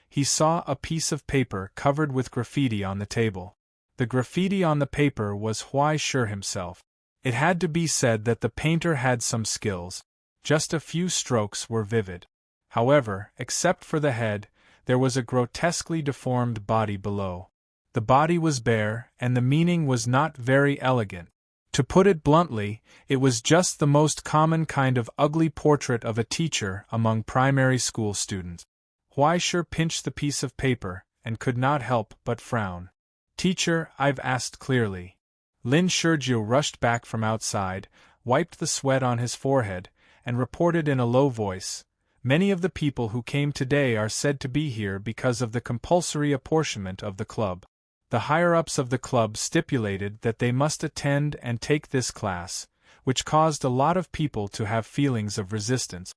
he saw a piece of paper covered with graffiti on the table. The graffiti on the paper was Huai Shi himself. It had to be said that the painter had some skills. Just a few strokes were vivid. However, except for the head, there was a grotesquely deformed body below. The body was bare, and the meaning was not very elegant. To put it bluntly, it was just the most common kind of ugly portrait of a teacher among primary school students. Huai Shi pinched the piece of paper, and could not help but frown. "Teacher, I've asked clearly." Lin Shurjiu rushed back from outside, wiped the sweat on his forehead, and reported in a low voice, "Many of the people who came today are said to be here because of the compulsory apportionment of the club. The higher-ups of the club stipulated that they must attend and take this class, which caused a lot of people to have feelings of resistance."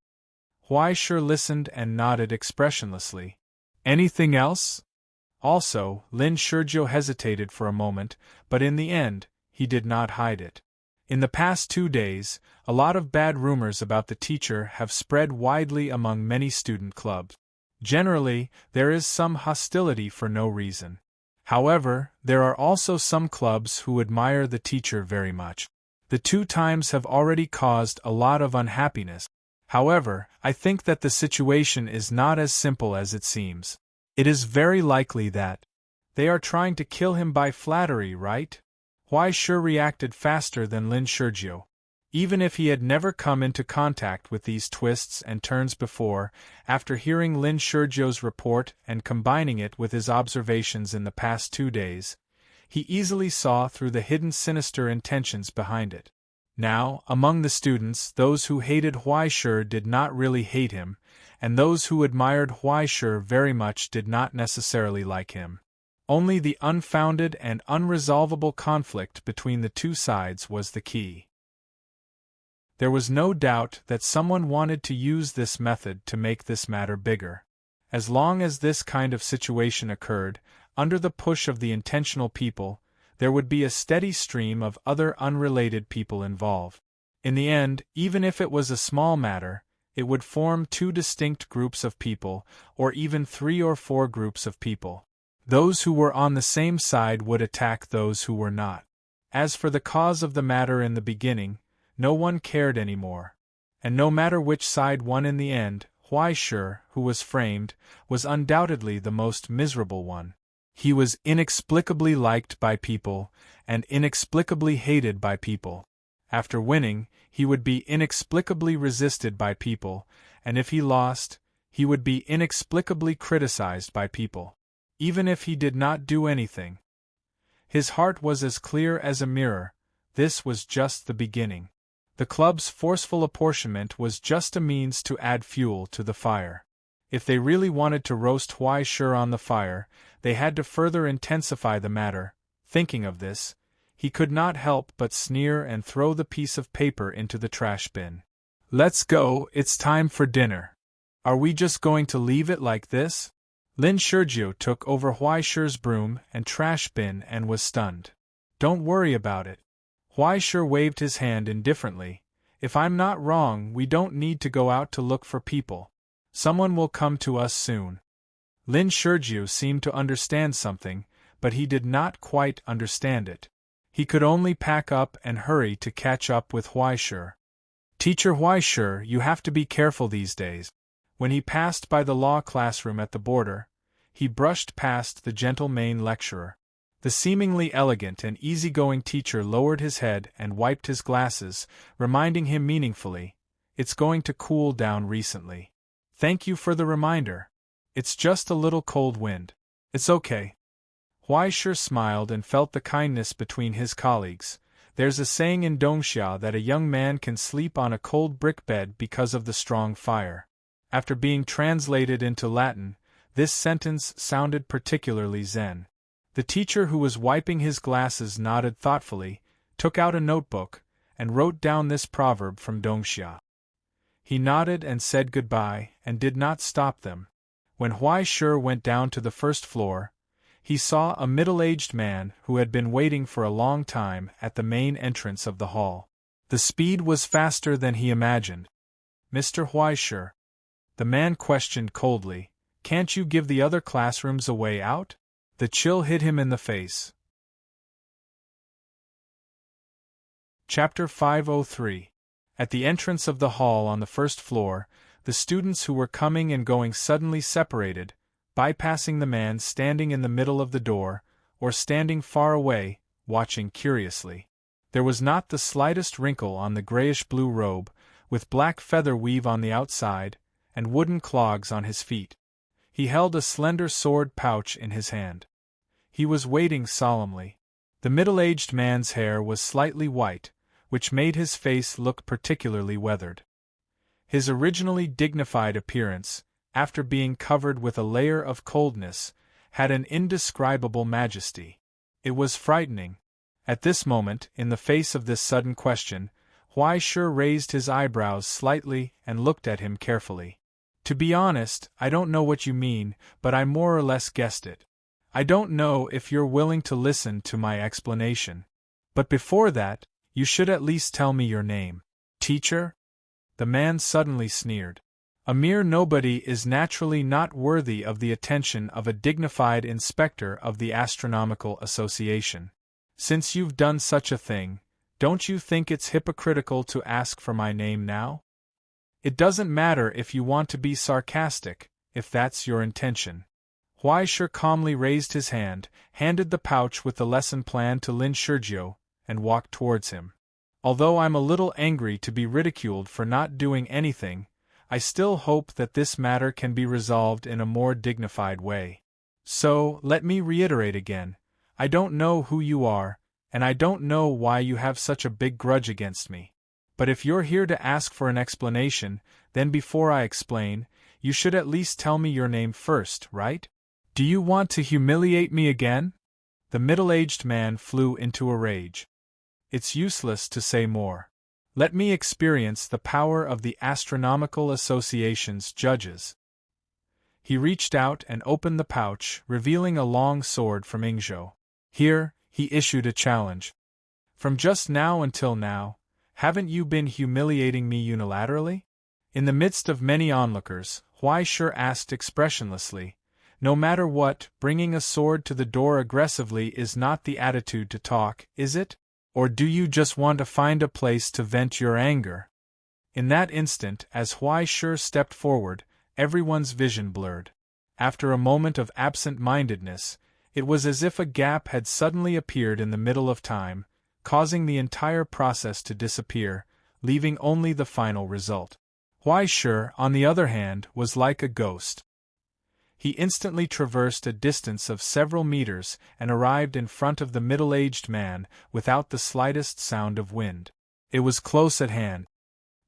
Huai Shi listened and nodded expressionlessly. "Anything else?" Also, Lin Shurjiu hesitated for a moment, but in the end, he did not hide it. In the past 2 days, a lot of bad rumors about the teacher have spread widely among many student clubs. Generally, there is some hostility for no reason. However, there are also some clubs who admire the teacher very much. The 2 times have already caused a lot of unhappiness. However, I think that the situation is not as simple as it seems. It is very likely that they are trying to kill him by flattery, right? Huai Shi reacted faster than Lin Shurjiu. Even if he had never come into contact with these twists and turns before, after hearing Lin Shurjiu's report and combining it with his observations in the past 2 days, he easily saw through the hidden sinister intentions behind it. Now, among the students, those who hated Huai Shi did not really hate him, and those who admired Huai Shi very much did not necessarily like him. Only the unfounded and unresolvable conflict between the 2 sides was the key. There was no doubt that someone wanted to use this method to make this matter bigger. As long as this kind of situation occurred, under the push of the intentional people, there would be a steady stream of other unrelated people involved. In the end, even if it was a small matter, it would form 2 distinct groups of people, or even 3 or 4 groups of people. Those who were on the same side would attack those who were not. As for the cause of the matter in the beginning, no one cared anymore. And no matter which side won in the end, Huai Shi, who was framed, was undoubtedly the most miserable one. He was inexplicably liked by people, and inexplicably hated by people. After winning, he would be inexplicably resisted by people, and if he lost, he would be inexplicably criticized by people. Even if he did not do anything. His heart was as clear as a mirror. This was just the beginning. The club's forceful apportionment was just a means to add fuel to the fire. If they really wanted to roast Huai Shi on the fire, they had to further intensify the matter. Thinking of this, he could not help but sneer and throw the piece of paper into the trash bin. "Let's go, it's time for dinner. Are we just going to leave it like this?" Lin Shurjiu took over Huai Shi's broom and trash bin and was stunned. "Don't worry about it." Huai Shi waved his hand indifferently. "If I'm not wrong, we don't need to go out to look for people. Someone will come to us soon." Lin Shurjiu seemed to understand something, but he did not quite understand it. He could only pack up and hurry to catch up with Huai Shi. "Teacher Huai Shi, you have to be careful these days." When he passed by the law classroom at the border, he brushed past the gentle Maine lecturer. The seemingly elegant and easygoing teacher lowered his head and wiped his glasses, reminding him meaningfully, "It's going to cool down recently. Thank you for the reminder. It's just a little cold wind. It's okay." Huai Shi smiled and felt the kindness between his colleagues. There's a saying in Dongsha that a young man can sleep on a cold brick bed because of the strong fire. After being translated into Latin, this sentence sounded particularly zen. The teacher, who was wiping his glasses, nodded thoughtfully, took out a notebook, and wrote down this proverb from Dongsha. He nodded and said goodbye, and did not stop them. When Huai Shi went down to the first floor, he saw a middle-aged man who had been waiting for a long time at the main entrance of the hall. The speed was faster than he imagined. "Mr. Huai Shi," the man questioned coldly, "can't you give the other classrooms a way out?" The chill hit him in the face. Chapter 503. At the entrance of the hall on the first floor, the students who were coming and going suddenly separated, bypassing the man standing in the middle of the door, or standing far away, watching curiously. There was not the slightest wrinkle on the grayish-blue robe, with black feather weave on the outside, and wooden clogs on his feet. He held a slender sword pouch in his hand. He was waiting solemnly. The middle-aged man's hair was slightly white, which made his face look particularly weathered. His originally dignified appearance, after being covered with a layer of coldness, had an indescribable majesty. It was frightening. At this moment, in the face of this sudden question, Huai Shi raised his eyebrows slightly and looked at him carefully. "To be honest, I don't know what you mean, but I more or less guessed it. I don't know if you're willing to listen to my explanation. But before that, you should at least tell me your name." "Teacher?" The man suddenly sneered. "A mere nobody is naturally not worthy of the attention of a dignified inspector of the Astronomical Association. Since you've done such a thing, don't you think it's hypocritical to ask for my name now? It doesn't matter if you want to be sarcastic, if that's your intention." Huai Shi calmly raised his hand, handed the pouch with the lesson plan to Lin Shurjiu, and walked towards him. "Although I'm a little angry to be ridiculed for not doing anything, I still hope that this matter can be resolved in a more dignified way. So, let me reiterate again, I don't know who you are, and I don't know why you have such a big grudge against me. But if you're here to ask for an explanation, then before I explain, you should at least tell me your name first, right? Do you want to humiliate me again?" The middle-aged man flew into a rage. "It's useless to say more. Let me experience the power of the Astronomical Association's judges." He reached out and opened the pouch, revealing a long sword from Yingzhou. Here, he issued a challenge. "From just now until now, haven't you been humiliating me unilaterally?" In the midst of many onlookers, Huai Shi asked expressionlessly, "No matter what, bringing a sword to the door aggressively is not the attitude to talk, is it? Or do you just want to find a place to vent your anger?" In that instant, as Huai Shi stepped forward, everyone's vision blurred. After a moment of absent-mindedness, it was as if a gap had suddenly appeared in the middle of time, causing the entire process to disappear, leaving only the final result. Huai Shi, on the other hand, was like a ghost. He instantly traversed a distance of several meters and arrived in front of the middle-aged man without the slightest sound of wind. It was close at hand.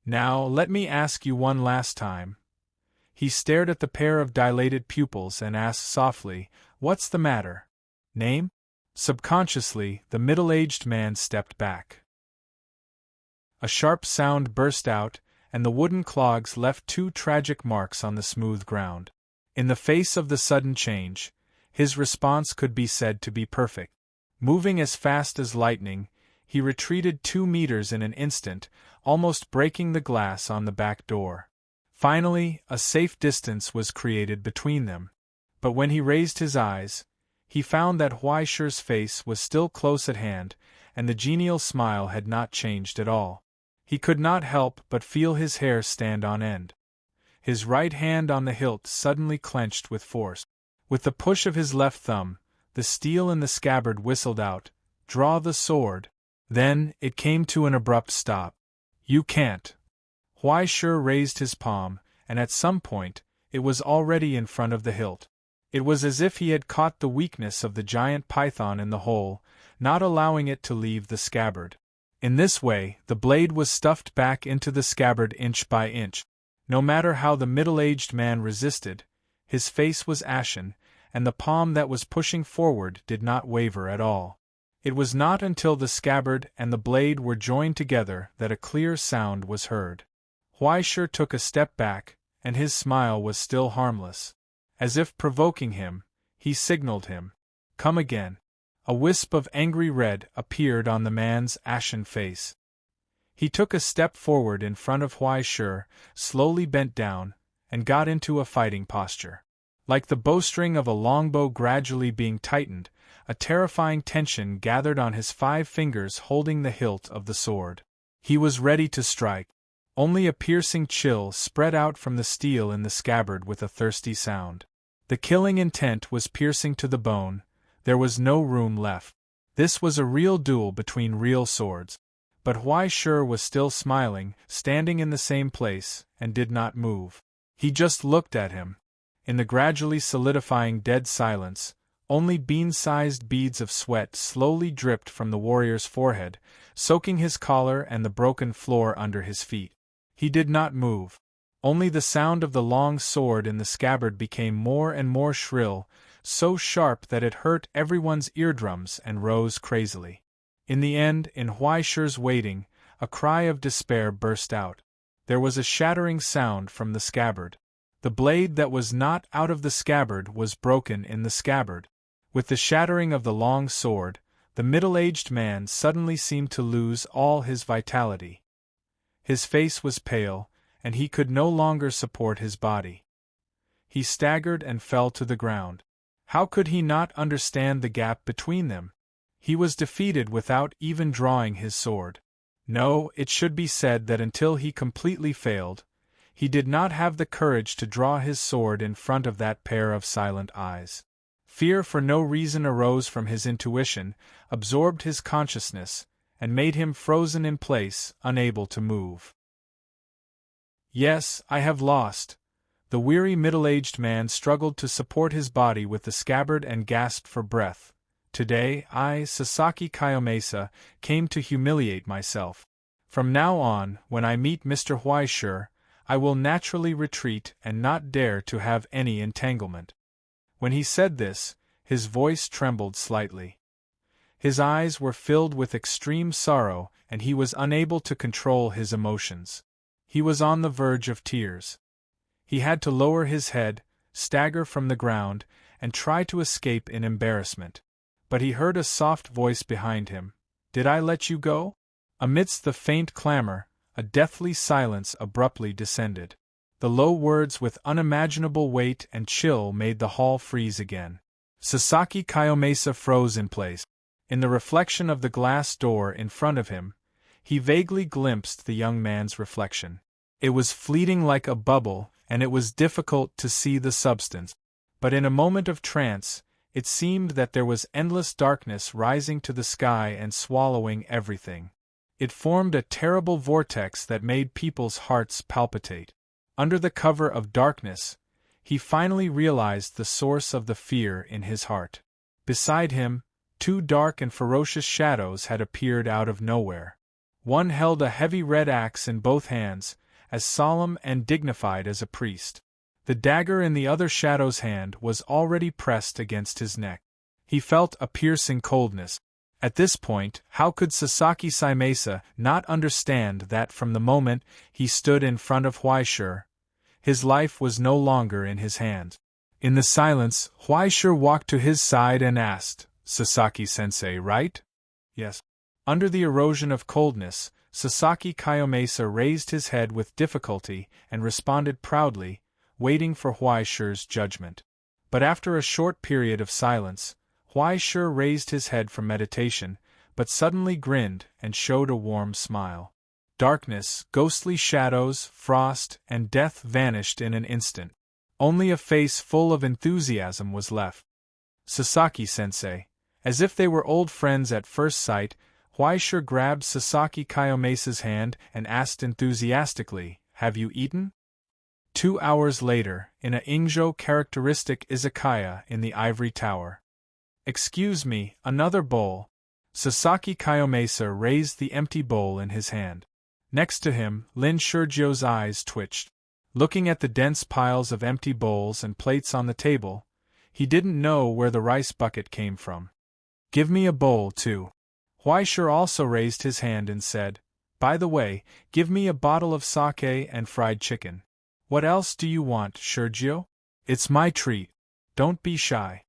"Now, let me ask you one last time." He stared at the pair of dilated pupils and asked softly, "What's the matter? Name?" Subconsciously, the middle-aged man stepped back. A sharp sound burst out, and the wooden clogs left two tragic marks on the smooth ground. In the face of the sudden change, his response could be said to be perfect. Moving as fast as lightning, he retreated 2 meters in an instant, almost breaking the glass on the back door. Finally, a safe distance was created between them. But when he raised his eyes, he found that Huai Shi's face was still close at hand, and the genial smile had not changed at all. He could not help but feel his hair stand on end. His right hand on the hilt suddenly clenched with force. With the push of his left thumb, the steel in the scabbard whistled out, "Draw the sword." Then, it came to an abrupt stop. "You can't." Huai Shi raised his palm, and at some point, it was already in front of the hilt. It was as if he had caught the weakness of the giant python in the hole, not allowing it to leave the scabbard. In this way, the blade was stuffed back into the scabbard inch by inch. No matter how the middle-aged man resisted, his face was ashen, and the palm that was pushing forward did not waver at all. It was not until the scabbard and the blade were joined together that a clear sound was heard. Huai Shi took a step back, and his smile was still harmless. As if provoking him, he signaled him, "Come again." A wisp of angry red appeared on the man's ashen face. He took a step forward in front of Huai Shi, slowly bent down, and got into a fighting posture. Like the bowstring of a longbow gradually being tightened, a terrifying tension gathered on his 5 fingers holding the hilt of the sword. He was ready to strike. Only a piercing chill spread out from the steel in the scabbard with a thirsty sound. The killing intent was piercing to the bone. There was no room left. This was a real duel between real swords. But Huai Shi was still smiling, standing in the same place, and did not move. He just looked at him. In the gradually solidifying dead silence, only bean-sized beads of sweat slowly dripped from the warrior's forehead, soaking his collar and the broken floor under his feet. He did not move. Only the sound of the long sword in the scabbard became more and more shrill, so sharp that it hurt everyone's eardrums and rose crazily. In the end, in Huai Shi's waiting, a cry of despair burst out. There was a shattering sound from the scabbard. The blade that was not out of the scabbard was broken in the scabbard. With the shattering of the long sword, the middle-aged man suddenly seemed to lose all his vitality. His face was pale, and he could no longer support his body. He staggered and fell to the ground. How could he not understand the gap between them? He was defeated without even drawing his sword. No, it should be said that until he completely failed, he did not have the courage to draw his sword in front of that pair of silent eyes. Fear for no reason arose from his intuition, absorbed his consciousness, and made him frozen in place, unable to move. "Yes, I have lost." The weary middle-aged man struggled to support his body with the scabbard and gasped for breath. "Today, I, Sasaki Kayomasa, came to humiliate myself. From now on, when I meet Mr. Huai Shi, I will naturally retreat and not dare to have any entanglement." When he said this, his voice trembled slightly. His eyes were filled with extreme sorrow, and he was unable to control his emotions. He was on the verge of tears. He had to lower his head, stagger from the ground, and try to escape in embarrassment. But he heard a soft voice behind him. "Did I let you go?" Amidst the faint clamor, a deathly silence abruptly descended. The low words with unimaginable weight and chill made the hall freeze again. Sasaki Kayomasa froze in place. In the reflection of the glass door in front of him, he vaguely glimpsed the young man's reflection. It was fleeting like a bubble, and it was difficult to see the substance. But in a moment of trance, it seemed that there was endless darkness rising to the sky and swallowing everything. It formed a terrible vortex that made people's hearts palpitate. Under the cover of darkness, he finally realized the source of the fear in his heart. Beside him, two dark and ferocious shadows had appeared out of nowhere. One held a heavy red axe in both hands, as solemn and dignified as a priest. The dagger in the other shadow's hand was already pressed against his neck. He felt a piercing coldness. At this point, how could Sasaki Saimasa not understand that from the moment he stood in front of Huaishur, his life was no longer in his hands? In the silence, Huaishur walked to his side and asked, "Sasaki-sensei, right?" "Yes." Under the erosion of coldness, Sasaki Kayomasa raised his head with difficulty and responded proudly, waiting for Huaishur's judgment. But after a short period of silence, Huaishur raised his head from meditation, but suddenly grinned and showed a warm smile. Darkness, ghostly shadows, frost, and death vanished in an instant. Only a face full of enthusiasm was left. "Sasaki-sensei." As if they were old friends at first sight, Huaishur grabbed Sasaki Kayomasa's hand and asked enthusiastically, "Have you eaten?" 2 hours later, in a Ingzhou characteristic izakaya in the ivory tower. "Excuse me, another bowl." Sasaki Kayomasa raised the empty bowl in his hand. Next to him, Lin Shurjio's eyes twitched. Looking at the dense piles of empty bowls and plates on the table, he didn't know where the rice bucket came from. "Give me a bowl, too." Huaishur also raised his hand and said, "By the way, give me a bottle of sake and fried chicken." "What else do you want, Shurjio?" "It's my treat. Don't be shy."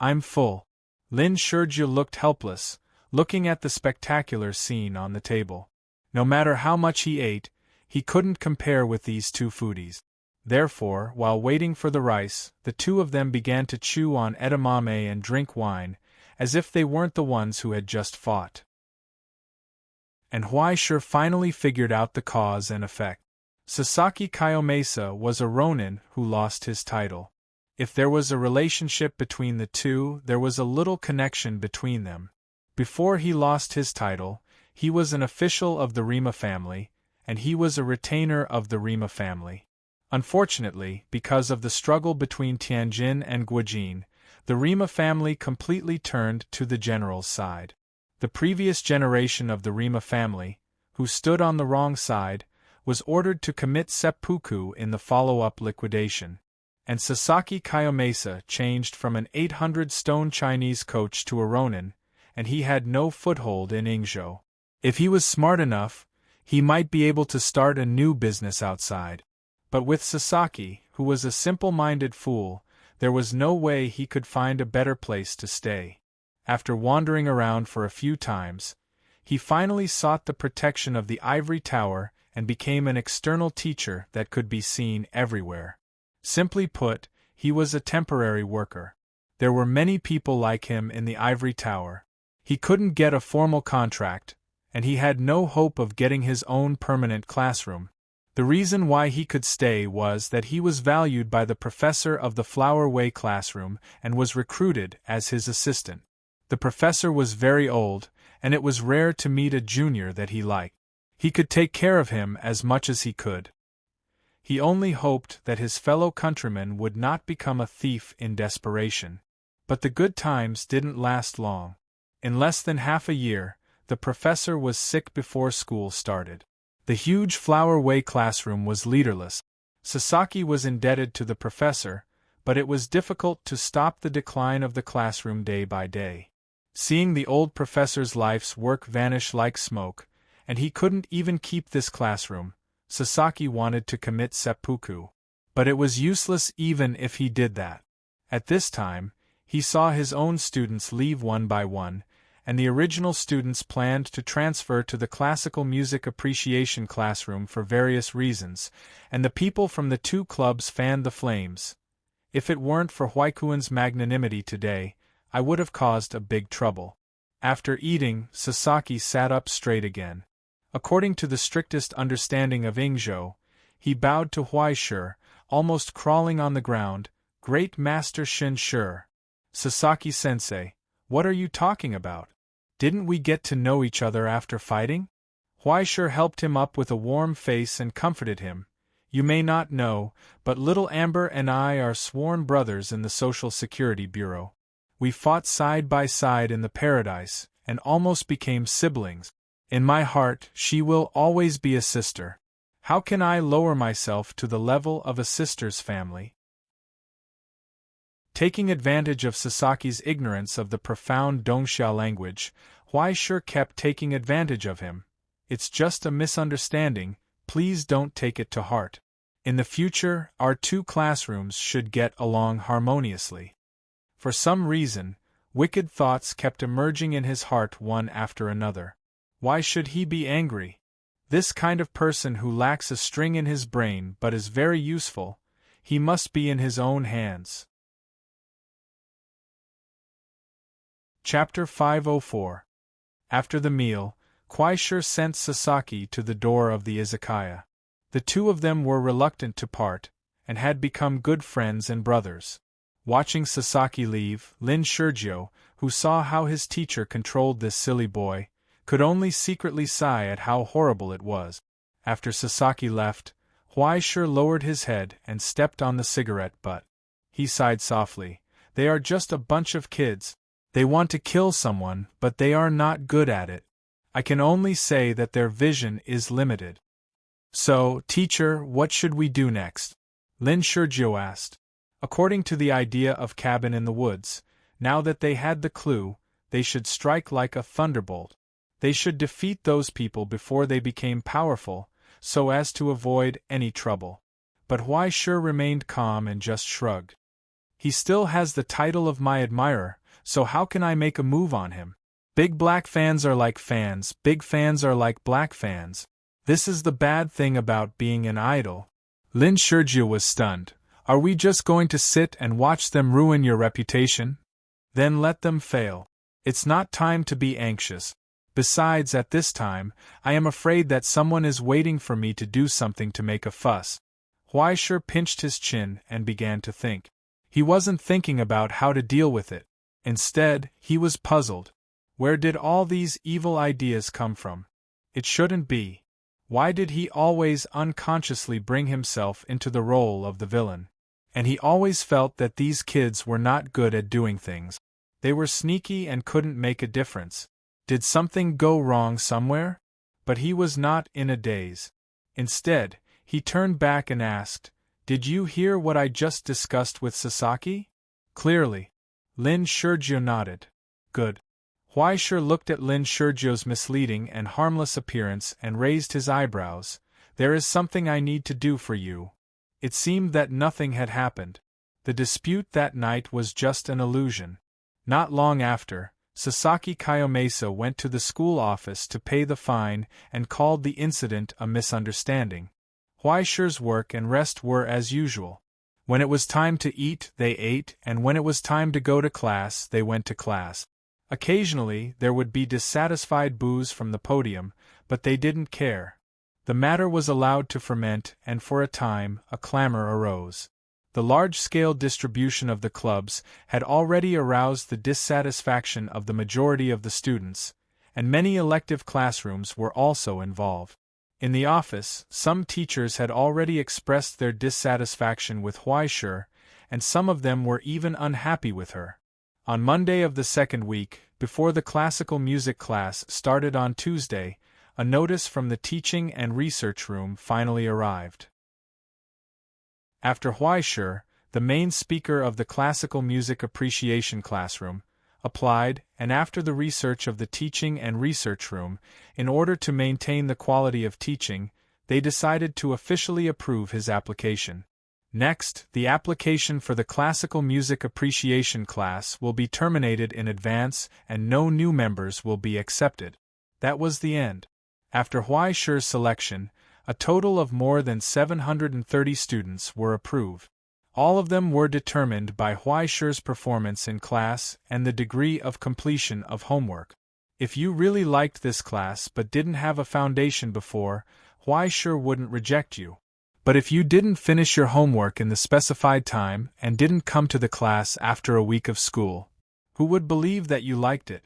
"I'm full." Lin Shurjio looked helpless, looking at the spectacular scene on the table. No matter how much he ate, he couldn't compare with these two foodies. Therefore, while waiting for the rice, the two of them began to chew on edamame and drink wine, as if they weren't the ones who had just fought. And Huaishur finally figured out the cause and effect. Sasaki Kayomasa was a ronin who lost his title. If there was a relationship between the two, there was a little connection between them. Before he lost his title, he was an official of the Rima family, and he was a retainer of the Rima family. Unfortunately, because of the struggle between Tianjin and Guojin, the Rima family completely turned to the general's side. The previous generation of the Rima family, who stood on the wrong side, was ordered to commit seppuku in the follow-up liquidation. And Sasaki Kayomasa changed from an 800-stone Chinese coach to a ronin, and he had no foothold in Ingzhou. If he was smart enough, he might be able to start a new business outside. But with Sasaki, who was a simple-minded fool, there was no way he could find a better place to stay. After wandering around for a few times, he finally sought the protection of the ivory tower and became an external teacher that could be seen everywhere. Simply put, he was a temporary worker. There were many people like him in the ivory tower. He couldn't get a formal contract, and he had no hope of getting his own permanent classroom. The reason why he could stay was that he was valued by the professor of the Flower Way classroom and was recruited as his assistant. The professor was very old, and it was rare to meet a junior that he liked. He could take care of him as much as he could. He only hoped that his fellow countryman would not become a thief in desperation. But the good times didn't last long. In less than half a year, the professor was sick before school started. The huge Flower Way classroom was leaderless. Sasaki was indebted to the professor, but it was difficult to stop the decline of the classroom day by day. Seeing the old professor's life's work vanish like smoke, and he couldn't even keep this classroom, Sasaki wanted to commit seppuku. But it was useless even if he did that. At this time, he saw his own students leave one by one, and the original students planned to transfer to the classical music appreciation classroom for various reasons, and the people from the two clubs fanned the flames. If it weren't for Huaikuan's magnanimity today, I would have caused a big trouble. After eating, Sasaki sat up straight again. According to the strictest understanding of Ingzhou, He bowed to Huai Shi, almost crawling on the ground. Great Master Shin Shi. Sasaki-sensei, what are you talking about? Didn't we get to know each other after fighting? Huai Shi helped him up with a warm face and comforted him. You may not know, but little Amber and I are sworn brothers in the Social Security Bureau. We fought side by side in the paradise, and almost became siblings. In my heart, she will always be a sister. How can I lower myself to the level of a sister's family? Taking advantage of Sasaki's ignorance of the profound Dongxia language, Huai Shi kept taking advantage of him. It's just a misunderstanding, please don't take it to heart. In the future, our two classrooms should get along harmoniously. For some reason, wicked thoughts kept emerging in his heart one after another. Why should he be angry? This kind of person who lacks a string in his brain but is very useful, he must be in his own hands. Chapter 504. After the meal, Huai Shi sent Sasaki to the door of the izakaya. The two of them were reluctant to part, and had become good friends and brothers. Watching Sasaki leave, Lin Shurjo, who saw how his teacher controlled this silly boy, could only secretly sigh at how horrible it was. After Sasaki left, Huai Shi lowered his head and stepped on the cigarette butt. He sighed softly. They are just a bunch of kids. They want to kill someone, but they are not good at it. I can only say that their vision is limited. So, teacher, what should we do next? Lin Shurjo asked. According to the idea of cabin in the woods, now that they had the clue, they should strike like a thunderbolt. They should defeat those people before they became powerful, so as to avoid any trouble. But Huai Shi remained calm and just shrugged. He still has the title of my admirer, so how can I make a move on him? Big black fans are like fans, big fans are like black fans. This is the bad thing about being an idol. Lin Shurjo was stunned. Are we just going to sit and watch them ruin your reputation? Then let them fail. It's not time to be anxious. Besides, at this time, I am afraid that someone is waiting for me to do something to make a fuss. Huai Shi pinched his chin and began to think. He wasn't thinking about how to deal with it. Instead, he was puzzled. Where did all these evil ideas come from? It shouldn't be. Why did he always unconsciously bring himself into the role of the villain? And he always felt that these kids were not good at doing things. They were sneaky and couldn't make a difference. Did something go wrong somewhere? But he was not in a daze. Instead, he turned back and asked, Did you hear what I just discussed with Sasaki? Clearly. Lin Shurjo nodded. Good. Huai Shi looked at Lin Shurjo's misleading and harmless appearance and raised his eyebrows. There is something I need to do for you. It seemed that nothing had happened. The dispute that night was just an illusion. Not long after, Sasaki Kayomesa went to the school office to pay the fine and called the incident a misunderstanding. Huai Shi's work and rest were as usual. When it was time to eat, they ate, and when it was time to go to class, they went to class. Occasionally, there would be dissatisfied boos from the podium, but they didn't care. The matter was allowed to ferment, and for a time, a clamor arose. The large-scale distribution of the clubs had already aroused the dissatisfaction of the majority of the students, and many elective classrooms were also involved. In the office, some teachers had already expressed their dissatisfaction with Huai Shi, and some of them were even unhappy with her. On Monday of the second week, before the classical music class started on Tuesday, a notice from the teaching and research room finally arrived. After Huai Shi, the main speaker of the classical music appreciation classroom, applied, and after the research of the teaching and research room, in order to maintain the quality of teaching, they decided to officially approve his application. Next, the application for the classical music appreciation class will be terminated in advance and no new members will be accepted. That was the end. After Huai Shi's selection, a total of more than 730 students were approved. All of them were determined by Huai Shi's performance in class and the degree of completion of homework. If you really liked this class but didn't have a foundation before, Huai Shi wouldn't reject you. But if you didn't finish your homework in the specified time and didn't come to the class after a week of school, who would believe that you liked it?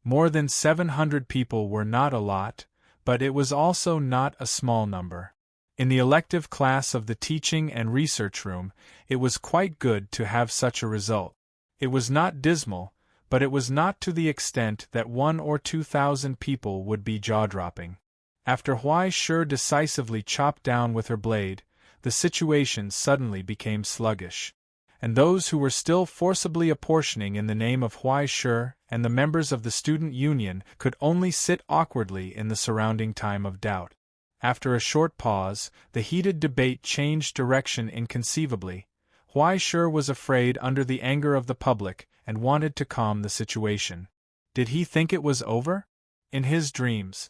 More than 700 people were not a lot, but it was also not a small number. In the elective class of the teaching and research room, it was quite good to have such a result. It was not dismal, but it was not to the extent that 1,000 or 2,000 people would be jaw-dropping. After Huai Shi decisively chopped down with her blade, the situation suddenly became sluggish. And those who were still forcibly apportioning in the name of Huai Shi and the members of the student union could only sit awkwardly in the surrounding time of doubt. After a short pause, the heated debate changed direction inconceivably. Huai Shi was afraid under the anger of the public and wanted to calm the situation. Did he think it was over? In his dreams.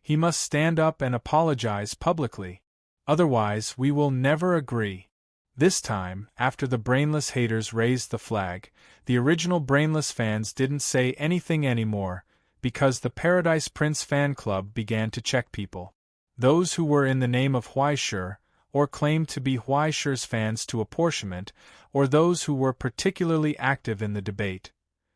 He must stand up and apologize publicly. Otherwise, we will never agree. This time, after the brainless haters raised the flag, the original brainless fans didn't say anything anymore, because the Paradise Prince fan club began to check people. Those who were in the name of Huai Shi, or claimed to be Huai Shi's fans to apportionment, or those who were particularly active in the debate.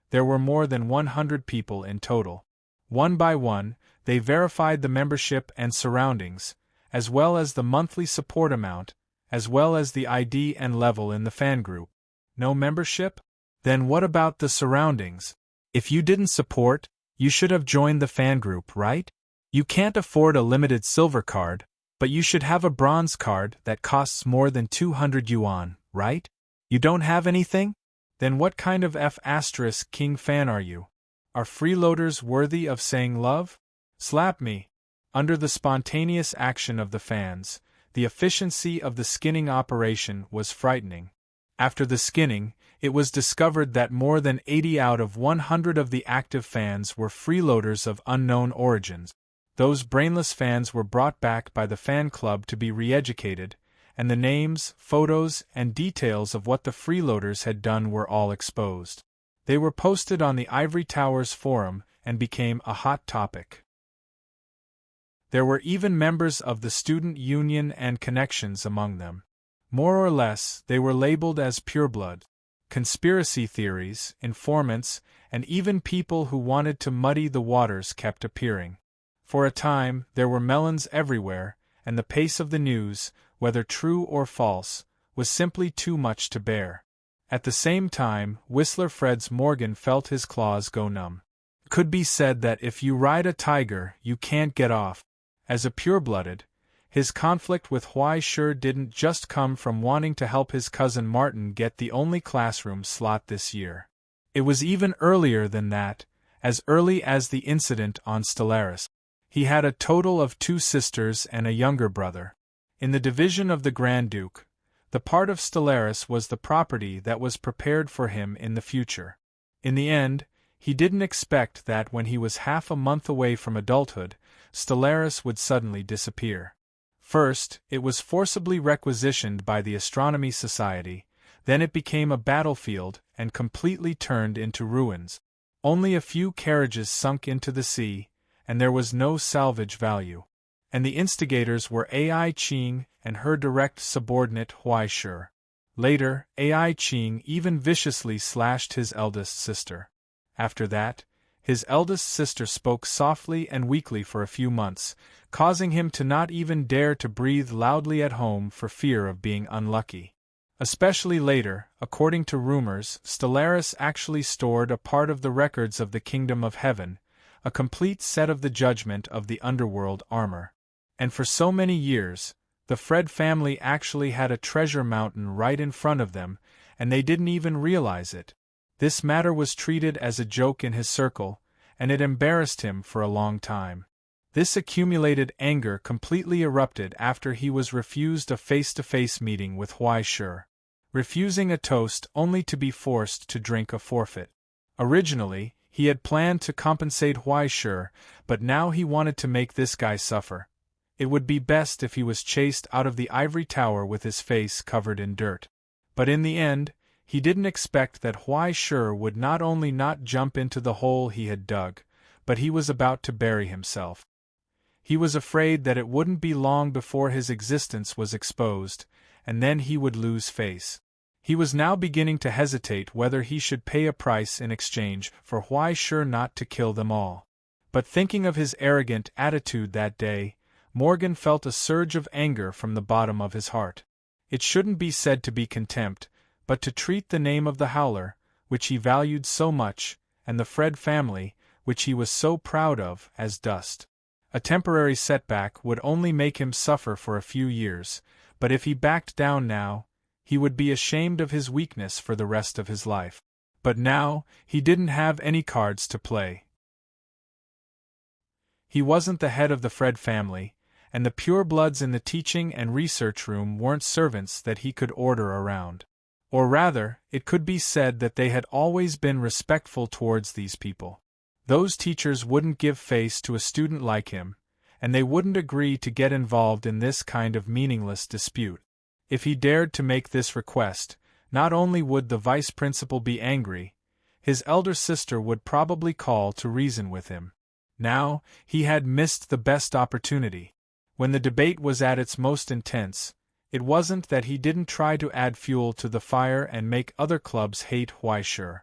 There were more than 100 people in total. One by one, they verified the membership and surroundings, as well as the monthly support amount, as well as the ID and level in the fan group. No membership? Then what about the surroundings? If you didn't support, you should have joined the fan group, right? You can't afford a limited silver card, but you should have a bronze card that costs more than 200 yuan, right? You don't have anything? Then what kind of F***king fan are you? Are freeloaders worthy of saying love? Slap me. Under the spontaneous action of the fans, the efficiency of the skinning operation was frightening. After the skinning, it was discovered that more than 80 out of 100 of the active fans were freeloaders of unknown origins. Those brainless fans were brought back by the fan club to be re-educated, and the names, photos, and details of what the freeloaders had done were all exposed. They were posted on the Ivory Towers forum and became a hot topic. There were even members of the student union and connections among them. More or less, they were labeled as pureblood. Conspiracy theories, informants, and even people who wanted to muddy the waters kept appearing. For a time, there were melons everywhere, and the pace of the news, whether true or false, was simply too much to bear. At the same time, Whistler Fred's Morgan felt his claws go numb. It could be said that if you ride a tiger, you can't get off. As a pure-blooded, his conflict with Huai Shi didn't just come from wanting to help his cousin Martin get the only classroom slot this year. It was even earlier than that, as early as the incident on Stellaris. He had a total of 2 sisters and a younger brother. In the division of the Grand Duke, the part of Stellaris was the property that was prepared for him in the future. In the end, he didn't expect that when he was half a month away from adulthood, Stellaris would suddenly disappear. First, it was forcibly requisitioned by the Astronomy Society, then it became a battlefield and completely turned into ruins. Only a few carriages sunk into the sea, and there was no salvage value. And the instigators were Ai Qing and her direct subordinate Huai Shi. Later, Ai Qing even viciously slashed his eldest sister. After that, his eldest sister spoke softly and weakly for a few months, causing him to not even dare to breathe loudly at home for fear of being unlucky. Especially later, according to rumors, Stellaris actually stored a part of the records of the Kingdom of Heaven, a complete set of the Judgment of the Underworld armor. And for so many years, the Fred family actually had a treasure mountain right in front of them, and they didn't even realize it. This matter was treated as a joke in his circle, and it embarrassed him for a long time. This accumulated anger completely erupted after he was refused a face-to-face meeting with Huai Shi, refusing a toast only to be forced to drink a forfeit. Originally, he had planned to compensate Huai Shi, but now he wanted to make this guy suffer. It would be best if he was chased out of the ivory tower with his face covered in dirt. But in the end, he didn't expect that Huai Shi would not only not jump into the hole he had dug, but he was about to bury himself. He was afraid that it wouldn't be long before his existence was exposed, and then he would lose face. He was now beginning to hesitate whether he should pay a price in exchange for why sure not to kill them all. But thinking of his arrogant attitude that day, Morgan felt a surge of anger from the bottom of his heart. It shouldn't be said to be contempt, but to treat the name of the Howler, which he valued so much, and the Fred family, which he was so proud of, as dust. A temporary setback would only make him suffer for a few years, but if he backed down now, he would be ashamed of his weakness for the rest of his life. But now, he didn't have any cards to play. He wasn't the head of the Fred family, and the purebloods in the teaching and research room weren't servants that he could order around. Or rather, it could be said that they had always been respectful towards these people. Those teachers wouldn't give face to a student like him, and they wouldn't agree to get involved in this kind of meaningless dispute. If he dared to make this request, not only would the vice principal be angry, his elder sister would probably call to reason with him. Now, he had missed the best opportunity. When the debate was at its most intense, it wasn't that he didn't try to add fuel to the fire and make other clubs hate Huaishur.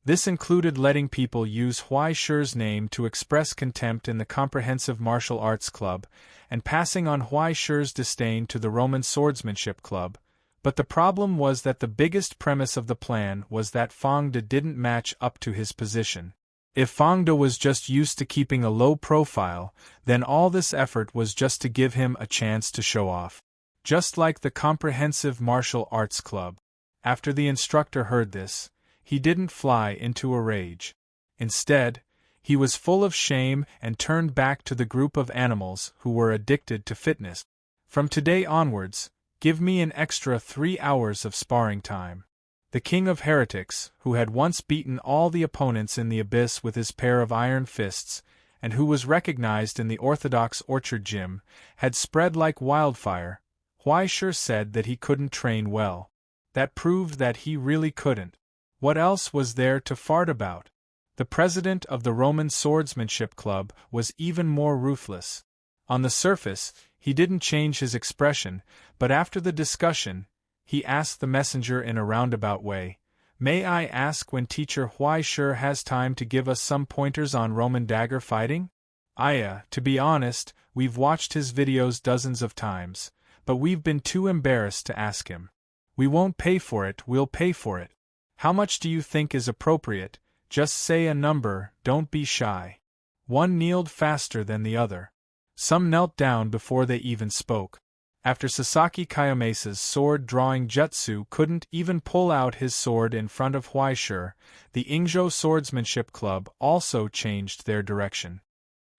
This included letting people use Huaishur's name to express contempt in the Comprehensive Martial Arts Club, and passing on Huaishur's disdain to the Roman Swordsmanship Club. But the problem was that the biggest premise of the plan was that Fangde didn't match up to his position. If Fangde was just used to keeping a low profile, then all this effort was just to give him a chance to show off. Just like the Comprehensive Martial Arts Club. After the instructor heard this, he didn't fly into a rage. Instead, he was full of shame and turned back to the group of animals who were addicted to fitness. From today onwards, give me an extra 3 hours of sparring time. The king of heretics, who had once beaten all the opponents in the abyss with his pair of iron fists, and who was recognized in the orthodox orchard gym, had spread like wildfire. Huaishur said that he couldn't train well. That proved that he really couldn't. What else was there to fart about? The president of the Roman Swordsmanship Club was even more ruthless. On the surface, he didn't change his expression, but after the discussion, he asked the messenger in a roundabout way, "May I ask when teacher Huaishur has time to give us some pointers on Roman dagger fighting?" To be honest, we've watched his videos dozens of times, but we've been too embarrassed to ask him. We won't pay for it, we'll pay for it. How much do you think is appropriate? Just say a number, don't be shy. One kneeled faster than the other. Some knelt down before they even spoke. After Sasaki Kayamesa's sword-drawing jutsu couldn't even pull out his sword in front of Huaishur, the Ingzhou Swordsmanship Club also changed their direction.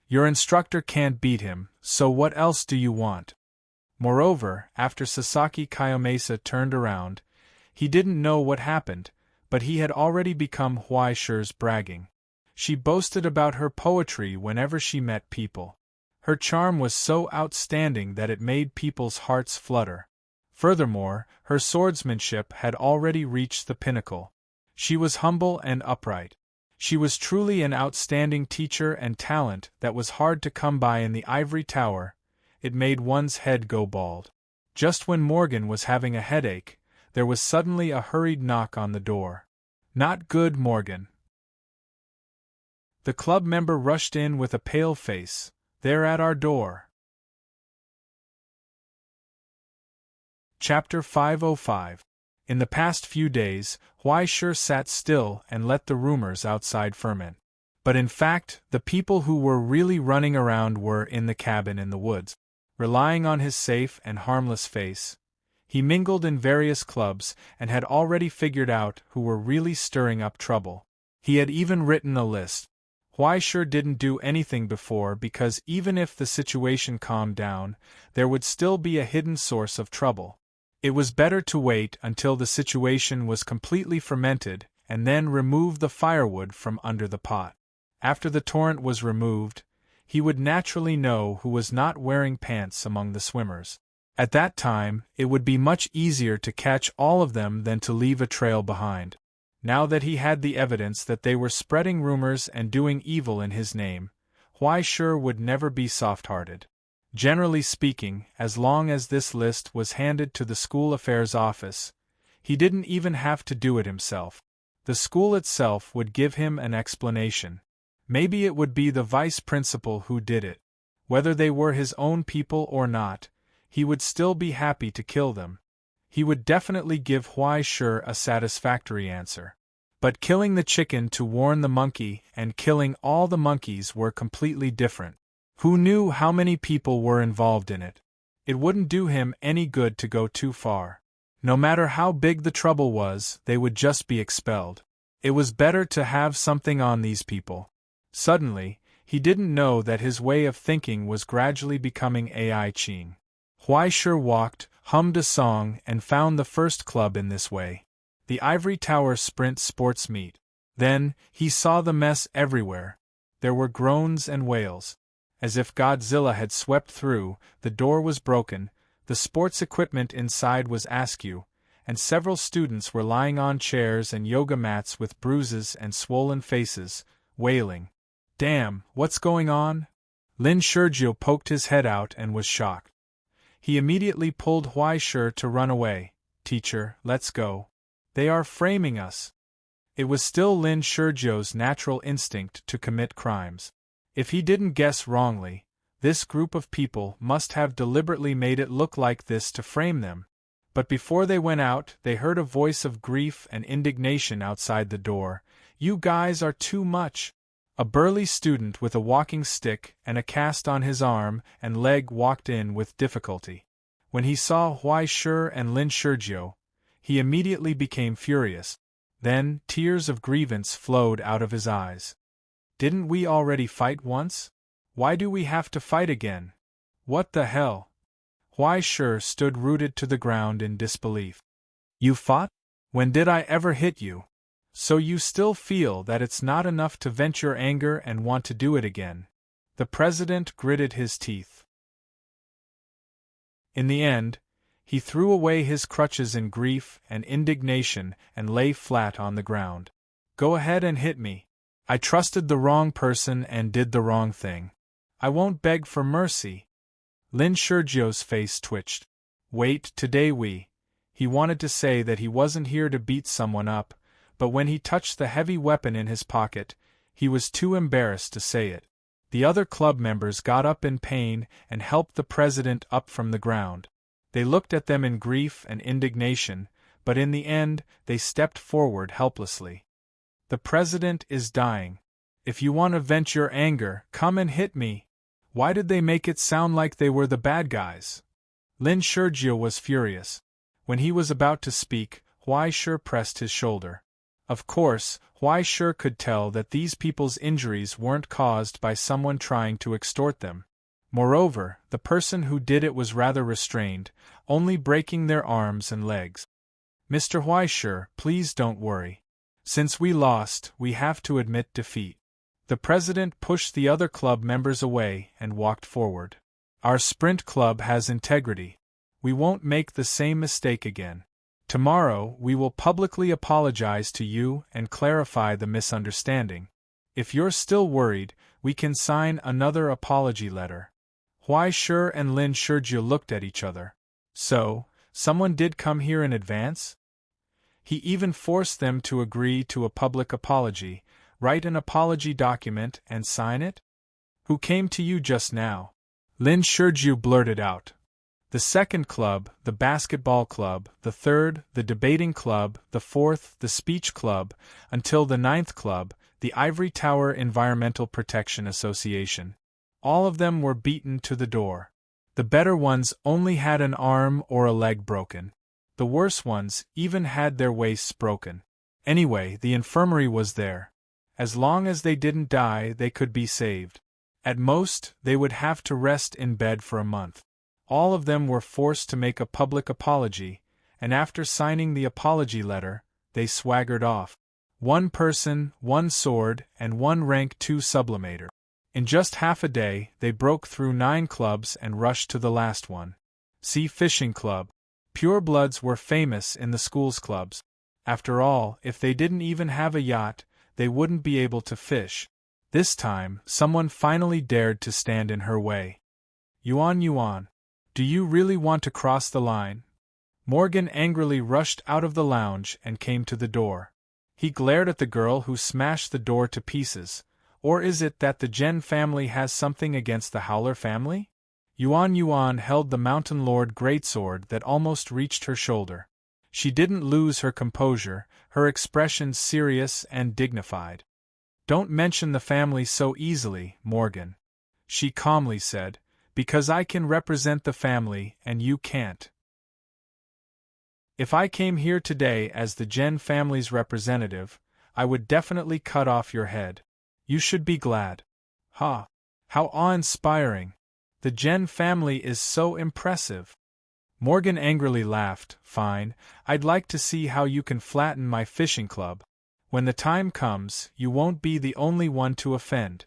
Your instructor can't beat him, so what else do you want? Moreover, after Sasaki Kayamesa turned around, he didn't know what happened, but he had already become Huaishur's bragging. She boasted about her poetry whenever she met people. Her charm was so outstanding that it made people's hearts flutter. Furthermore, her swordsmanship had already reached the pinnacle. She was humble and upright. She was truly an outstanding teacher and talent that was hard to come by in the ivory tower. It made one's head go bald. Just when Morgan was having a headache, there was suddenly a hurried knock on the door. Not good, Morgan. The club member rushed in with a pale face. They're at our door. Chapter 505. In the past few days, Huaishur sat still and let the rumors outside ferment. But in fact, the people who were really running around were in the cabin in the woods. Relying on his safe and harmless face, he mingled in various clubs and had already figured out who were really stirring up trouble. He had even written a list. Huaishur didn't do anything before because even if the situation calmed down, there would still be a hidden source of trouble. It was better to wait until the situation was completely fermented and then remove the firewood from under the pot. After the torrent was removed, he would naturally know who was not wearing pants among the swimmers. At that time, it would be much easier to catch all of them than to leave a trail behind. Now that he had the evidence that they were spreading rumors and doing evil in his name, Huai Shi would never be soft-hearted. Generally speaking, as long as this list was handed to the school affairs office, he didn't even have to do it himself. The school itself would give him an explanation. Maybe it would be the vice principal who did it. Whether they were his own people or not, he would still be happy to kill them. He would definitely give Huai Shi a satisfactory answer. But killing the chicken to warn the monkey and killing all the monkeys were completely different. Who knew how many people were involved in it? It wouldn't do him any good to go too far. No matter how big the trouble was, they would just be expelled. It was better to have something on these people. Suddenly, he didn't know that his way of thinking was gradually becoming AI Ching. Huai Shi walked, hummed a song, and found the first club in this way. The Ivory Tower Sprint Sports Meet. Then, he saw the mess everywhere. There were groans and wails. As if Godzilla had swept through, the door was broken, the sports equipment inside was askew, and several students were lying on chairs and yoga mats with bruises and swollen faces, wailing. Damn, what's going on? Lin Shurjo poked his head out and was shocked. He immediately pulled Huai Shi to run away. Teacher, let's go. They are framing us. It was still Lin Shurjo's natural instinct to commit crimes. If he didn't guess wrongly, this group of people must have deliberately made it look like this to frame them. But before they went out, they heard a voice of grief and indignation outside the door. You guys are too much. A burly student with a walking stick and a cast on his arm and leg walked in with difficulty. When he saw Huai Shi and Lin Shurjo, he immediately became furious. Then, tears of grievance flowed out of his eyes. Didn't we already fight once? Why do we have to fight again? What the hell? Huai Shi stood rooted to the ground in disbelief. You fought? When did I ever hit you? So you still feel that it's not enough to vent your anger and want to do it again? The president gritted his teeth. In the end, he threw away his crutches in grief and indignation and lay flat on the ground. Go ahead and hit me. I trusted the wrong person and did the wrong thing. I won't beg for mercy. Lin Shurjo's face twitched. Wait, today He wanted to say that he wasn't here to beat someone up, but when he touched the heavy weapon in his pocket, he was too embarrassed to say it. The other club members got up in pain and helped the president up from the ground. They looked at them in grief and indignation, but in the end, they stepped forward helplessly. The president is dying. If you want to vent your anger, come and hit me. Why did they make it sound like they were the bad guys? Lin Shurjo was furious. When he was about to speak, Huai Shi pressed his shoulder. Of course, Huai Shi could tell that these people's injuries weren't caused by someone trying to extort them. Moreover, the person who did it was rather restrained, only breaking their arms and legs. Mr. Huai Shi, please don't worry. Since we lost, we have to admit defeat. The president pushed the other club members away and walked forward. Our sprint club has integrity. We won't make the same mistake again. Tomorrow, we will publicly apologize to you and clarify the misunderstanding. If you're still worried, we can sign another apology letter. Huai Shi and Lin Shurjo looked at each other. So, someone did come here in advance? He even forced them to agree to a public apology, write an apology document and sign it? Who came to you just now? Lin Shurjo blurted out. The second club, the basketball club, the third, the debating club, the fourth, the speech club, until the ninth club, the Ivory Tower Environmental Protection Association. All of them were beaten to the door. The better ones only had an arm or a leg broken. The worse ones even had their waists broken. Anyway, the infirmary was there. As long as they didn't die, they could be saved. At most, they would have to rest in bed for a month. All of them were forced to make a public apology, and after signing the apology letter, they swaggered off. One person, one sword, and one rank 2 sublimator. In just half a day, they broke through 9 clubs and rushed to the last one. See Fishing Club. Purebloods were famous in the school's clubs. After all, if they didn't even have a yacht, they wouldn't be able to fish. This time, someone finally dared to stand in her way. Yuan, do you really want to cross the line? Morgan angrily rushed out of the lounge and came to the door. He glared at the girl who smashed the door to pieces. Or is it that the Gen family has something against the Howler family? Yuan held the Mountain Lord greatsword that almost reached her shoulder. She didn't lose her composure, her expression serious and dignified. Don't mention the family so easily, Morgan, she calmly said, because I can represent the family and you can't. If I came here today as the Gen family's representative, I would definitely cut off your head. You should be glad. Ha! How awe-inspiring! The Gen family is so impressive. Morgan angrily laughed. Fine, I'd like to see how you can flatten my fishing club. When the time comes, you won't be the only one to offend.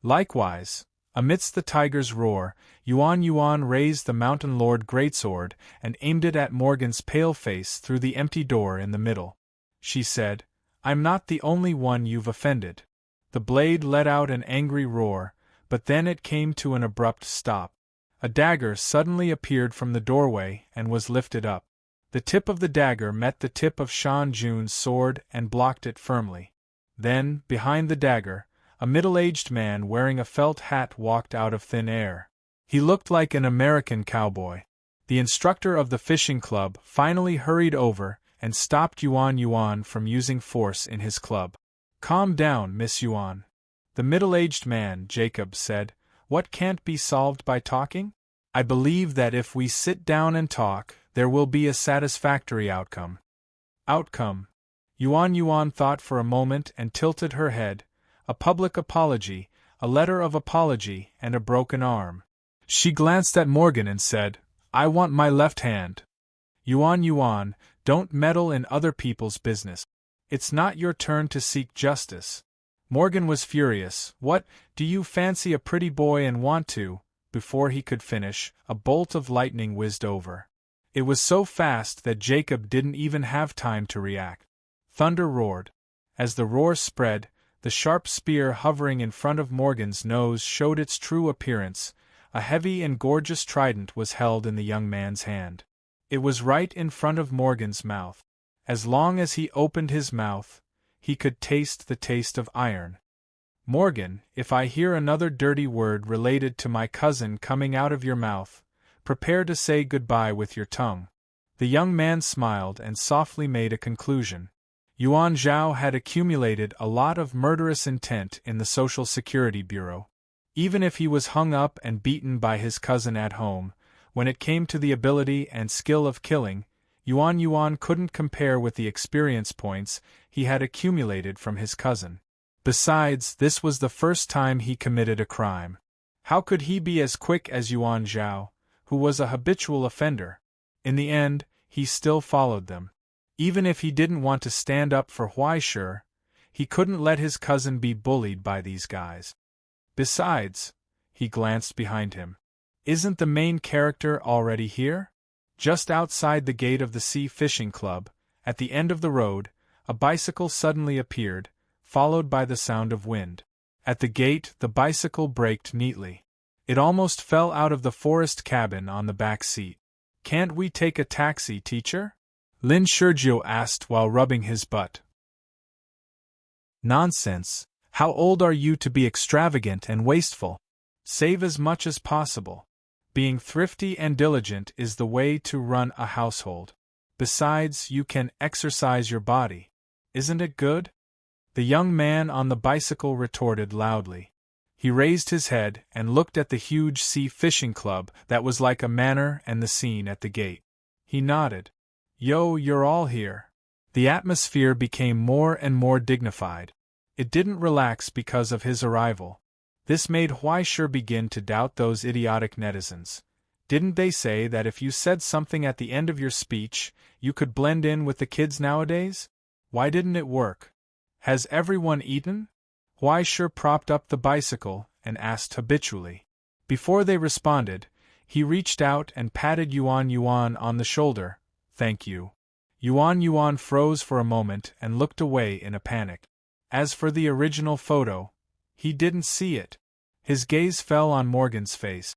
Likewise, amidst the tiger's roar, Yuan raised the Mountain Lord greatsword and aimed it at Morgan's pale face through the empty door in the middle. She said, I'm not the only one you've offended. The blade let out an angry roar, but then it came to an abrupt stop. A dagger suddenly appeared from the doorway and was lifted up. The tip of the dagger met the tip of Shan Jun's sword and blocked it firmly. Then, behind the dagger, a middle-aged man wearing a felt hat walked out of thin air. He looked like an American cowboy. The instructor of the fishing club finally hurried over and stopped Yuan from using force in his club. Calm down, Miss Yuan. The middle-aged man, Jacob, said, What can't be solved by talking? I believe that if we sit down and talk, there will be a satisfactory outcome. Outcome? Yuan thought for a moment and tilted her head. A public apology, a letter of apology, and a broken arm. She glanced at Morgan and said, I want my left hand. Yuan, don't meddle in other people's business. It's not your turn to seek justice. Morgan was furious. What, do you fancy a pretty boy and want to? Before he could finish, a bolt of lightning whizzed over. It was so fast that Jacob didn't even have time to react. Thunder roared. As the roar spread, the sharp spear hovering in front of Morgan's nose showed its true appearance. A heavy and gorgeous trident was held in the young man's hand. It was right in front of Morgan's mouth. As long as he opened his mouth, he could taste the taste of iron. Morgan, if I hear another dirty word related to my cousin coming out of your mouth, prepare to say goodbye with your tongue. The young man smiled and softly made a conclusion. Yuan Zhao had accumulated a lot of murderous intent in the Social Security Bureau. Even if he was hung up and beaten by his cousin at home, when it came to the ability and skill of killing, Yuan couldn't compare with the experience points he had accumulated from his cousin. Besides, this was the first time he committed a crime. How could he be as quick as Yuan Zhao, who was a habitual offender? In the end, he still followed them. Even if he didn't want to stand up for Huaishur, he couldn't let his cousin be bullied by these guys. Besides, he glanced behind him. Isn't the main character already here? Just outside the gate of the Sea Fishing Club, at the end of the road, a bicycle suddenly appeared, followed by the sound of wind. At the gate, the bicycle braked neatly. It almost fell out of the forest cabin on the back seat. Can't we take a taxi, teacher? Lin Shurjiu asked while rubbing his butt. Nonsense. How old are you to be extravagant and wasteful? Save as much as possible. Being thrifty and diligent is the way to run a household. Besides, you can exercise your body. Isn't it good? The young man on the bicycle retorted loudly. He raised his head and looked at the huge Sea Fishing Club that was like a manor and the scene at the gate. He nodded. Yo, you're all here. The atmosphere became more and more dignified. It didn't relax because of his arrival. This made Huaishur begin to doubt those idiotic netizens. Didn't they say that if you said something at the end of your speech, you could blend in with the kids nowadays? Why didn't it work? Has everyone eaten? Huaishur propped up the bicycle and asked habitually. Before they responded, he reached out and patted Yuan on the shoulder. Thank you. Yuan froze for a moment and looked away in a panic. As for the original photo, He didn't see it. His gaze fell on Morgan's face.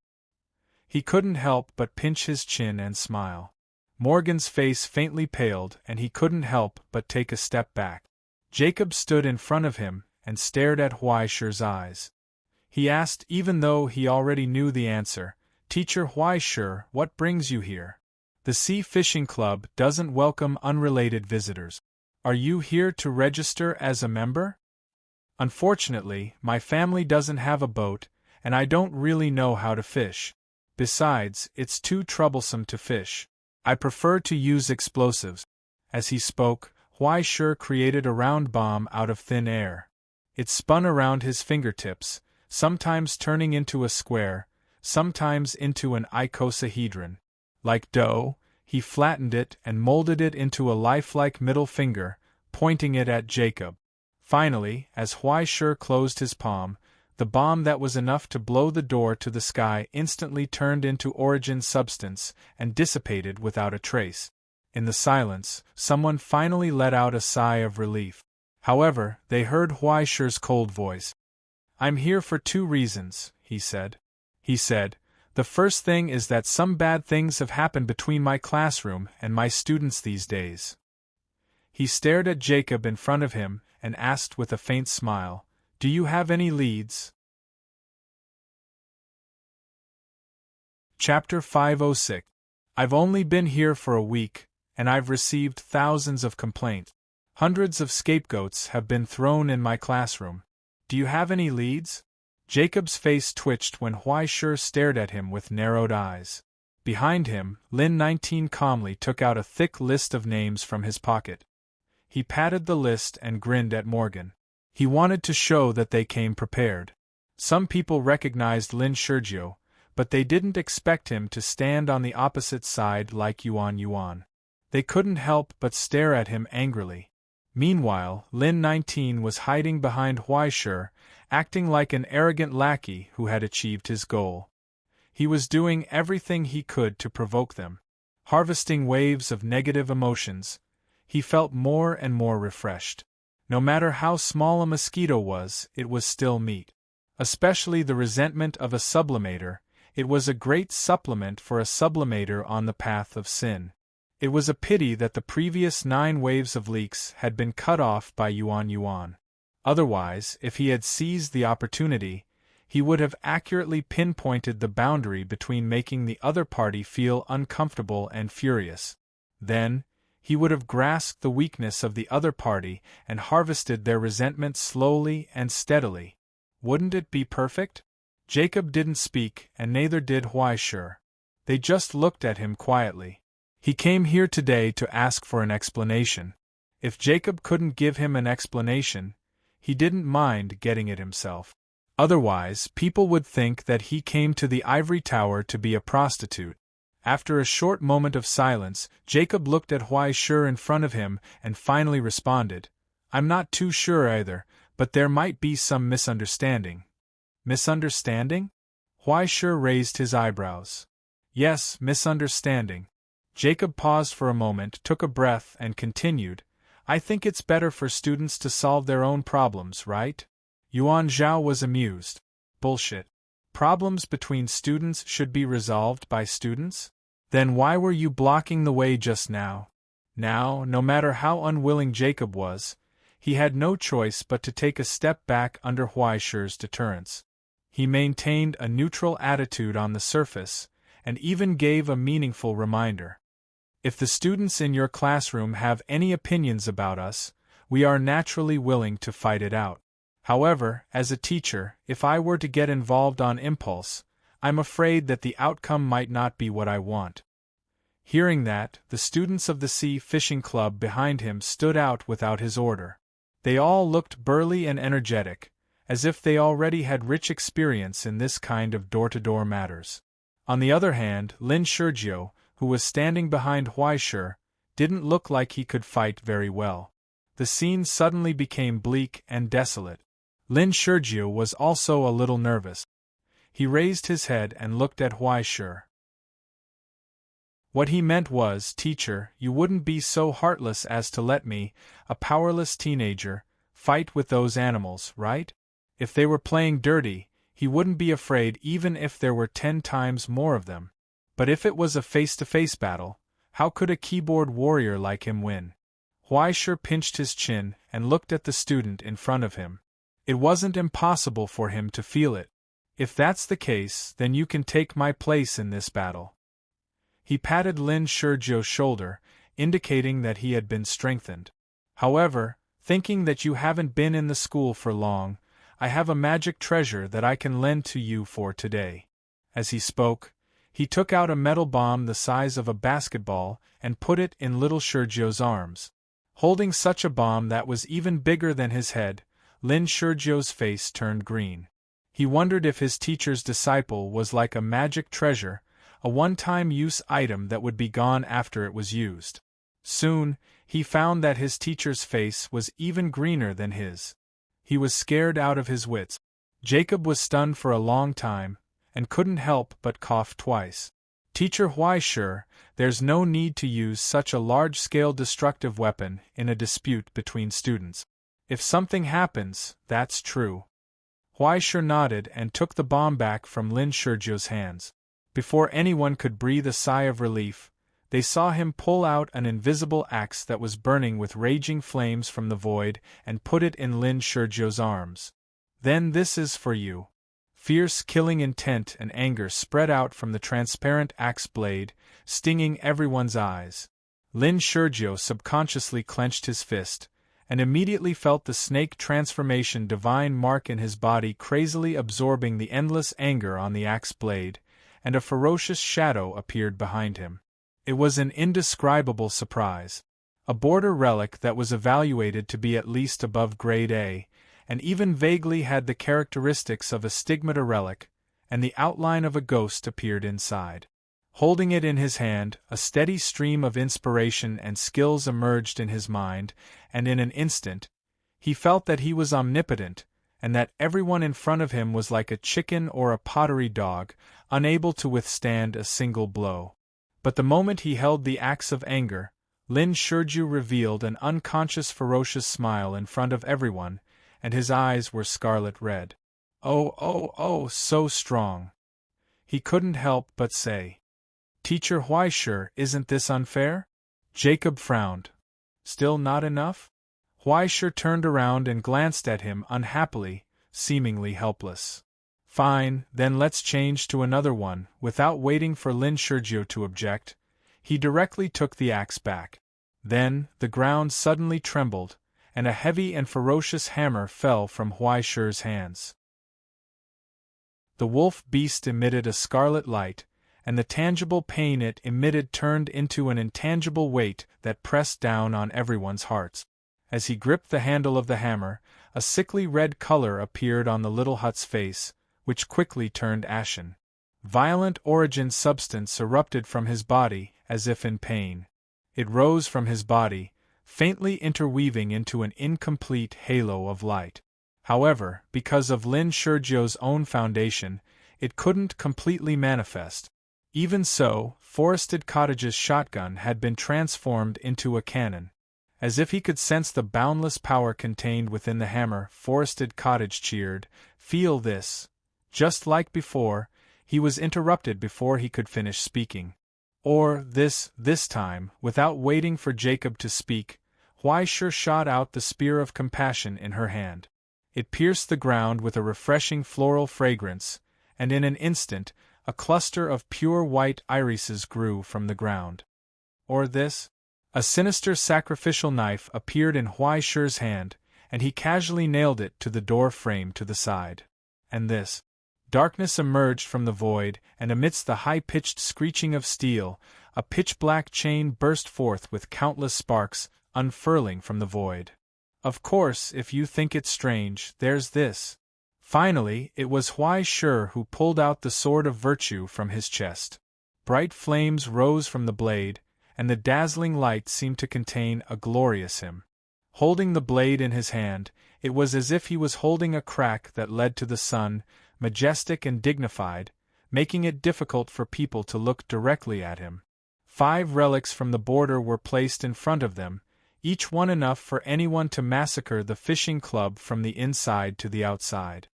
He couldn't help but pinch his chin and smile. Morgan's face faintly paled, and he couldn't help but take a step back. Jacob stood in front of him and stared at Huaisher's eyes. He asked, even though he already knew the answer, "Teacher Huaisher, what brings you here? The Sea Fishing Club doesn't welcome unrelated visitors. Are you here to register as a member?" "Unfortunately, my family doesn't have a boat, and I don't really know how to fish. Besides, it's too troublesome to fish. I prefer to use explosives." As he spoke, Huaisher created a round bomb out of thin air. It spun around his fingertips, sometimes turning into a square, sometimes into an icosahedron. Like dough, he flattened it and molded it into a lifelike middle finger, pointing it at Jacob. Finally, as Huaisher closed his palm, the bomb that was enough to blow the door to the sky instantly turned into origin substance and dissipated without a trace. In the silence, someone finally let out a sigh of relief. However, they heard Huaisher's cold voice. "I'm here for 2 reasons, he said. "The first thing is that some bad things have happened between my classroom and my students these days." He stared at Jacob in front of him and asked with a faint smile, "Do you have any leads?" Chapter 506. I've only been here for a week, and I've received thousands of complaints. Hundreds of scapegoats have been thrown in my classroom. Do you have any leads? Jacob's face twitched when Huaisher stared at him with narrowed eyes. Behind him, Lin 19 calmly took out a thick list of names from his pocket. He patted the list and grinned at Morgan. He wanted to show that they came prepared. Some people recognized Lin Shurgio, but they didn't expect him to stand on the opposite side like Yuan. They couldn't help but stare at him angrily. Meanwhile, Lin 19 was hiding behind Huaisher, acting like an arrogant lackey who had achieved his goal. He was doing everything he could to provoke them. Harvesting waves of negative emotions, he felt more and more refreshed. No matter how small a mosquito was, it was still meat. Especially the resentment of a sublimator, it was a great supplement for a sublimator on the path of sin. It was a pity that the previous 9 waves of leaks had been cut off by Yuan. Otherwise, if he had seized the opportunity, he would have accurately pinpointed the boundary between making the other party feel uncomfortable and furious. Then, he would have grasped the weakness of the other party and harvested their resentment slowly and steadily. Wouldn't it be perfect? Jacob didn't speak, and neither did Huaisher. They just looked at him quietly. He came here today to ask for an explanation. If Jacob couldn't give him an explanation, he didn't mind getting it himself. Otherwise, people would think that he came to the ivory tower to be a prostitute. After a short moment of silence, Jacob looked at Huaisher in front of him and finally responded, "I'm not too sure either, but there might be some misunderstanding." Misunderstanding? Huaisher raised his eyebrows. Yes, misunderstanding. Jacob paused for a moment, took a breath, and continued, "I think it's better for students to solve their own problems, right?" Yuan Zhao was amused. Bullshit. Problems between students should be resolved by students? Then why were you blocking the way just now? Now, no matter how unwilling Jacob was, he had no choice but to take a step back under Huaisher's deterrence. He maintained a neutral attitude on the surface, and even gave a meaningful reminder. "If the students in your classroom have any opinions about us, we are naturally willing to fight it out. However, as a teacher, if I were to get involved on impulse, I'm afraid that the outcome might not be what I want." Hearing that, the students of the Sea Fishing Club behind him stood out without his order. They all looked burly and energetic, as if they already had rich experience in this kind of door-to-door matters. On the other hand, Lin Shurgio, who was standing behind Huaisher, didn't look like he could fight very well. The scene suddenly became bleak and desolate. Lin Shurgio was also a little nervous. He raised his head and looked at Huaisher. What he meant was, "Teacher, you wouldn't be so heartless as to let me, a powerless teenager, fight with those animals, right?" If they were playing dirty, he wouldn't be afraid even if there were 10 times more of them. But if it was a face-to-face battle, how could a keyboard warrior like him win? Huaisher pinched his chin and looked at the student in front of him. It wasn't impossible for him to feel it. If that's the case, then you can take my place in this battle. He patted Lin Shizhou's shoulder, indicating that he had been strengthened. However, thinking that you haven't been in the school for long, I have a magic treasure that I can lend to you for today. As he spoke, he took out a metal bomb the size of a basketball and put it in little Shizhou's arms. Holding such a bomb that was even bigger than his head, Lin Shizhou's face turned green. He wondered if his teacher's disciple was like a magic treasure, a one-time use item that would be gone after it was used. Soon, he found that his teacher's face was even greener than his. He was scared out of his wits. Jacob was stunned for a long time, and couldn't help but cough twice. Teacher Huaisher, there's no need to use such a large-scale destructive weapon in a dispute between students. If something happens, that's true. Huaisher nodded and took the bomb back from Lin Shizhou's hands. Before anyone could breathe a sigh of relief, they saw him pull out an invisible axe that was burning with raging flames from the void and put it in Lin Shizhou's arms. Then this is for you. Fierce killing intent and anger spread out from the transparent axe blade, stinging everyone's eyes. Lin Shizhou subconsciously clenched his fist, and immediately felt the snake transformation divine mark in his body crazily absorbing the endless anger on the axe blade, and a ferocious shadow appeared behind him. It was an indescribable surprise. A border relic that was evaluated to be at least above grade A, and even vaguely had the characteristics of a stigmata relic, and the outline of a ghost appeared inside. Holding it in his hand, a steady stream of inspiration and skills emerged in his mind, and in an instant, he felt that he was omnipotent, and that everyone in front of him was like a chicken or a pottery dog, unable to withstand a single blow. But the moment he held the axe of anger, Lin Shizhou revealed an unconscious ferocious smile in front of everyone, and his eyes were scarlet red. Oh, so strong. He couldn't help but say. Teacher Huaisher, isn't this unfair? Jacob frowned. Still not enough? Huaisher turned around and glanced at him unhappily, seemingly helpless. Fine, then let's change to another one. Without waiting for Lin Shizhou to object, he directly took the axe back. Then, the ground suddenly trembled, and a heavy and ferocious hammer fell from Huaisher's hands. The wolf beast emitted a scarlet light, and the tangible pain it emitted turned into an intangible weight that pressed down on everyone's hearts. As he gripped the handle of the hammer, a sickly red color appeared on the little hut's face, which quickly turned ashen. Violent origin substance erupted from his body, as if in pain. It rose from his body, faintly interweaving into an incomplete halo of light. However, because of Lin Shizhou's own foundation, it couldn't completely manifest. Even so, Forested Cottage's shotgun had been transformed into a cannon. As if he could sense the boundless power contained within the hammer, Forested Cottage cheered, "Feel this." Just like before, he was interrupted before he could finish speaking. This time, without waiting for Jacob to speak, Huaisher shot out the spear of compassion in her hand. It pierced the ground with a refreshing floral fragrance, and in an instant, a cluster of pure white irises grew from the ground. A sinister sacrificial knife appeared in Huaisher's hand, and he casually nailed it to the door frame to the side. Darkness emerged from the void, and amidst the high-pitched screeching of steel, a pitch-black chain burst forth with countless sparks, unfurling from the void. Of course, if you think it strange, there's this. Finally, it was Huaisher who pulled out the sword of virtue from his chest. Bright flames rose from the blade, and the dazzling light seemed to contain a glorious hymn. Holding the blade in his hand, it was as if he was holding a crack that led to the sun, majestic and dignified, making it difficult for people to look directly at him. 5 relics from the border were placed in front of them, each one enough for anyone to massacre the fishing club from the inside to the outside.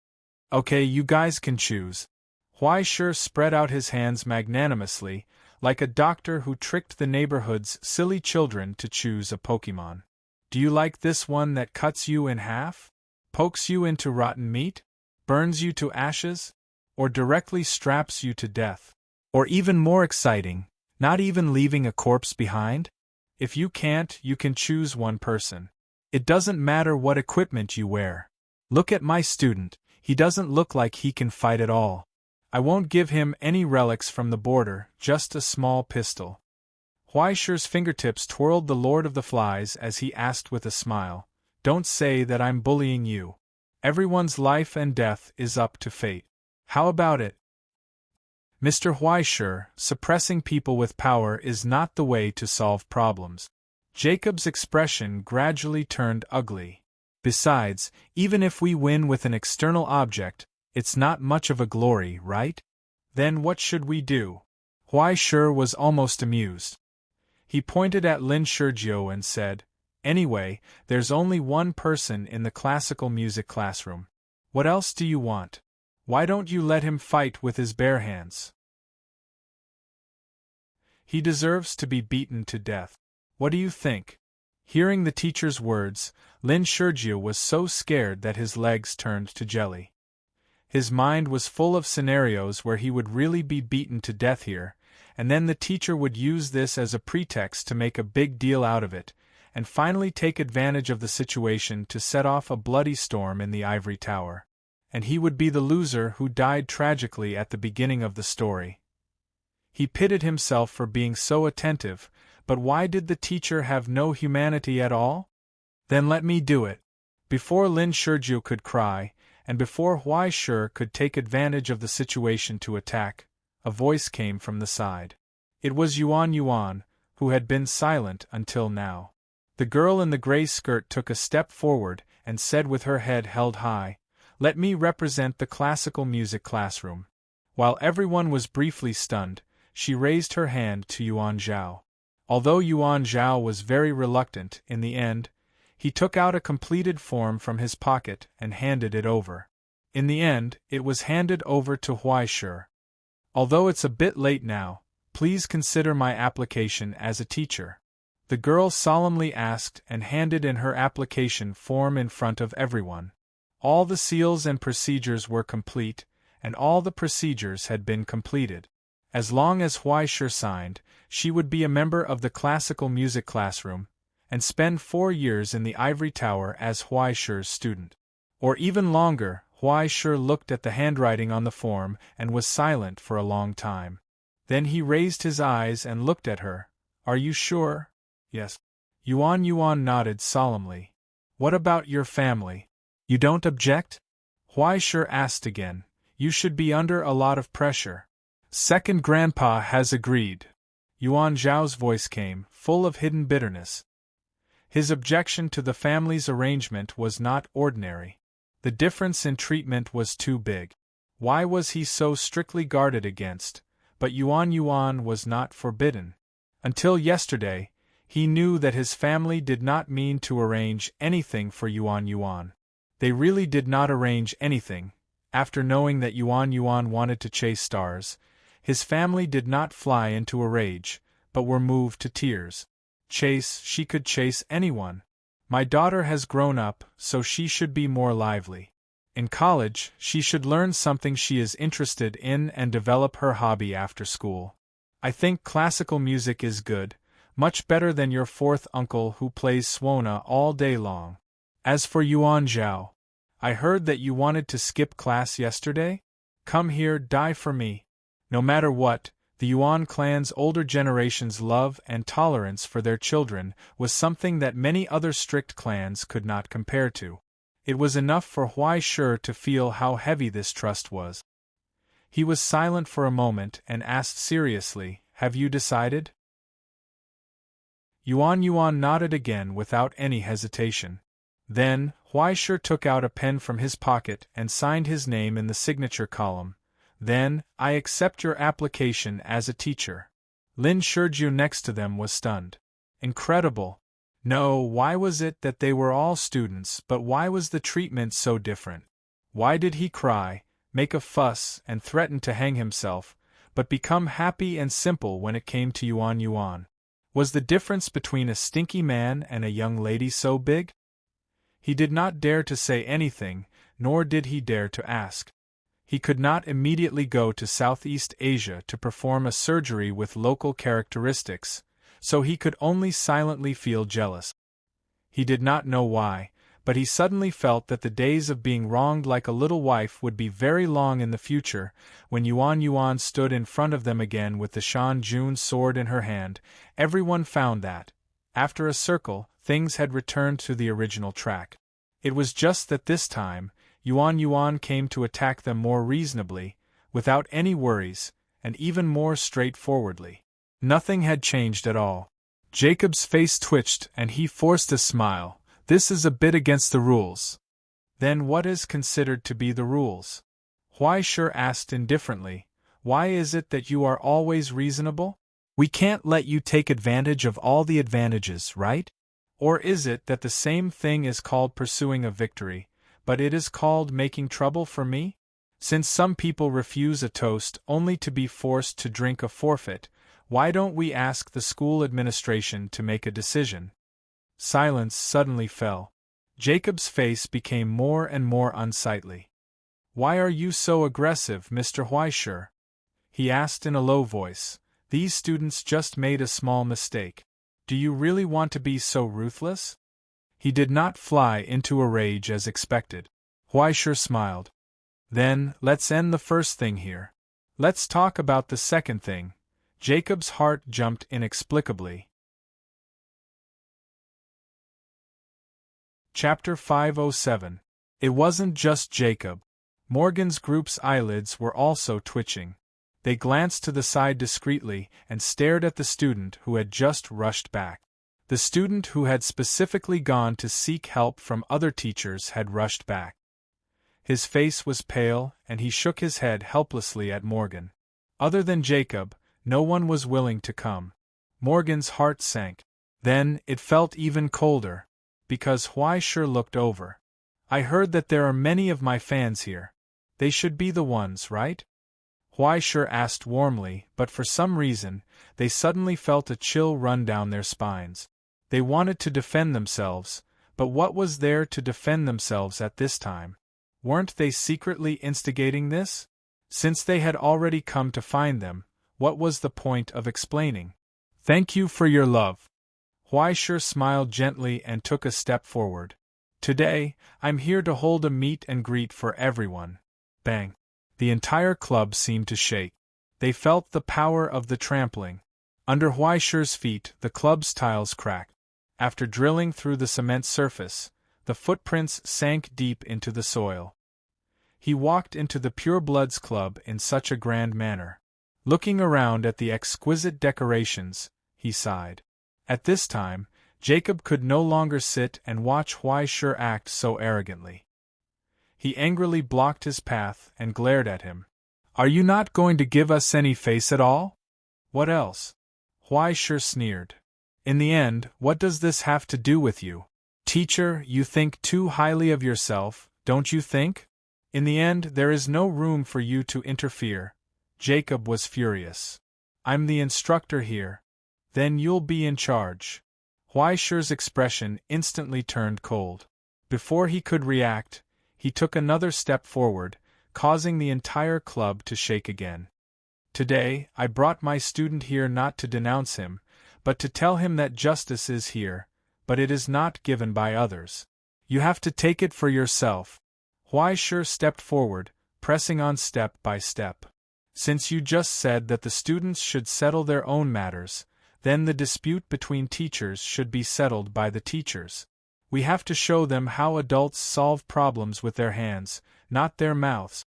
Okay, you guys can choose. Huai Shi spread out his hands magnanimously, like a doctor who tricked the neighborhood's silly children to choose a Pokemon. Do you like this one that cuts you in half? Pokes you into rotten meat? Burns you to ashes? Or directly straps you to death? Or even more exciting, not even leaving a corpse behind? If you can't, you can choose one person. It doesn't matter what equipment you wear. Look at my student, he doesn't look like he can fight at all. I won't give him any relics from the border, just a small pistol. Huai Shi's fingertips twirled the Lord of the Flies as he asked with a smile, "Don't say that I'm bullying you. Everyone's life and death is up to fate. How about it?" Mr. Huai Shi, suppressing people with power is not the way to solve problems. Jacob's expression gradually turned ugly. Besides, even if we win with an external object, it's not much of a glory, right? Then what should we do? Huai Shi was almost amused. He pointed at Lin Shurjiu and said, "Anyway, there's only one person in the classical music classroom. What else do you want? Why don't you let him fight with his bare hands? He deserves to be beaten to death. What do you think?" Hearing the teacher's words, Lin Shurjiu was so scared that his legs turned to jelly. His mind was full of scenarios where he would really be beaten to death here, and then the teacher would use this as a pretext to make a big deal out of it, and finally take advantage of the situation to set off a bloody storm in the ivory tower. And he would be the loser who died tragically at the beginning of the story. He pitted himself for being so attentive, but why did the teacher have no humanity at all? Then let me do it. Before Lin Shurjiu could cry, and before Huai Shi could take advantage of the situation to attack, a voice came from the side. It was Yuan, who had been silent until now. The girl in the gray skirt took a step forward and said with her head held high, "Let me represent the classical music classroom." While everyone was briefly stunned, she raised her hand to Yuan Zhao. Although Yuan Zhao was very reluctant, in the end, he took out a completed form from his pocket and handed it over. In the end, it was handed over to Huai Shi. "Although it's a bit late now, please consider my application as a teacher," the girl solemnly asked and handed in her application form in front of everyone. All the seals and procedures were complete, and all the procedures had been completed. As long as Huai Shi signed, she would be a member of the classical music classroom, and spend 4 years in the ivory tower as Huai Shi's student. Or even longer. Huai Shi looked at the handwriting on the form and was silent for a long time. Then he raised his eyes and looked at her. "Are you sure?" "Yes." Yuan nodded solemnly. "What about your family? You don't object?" Huai Shi asked again. "You should be under a lot of pressure." "Second grandpa has agreed." Yuan Zhao's voice came, full of hidden bitterness. His objection to the family's arrangement was not ordinary. The difference in treatment was too big. Why was he so strictly guarded against? But Yuan was not forbidden. Until yesterday, he knew that his family did not mean to arrange anything for Yuan. They really did not arrange anything. After knowing that Yuan wanted to chase stars, his family did not fly into a rage, but were moved to tears. She could chase anyone. My daughter has grown up, so she should be more lively. In college, she should learn something she is interested in and develop her hobby after school. I think classical music is good, much better than your fourth uncle who plays Suona all day long. As for Yuan Zhao, I heard that you wanted to skip class yesterday? Come here, die for me. No matter what, the Yuan clan's older generation's love and tolerance for their children was something that many other strict clans could not compare to. It was enough for Huai Shi to feel how heavy this trust was. He was silent for a moment and asked seriously, "Have you decided?" Yuan nodded again without any hesitation. Then, Huai Shi took out a pen from his pocket and signed his name in the signature column. "Then, I accept your application as a teacher." Lin Shurjiu next to them was stunned. Incredible! No, why was it that they were all students, but why was the treatment so different? Why did he cry, make a fuss, and threaten to hang himself, but become happy and simple when it came to Yuan? Was the difference between a stinky man and a young lady so big? He did not dare to say anything, nor did he dare to ask. He could not immediately go to Southeast Asia to perform a surgery with local characteristics, so he could only silently feel jealous. He did not know why, but he suddenly felt that the days of being wronged like a little wife would be very long in the future. When Yuan stood in front of them again with the Shan Jun sword in her hand, everyone found that, after a circle, things had returned to the original track. It was just that this time, Yuan came to attack them more reasonably, without any worries, and even more straightforwardly. Nothing had changed at all. Jacob's face twitched and he forced a smile. This is a bit against the rules. Then what is considered to be the rules? Huaishir asked indifferently. Why is it that you are always reasonable? We can't let you take advantage of all the advantages, right? Or is it that the same thing is called pursuing a victory, but it is called making trouble for me? Since some people refuse a toast only to be forced to drink a forfeit, why don't we ask the school administration to make a decision? Silence suddenly fell. Jacob's face became more and more unsightly. Why are you so aggressive, Mr. Huaishir? He asked in a low voice. These students just made a small mistake. Do you really want to be so ruthless? He did not fly into a rage as expected. Huaishir smiled. Then, let's end the first thing here. Let's talk about the second thing. Jacob's heart jumped inexplicably. Chapter 507. It wasn't just Jacob. Morgan's group's eyelids were also twitching. They glanced to the side discreetly and stared at the student who had just rushed back. The student who had specifically gone to seek help from other teachers had rushed back. His face was pale and he shook his head helplessly at Morgan. Other than Jacob, no one was willing to come. Morgan's heart sank. Then it felt even colder, because Huaishir looked over. I heard that there are many of my fans here. They should be the ones, right? Huaishir asked warmly, but for some reason, they suddenly felt a chill run down their spines. They wanted to defend themselves, but what was there to defend themselves at this time? Weren't they secretly instigating this? Since they had already come to find them, what was the point of explaining? Thank you for your love. Huaishir smiled gently and took a step forward. Today, I'm here to hold a meet and greet for everyone. Bang. The entire club seemed to shake. They felt the power of the trampling. Under Huaishir's feet, the club's tiles cracked. After drilling through the cement surface, the footprints sank deep into the soil. He walked into the Pure Bloods Club in such a grand manner. Looking around at the exquisite decorations, he sighed. At this time, Jacob could no longer sit and watch Huaishir act so arrogantly. He angrily blocked his path and glared at him. Are you not going to give us any face at all? What else? Huaishir sneered. In the end, what does this have to do with you? Teacher, you think too highly of yourself, don't you think? In the end, there is no room for you to interfere. Jacob was furious. I'm the instructor here. Then you'll be in charge. Huaishir's expression instantly turned cold. Before he could react, he took another step forward, causing the entire club to shake again. Today, I brought my student here not to denounce him, but to tell him that justice is here, but it is not given by others. You have to take it for yourself. Huaishir stepped forward, pressing on step by step. Since you just said that the students should settle their own matters, then the dispute between teachers should be settled by the teachers. We have to show them how adults solve problems with their hands, not their mouths.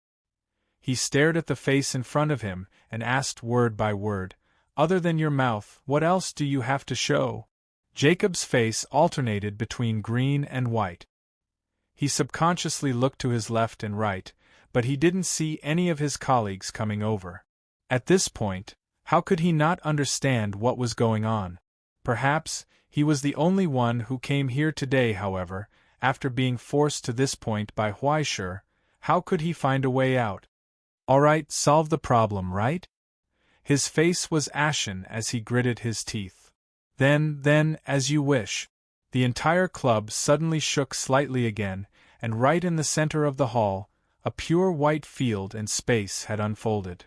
He stared at the face in front of him and asked word by word, Other than your mouth, what else do you have to show? Jacob's face alternated between green and white. He subconsciously looked to his left and right, but he didn't see any of his colleagues coming over. At this point, how could he not understand what was going on? Perhaps He was the only one who came here today, however, after being forced to this point by Huaishur. How could he find a way out? All right, solve the problem, right? His face was ashen as he gritted his teeth. Then, as you wish. The entire club suddenly shook slightly again, and right in the center of the hall, a pure white field and space had unfolded.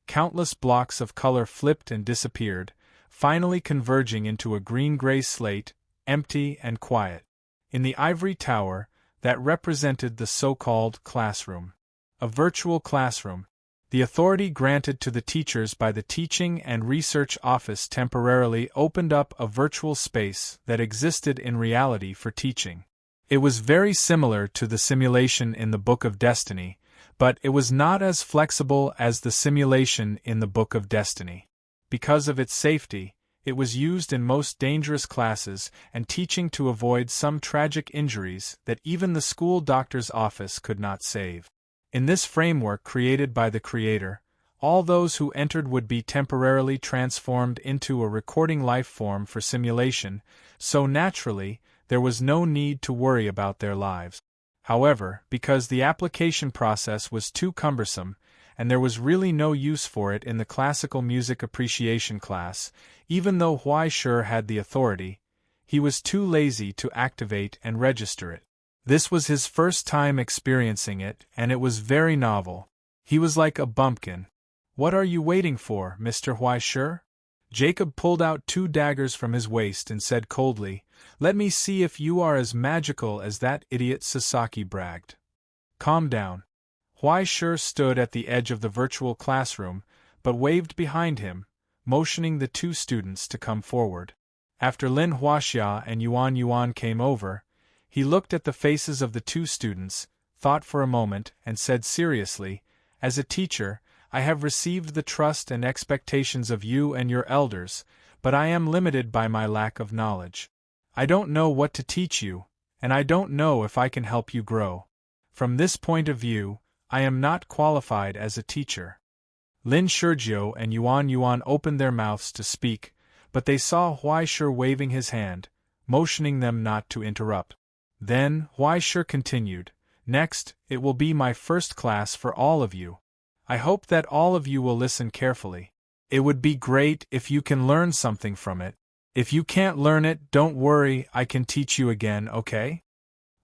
Countless blocks of color flipped and disappeared, finally converging into a green-gray slate, empty and quiet. In the ivory tower, that represented the so-called classroom. A virtual classroom. The authority granted to the teachers by the Teaching and Research Office temporarily opened up a virtual space that existed in reality for teaching. It was very similar to the simulation in the Book of Destiny, but it was not as flexible as the simulation in the Book of Destiny. Because of its safety, it was used in most dangerous classes and teaching to avoid some tragic injuries that even the school doctor's office could not save. In this framework created by the Creator, all those who entered would be temporarily transformed into a recording life form for simulation, so naturally, there was no need to worry about their lives. However, because the application process was too cumbersome, and there was really no use for it in the classical music appreciation class, even though Huaishur had the authority, he was too lazy to activate and register it. This was his first time experiencing it, and it was very novel. He was like a bumpkin. What are you waiting for, Mr. Huaishur? Jacob pulled out 2 daggers from his waist and said coldly, "Let me see if you are as magical as that idiot Sasaki bragged." Calm down. Huaishur stood at the edge of the virtual classroom, but waved behind him, motioning the 2 students to come forward. After Lin Huaxia and Yuan Yuan came over, he looked at the faces of the 2 students, thought for a moment, and said seriously, "As a teacher, I have received the trust and expectations of you and your elders, but I am limited by my lack of knowledge. I don't know what to teach you, and I don't know if I can help you grow. From this point of view, I am not qualified as a teacher." Lin Shurjiu and Yuan Yuan opened their mouths to speak, but they saw Huaishur waving his hand, motioning them not to interrupt. Then, Huaishur continued, "Next, it will be my first class for all of you. I hope that all of you will listen carefully. It would be great if you can learn something from it. If you can't learn it, don't worry, I can teach you again, okay?"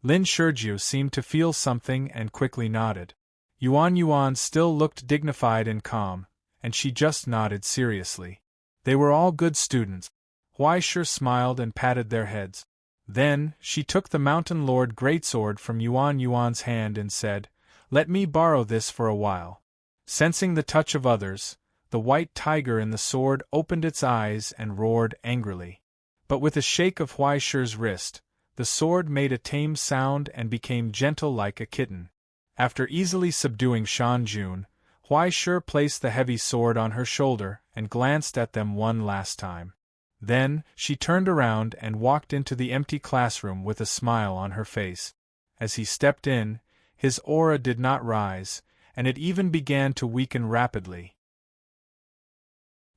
Lin Shurjiu seemed to feel something and quickly nodded. Yuan Yuan still looked dignified and calm, and she just nodded seriously. They were all good students. Huaishur smiled and patted their heads. Then, she took the Mountain Lord Greatsword from Yuan Yuan's hand and said, "Let me borrow this for a while." Sensing the touch of others, the white tiger in the sword opened its eyes and roared angrily. But with a shake of Huaishur's wrist, the sword made a tame sound and became gentle like a kitten. After easily subduing Shan Jun, Huaishur placed the heavy sword on her shoulder and glanced at them one last time. Then, she turned around and walked into the empty classroom with a smile on her face. As he stepped in, his aura did not rise, and it even began to weaken rapidly.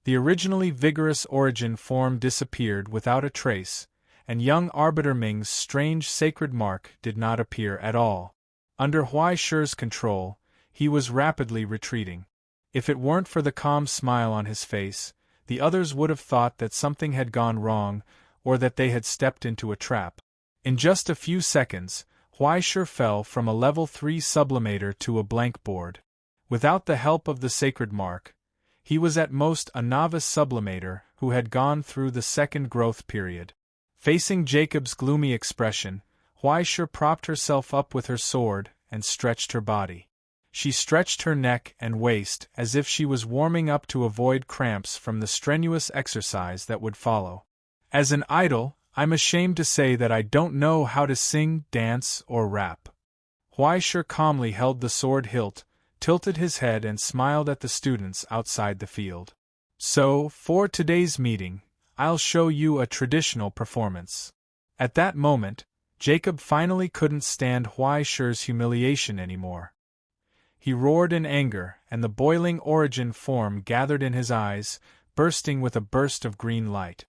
The originally vigorous origin form disappeared without a trace, and young Arbiter Ming's strange sacred mark did not appear at all. Under Huaishur's control, he was rapidly retreating. If it weren't for the calm smile on his face, the others would have thought that something had gone wrong, or that they had stepped into a trap. In just a few seconds, Huaishur fell from a level 3 sublimator to a blank board. Without the help of the sacred mark, he was at most a novice sublimator who had gone through the second growth period. Facing Jacob's gloomy expression, Huaishur propped herself up with her sword and stretched her body. She stretched her neck and waist as if she was warming up to avoid cramps from the strenuous exercise that would follow. As an idol, I'm ashamed to say that I don't know how to sing, dance, or rap. Huaishur calmly held the sword hilt, tilted his head and smiled at the students outside the field. So, for today's meeting, I'll show you a traditional performance. At that moment, Jacob finally couldn't stand Huaishur's humiliation anymore. He roared in anger, and the boiling origin form gathered in his eyes, bursting with a burst of green light.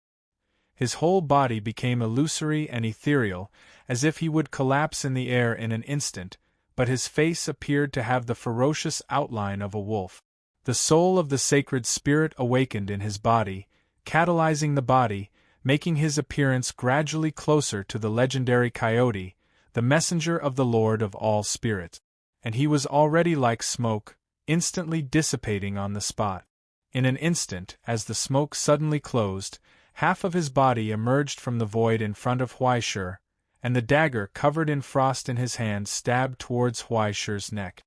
His whole body became illusory and ethereal, as if he would collapse in the air in an instant, but his face appeared to have the ferocious outline of a wolf. The soul of the sacred spirit awakened in his body, catalyzing the body, making his appearance gradually closer to the legendary coyote, the messenger of the Lord of all spirits. And he was already like smoke, instantly dissipating on the spot. In an instant, as the smoke suddenly closed, half of his body emerged from the void in front of Huaishur, and the dagger covered in frost in his hand stabbed towards Huaishur's neck.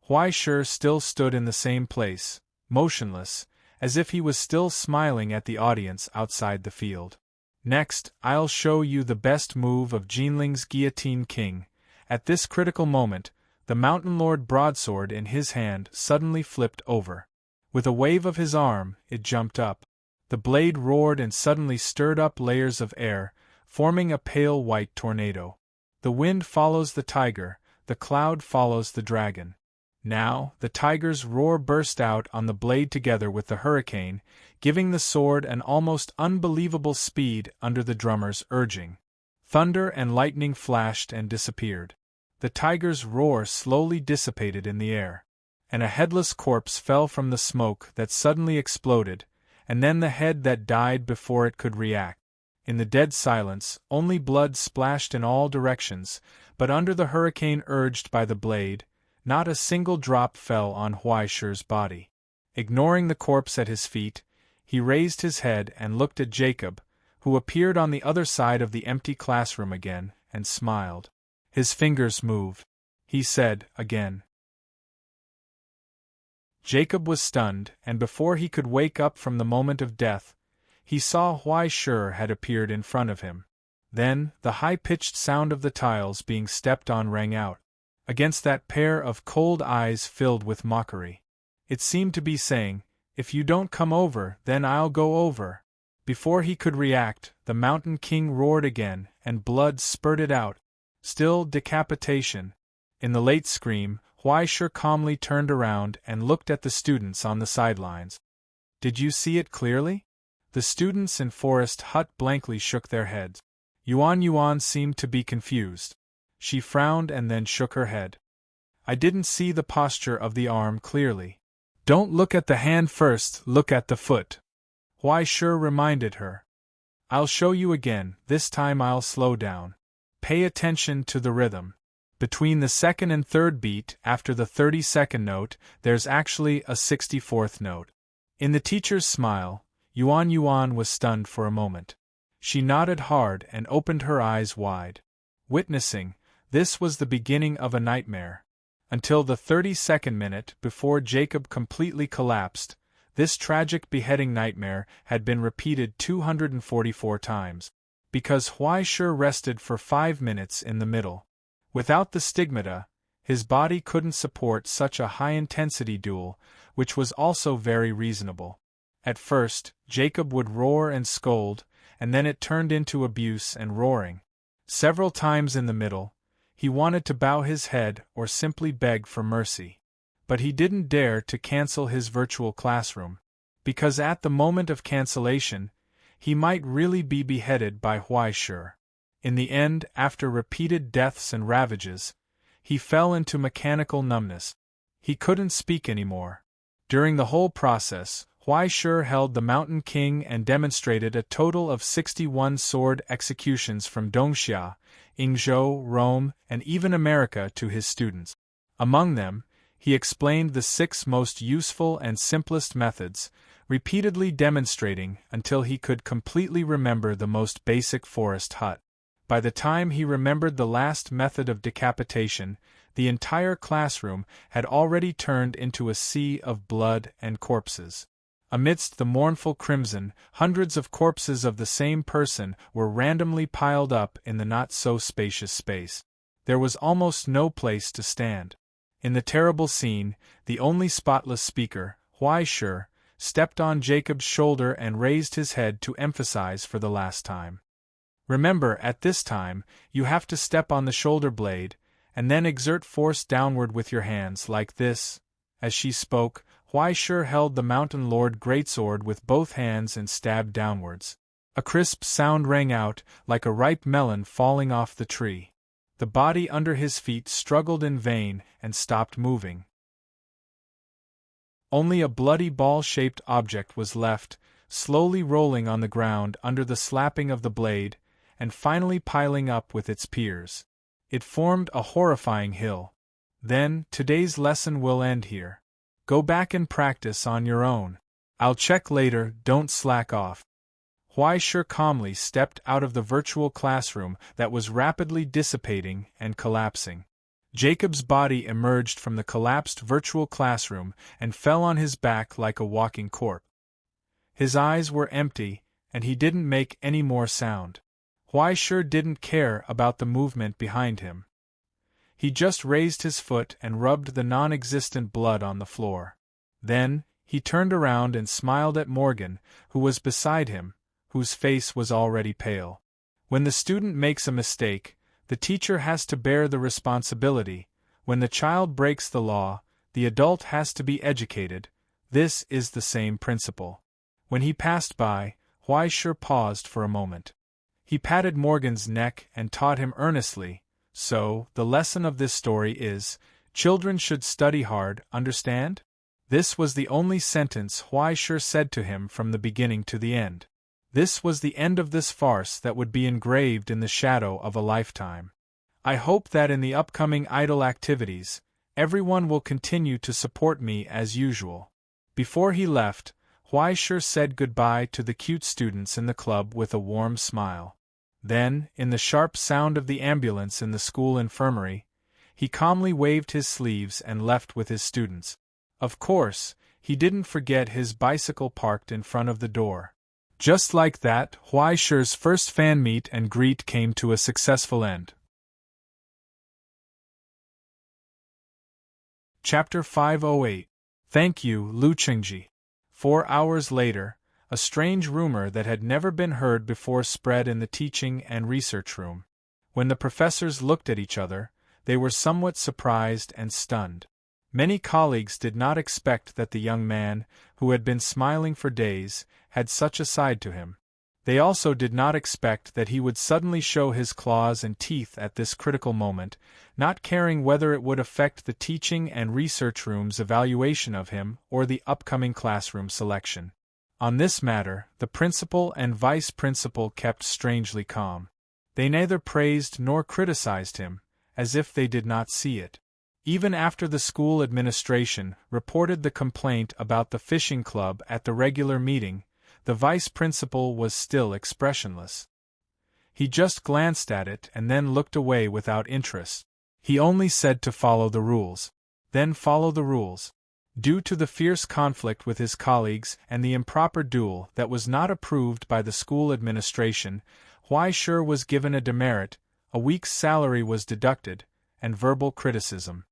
Huaishur still stood in the same place, motionless, as if he was still smiling at the audience outside the field. Next, I'll show you the best move of Jinling's Guillotine King. At this critical moment, the Mountain Lord broadsword in his hand suddenly flipped over. With a wave of his arm, it jumped up. The blade roared and suddenly stirred up layers of air, forming a pale white tornado. The wind follows the tiger, the cloud follows the dragon. Now, the tiger's roar burst out on the blade together with the hurricane, giving the sword an almost unbelievable speed under the drummer's urging. Thunder and lightning flashed and disappeared. The tiger's roar slowly dissipated in the air, and a headless corpse fell from the smoke that suddenly exploded, and then the head that died before it could react. In the dead silence, only blood splashed in all directions, but under the hurricane urged by the blade, not a single drop fell on Huaishur's body. Ignoring the corpse at his feet, he raised his head and looked at Jacob, who appeared on the other side of the empty classroom again, and smiled. His fingers moved. He said, again. Jacob was stunned, and before he could wake up from the moment of death, he saw Huaishur had appeared in front of him. Then, the high-pitched sound of the tiles being stepped on rang out, against that pair of cold eyes filled with mockery. It seemed to be saying, "If you don't come over, then I'll go over." Before he could react, the Mountain King roared again, and blood spurted out. Still decapitation. In the late scream, Huaishur calmly turned around and looked at the students on the sidelines. "Did you see it clearly?" The students in Forest Hut blankly shook their heads. Yuan seemed to be confused. She frowned and then shook her head. "I didn't see the posture of the arm clearly." "Don't look at the hand first, look at the foot," Huaishur reminded her. "I'll show you again, this time I'll slow down. Pay attention to the rhythm. Between the second and third beat, after the 32nd note, there's actually a 64th note." In the teacher's smile, Yuan was stunned for a moment. She nodded hard and opened her eyes wide. Witnessing, this was the beginning of a nightmare. Until the 32nd minute, before Jacob completely collapsed, this tragic beheading nightmare had been repeated 244 times. Because Huaishur rested for 5 minutes in the middle. Without the stigmata, his body couldn't support such a high-intensity duel, which was also very reasonable. At first, Jacob would roar and scold, and then it turned into abuse and roaring. Several times in the middle, he wanted to bow his head or simply beg for mercy. But he didn't dare to cancel his virtual classroom, because at the moment of cancellation, he might really be beheaded by Huaishur. In the end, after repeated deaths and ravages, he fell into mechanical numbness. He couldn't speak anymore. During the whole process, Huaishur held the Mountain King and demonstrated a total of 61 sword executions from Dongxia, Yingzhou, Rome, and even America to his students. Among them, he explained the 6 most useful and simplest methods, repeatedly demonstrating until he could completely remember the most basic Forest Hut. By the time he remembered the last method of decapitation, the entire classroom had already turned into a sea of blood and corpses. Amidst the mournful crimson, hundreds of corpses of the same person were randomly piled up in the not-so-spacious space. There was almost no place to stand. In the terrible scene, the only spotless speaker, Huaishur, stepped on Jacob's shoulder and raised his head to emphasize for the last time. "Remember, at this time, you have to step on the shoulder blade, and then exert force downward with your hands like this." As she spoke, Huaishur held the Mountain Lord greatsword with both hands and stabbed downwards. A crisp sound rang out, like a ripe melon falling off the tree. The body under his feet struggled in vain and stopped moving. Only a bloody ball-shaped object was left, slowly rolling on the ground under the slapping of the blade, and finally piling up with its peers. It formed a horrifying hill. Then, today's lesson will end here. Go back and practice on your own. I'll check later, don't slack off. Huai Shi calmly stepped out of the virtual classroom that was rapidly dissipating and collapsing. Jacob's body emerged from the collapsed virtual classroom and fell on his back like a walking corpse. His eyes were empty, and he didn't make any more sound. Huai Shi didn't care about the movement behind him. He just raised his foot and rubbed the non-existent blood on the floor. Then, he turned around and smiled at Morgan, who was beside him, whose face was already pale. When the student makes a mistake, the teacher has to bear the responsibility. When the child breaks the law, the adult has to be educated. This is the same principle. When he passed by, Huai Shi paused for a moment. He patted Morgan's neck and taught him earnestly, "So, the lesson of this story is, children should study hard, understand?" This was the only sentence Huai Shi said to him from the beginning to the end. This was the end of this farce that would be engraved in the shadow of a lifetime. I hope that in the upcoming idol activities, everyone will continue to support me as usual. Before he left, Huai Shi said goodbye to the cute students in the club with a warm smile. Then, in the sharp sound of the ambulance in the school infirmary, he calmly waved his sleeves and left with his students. Of course, he didn't forget his bicycle parked in front of the door. Just like that, Huai Shi's first fan meet and greet came to a successful end. Chapter 508. Thank you, Lu Qingji. 4 hours later, a strange rumor that had never been heard before spread in the teaching and research room. When the professors looked at each other, they were somewhat surprised and stunned. Many colleagues did not expect that the young man, who had been smiling for days, had such a side to him. They also did not expect that he would suddenly show his claws and teeth at this critical moment, not caring whether it would affect the teaching and research room's evaluation of him or the upcoming classroom selection. On this matter, the principal and vice principal kept strangely calm. They neither praised nor criticized him, as if they did not see it. Even after the school administration reported the complaint about the fishing club at the regular meeting, the vice principal was still expressionless. He just glanced at it and then looked away without interest. He only said to follow the rules. Then follow the rules. Due to the fierce conflict with his colleagues and the improper duel that was not approved by the school administration, Huai Shi was given a demerit, a week's salary was deducted, and verbal criticism.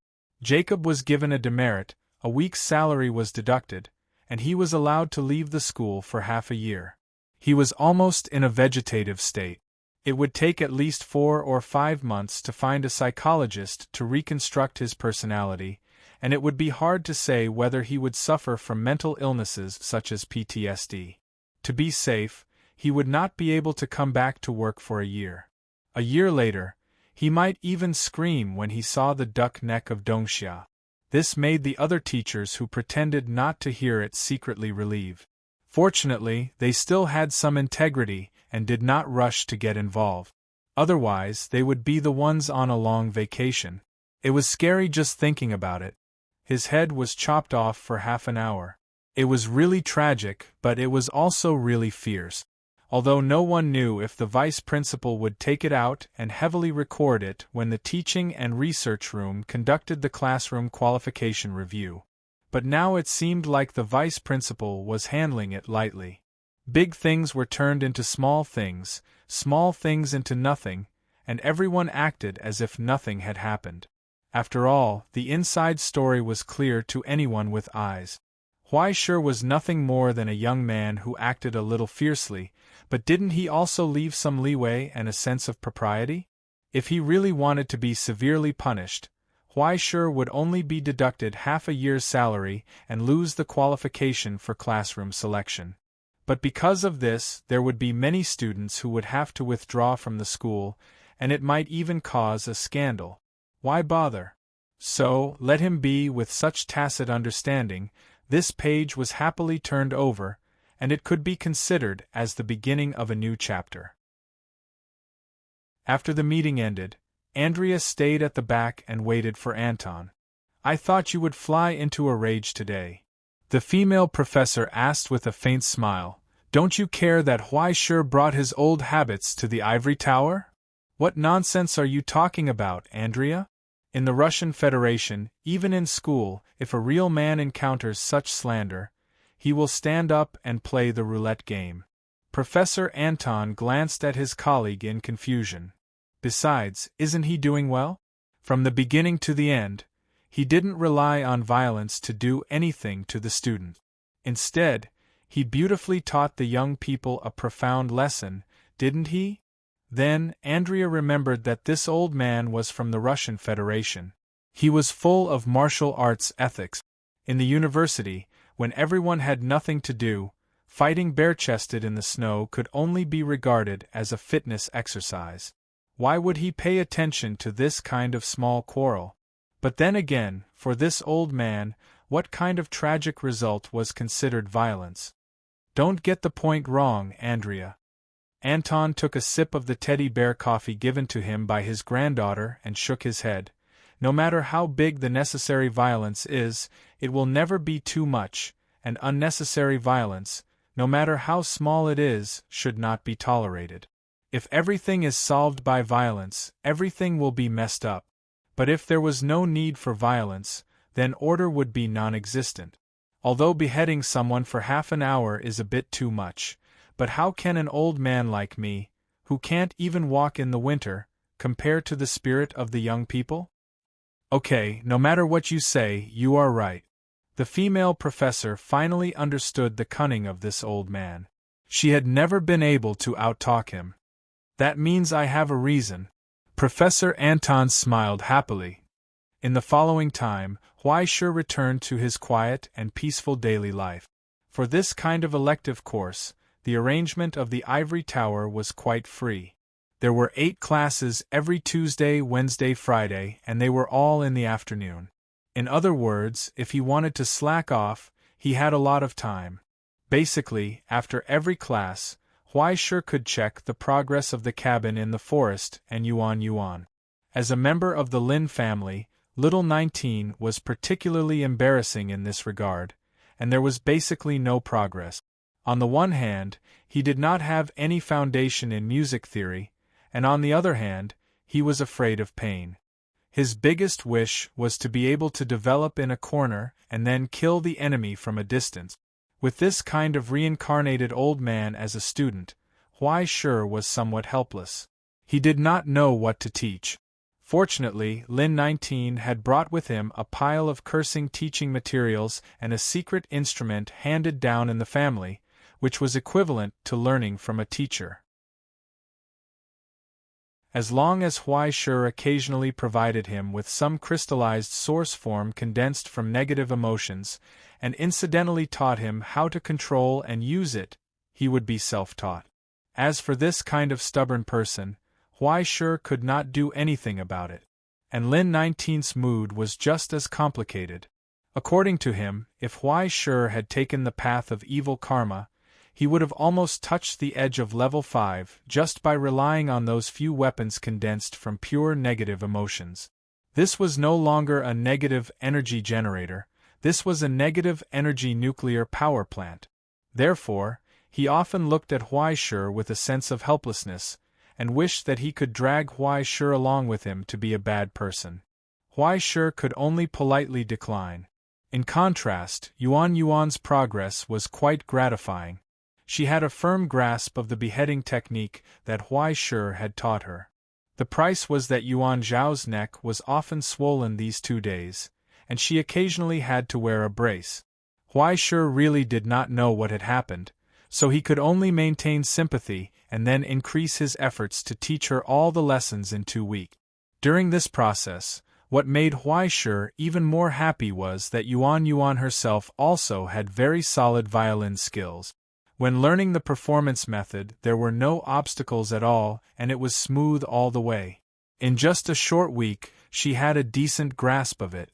Jacob was given a demerit, a week's salary was deducted, and he was allowed to leave the school for half a year. He was almost in a vegetative state. It would take at least 4 or 5 months to find a psychologist to reconstruct his personality, and it would be hard to say whether he would suffer from mental illnesses such as PTSD. To be safe, he would not be able to come back to work for a year. A year later, he might even scream when he saw the duck neck of Dongxia. This made the other teachers who pretended not to hear it secretly relieved. Fortunately, they still had some integrity and did not rush to get involved. Otherwise, they would be the ones on a long vacation. It was scary just thinking about it. His head was chopped off for half an hour. It was really tragic, but it was also really fierce. Although no one knew if the vice principal would take it out and heavily record it when the teaching and research room conducted the classroom qualification review. But now it seemed like the vice principal was handling it lightly. Big things were turned into small things into nothing, and everyone acted as if nothing had happened. After all, the inside story was clear to anyone with eyes. Huai Shi was nothing more than a young man who acted a little fiercely, but didn't he also leave some leeway and a sense of propriety? If he really wanted to be severely punished, Huai Shi would only be deducted half a year's salary and lose the qualification for classroom selection. But because of this, there would be many students who would have to withdraw from the school, and it might even cause a scandal. Why bother? So, let him be. With such tacit understanding, this page was happily turned over, and it could be considered as the beginning of a new chapter. After the meeting ended, Andrea stayed at the back and waited for Anton. "I thought you would fly into a rage today," the female professor asked with a faint smile. "Don't you care that Huai brought his old habits to the ivory tower?" "What nonsense are you talking about, Andrea? In the Russian Federation, even in school, if a real man encounters such slander, he will stand up and play the roulette game." Professor Anton glanced at his colleague in confusion. Besides, isn't he doing well? From the beginning to the end, he didn't rely on violence to do anything to the student. Instead, he beautifully taught the young people a profound lesson, didn't he? Then, Andrea remembered that this old man was from the Russian Federation. He was full of martial arts ethics. In the university, when everyone had nothing to do, fighting bare-chested in the snow could only be regarded as a fitness exercise. Why would he pay attention to this kind of small quarrel? But then again, for this old man, what kind of tragic result was considered violence? Don't get the point wrong, Andrea. Anton took a sip of the teddy bear coffee given to him by his granddaughter and shook his head. No matter how big the necessary violence is, it will never be too much, and unnecessary violence, no matter how small it is, should not be tolerated. If everything is solved by violence, everything will be messed up. But if there was no need for violence, then order would be non-existent. Although beheading someone for half an hour is a bit too much, but how can an old man like me, who can't even walk in the winter, compare to the spirit of the young people? Okay, no matter what you say, you are right. The female professor finally understood the cunning of this old man. She had never been able to outtalk him. That means I have a reason. Professor Anton smiled happily. In the following time, Huai returned to his quiet and peaceful daily life. For this kind of elective course, the arrangement of the ivory tower was quite free. There were 8 classes every Tuesday, Wednesday, Friday, and they were all in the afternoon. In other words, if he wanted to slack off, he had a lot of time. Basically, after every class, Huai could check the progress of the cabin in the forest and yuan. As a member of the Lin family, little 19 was particularly embarrassing in this regard, and there was basically no progress. On the one hand, he did not have any foundation in music theory, and on the other hand, he was afraid of pain. His biggest wish was to be able to develop in a corner and then kill the enemy from a distance. With this kind of reincarnated old man as a student, Huai was somewhat helpless. He did not know what to teach. Fortunately, Lin 19 had brought with him a pile of cursing teaching materials and a secret instrument handed down in the family, which was equivalent to learning from a teacher. As long as Huai occasionally provided him with some crystallized source form condensed from negative emotions, and incidentally taught him how to control and use it, he would be self-taught. As for this kind of stubborn person, Huai could not do anything about it. And Lin 19's mood was just as complicated. According to him, if Huai had taken the path of evil karma, he would have almost touched the edge of level 5 just by relying on those few weapons condensed from pure negative emotions. This was no longer a negative energy generator, this was a negative energy nuclear power plant. Therefore, he often looked at Huai with a sense of helplessness, and wished that he could drag Huai along with him to be a bad person. Huai could only politely decline. In contrast, Yuan's progress was quite gratifying. She had a firm grasp of the beheading technique that Huai had taught her. The price was that Yuan Zhao's neck was often swollen these 2 days, and she occasionally had to wear a brace. Huai really did not know what had happened, so he could only maintain sympathy and then increase his efforts to teach her all the lessons in 2 weeks. During this process, what made Huai even more happy was that Yuan herself also had very solid violin skills. When learning the performance method, there were no obstacles at all, and it was smooth all the way. In just a short week, she had a decent grasp of it.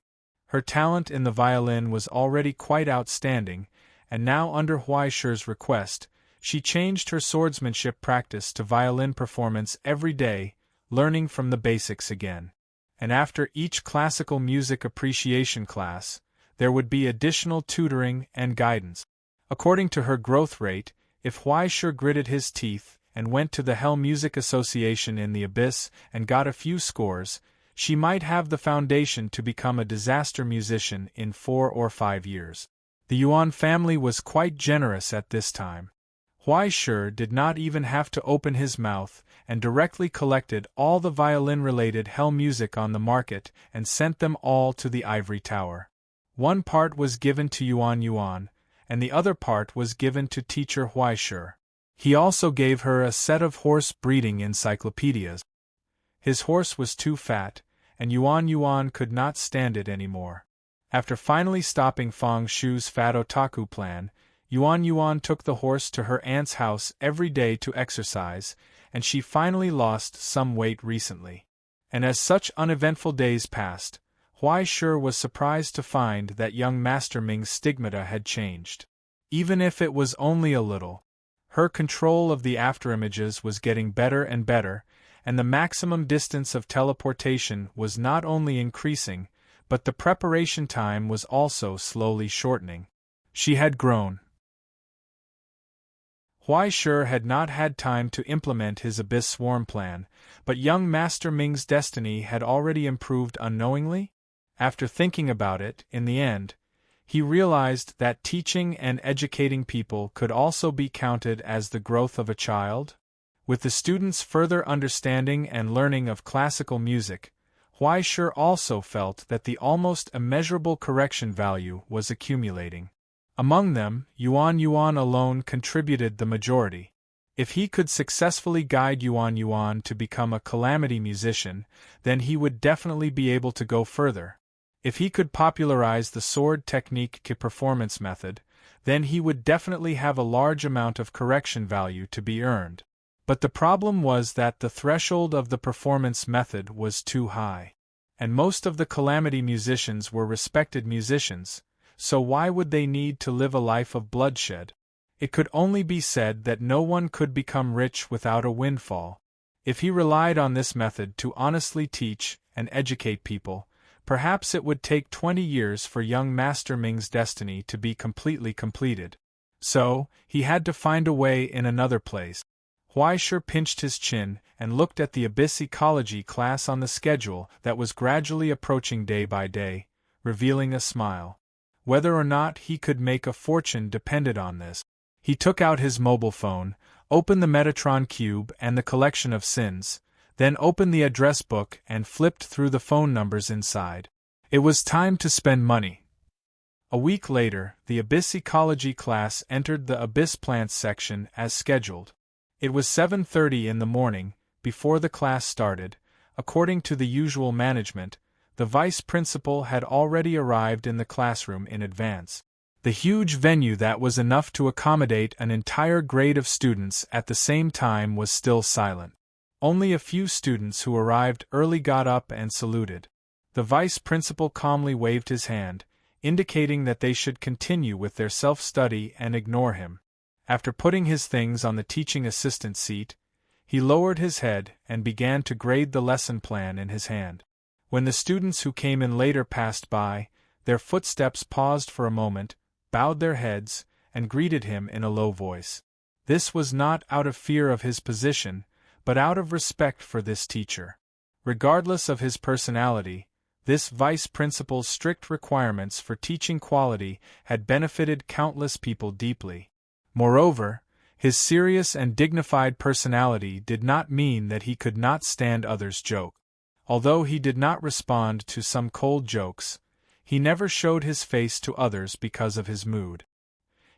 Her talent in the violin was already quite outstanding, and now under Huaishi's request, she changed her swordsmanship practice to violin performance every day, learning from the basics again. And after each classical music appreciation class, there would be additional tutoring and guidance. According to her growth rate, if Huaishi gritted his teeth and went to the Hell Music Association in the Abyss and got a few scores, she might have the foundation to become a disaster musician in 4 or 5 years. The Yuan family was quite generous at this time. Huaishi did not even have to open his mouth and directly collected all the violin-related Hell music on the market and sent them all to the ivory tower. One part was given to Yuan, and the other part was given to teacher Huaishi. He also gave her a set of horse breeding encyclopedias. His horse was too fat, and Yuan could not stand it anymore. After finally stopping Feng Shu's fat otaku plan, Yuan took the horse to her aunt's house every day to exercise, and she finally lost some weight recently. And as such uneventful days passed, Huaishi was surprised to find that young Master Ming's stigmata had changed. Even if it was only a little. Her control of the afterimages was getting better and better, and the maximum distance of teleportation was not only increasing, but the preparation time was also slowly shortening. She had grown. Huaishi had not had time to implement his Abyss Swarm plan, but young Master Ming's destiny had already improved unknowingly? After thinking about it, in the end, he realized that teaching and educating people could also be counted as the growth of a child. With the students' further understanding and learning of classical music, Huaishi also felt that the almost immeasurable correction value was accumulating. Among them, Yuan alone contributed the majority. If he could successfully guide Yuan to become a calamity musician, then he would definitely be able to go further. If he could popularize the sword technique performance method, then he would definitely have a large amount of correction value to be earned. But the problem was that the threshold of the performance method was too high. And most of the calamity musicians were respected musicians, so why would they need to live a life of bloodshed? It could only be said that no one could become rich without a windfall. If he relied on this method to honestly teach and educate people, perhaps it would take 20 years for young Master Ming's destiny to be completely completed. So, he had to find a way in another place. Huaishi pinched his chin and looked at the Abyss Ecology class on the schedule that was gradually approaching day by day, revealing a smile. Whether or not he could make a fortune depended on this. He took out his mobile phone, opened the Metatron cube and the collection of sins, then opened the address book and flipped through the phone numbers inside. It was time to spend money. A week later, the Abyss Ecology class entered the Abyss Plants section as scheduled. It was 7:30 in the morning, before the class started. According to the usual management, the vice principal had already arrived in the classroom in advance. The huge venue that was enough to accommodate an entire grade of students at the same time was still silent. Only a few students who arrived early got up and saluted. The vice principal calmly waved his hand, indicating that they should continue with their self-study and ignore him. After putting his things on the teaching assistant seat, he lowered his head and began to grade the lesson plan in his hand. When the students who came in later passed by, their footsteps paused for a moment, bowed their heads, and greeted him in a low voice. This was not out of fear of his position, but out of respect for this teacher. Regardless of his personality, this vice principal's strict requirements for teaching quality had benefited countless people deeply. Moreover, his serious and dignified personality did not mean that he could not stand others' joke. Although he did not respond to some cold jokes, he never showed his face to others because of his mood.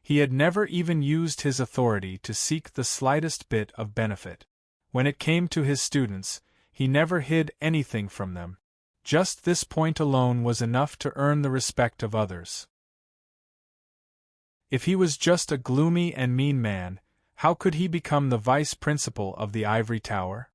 He had never even used his authority to seek the slightest bit of benefit. When it came to his students, he never hid anything from them. Just this point alone was enough to earn the respect of others. If he was just a gloomy and mean man, how could he become the vice principal of the ivory tower?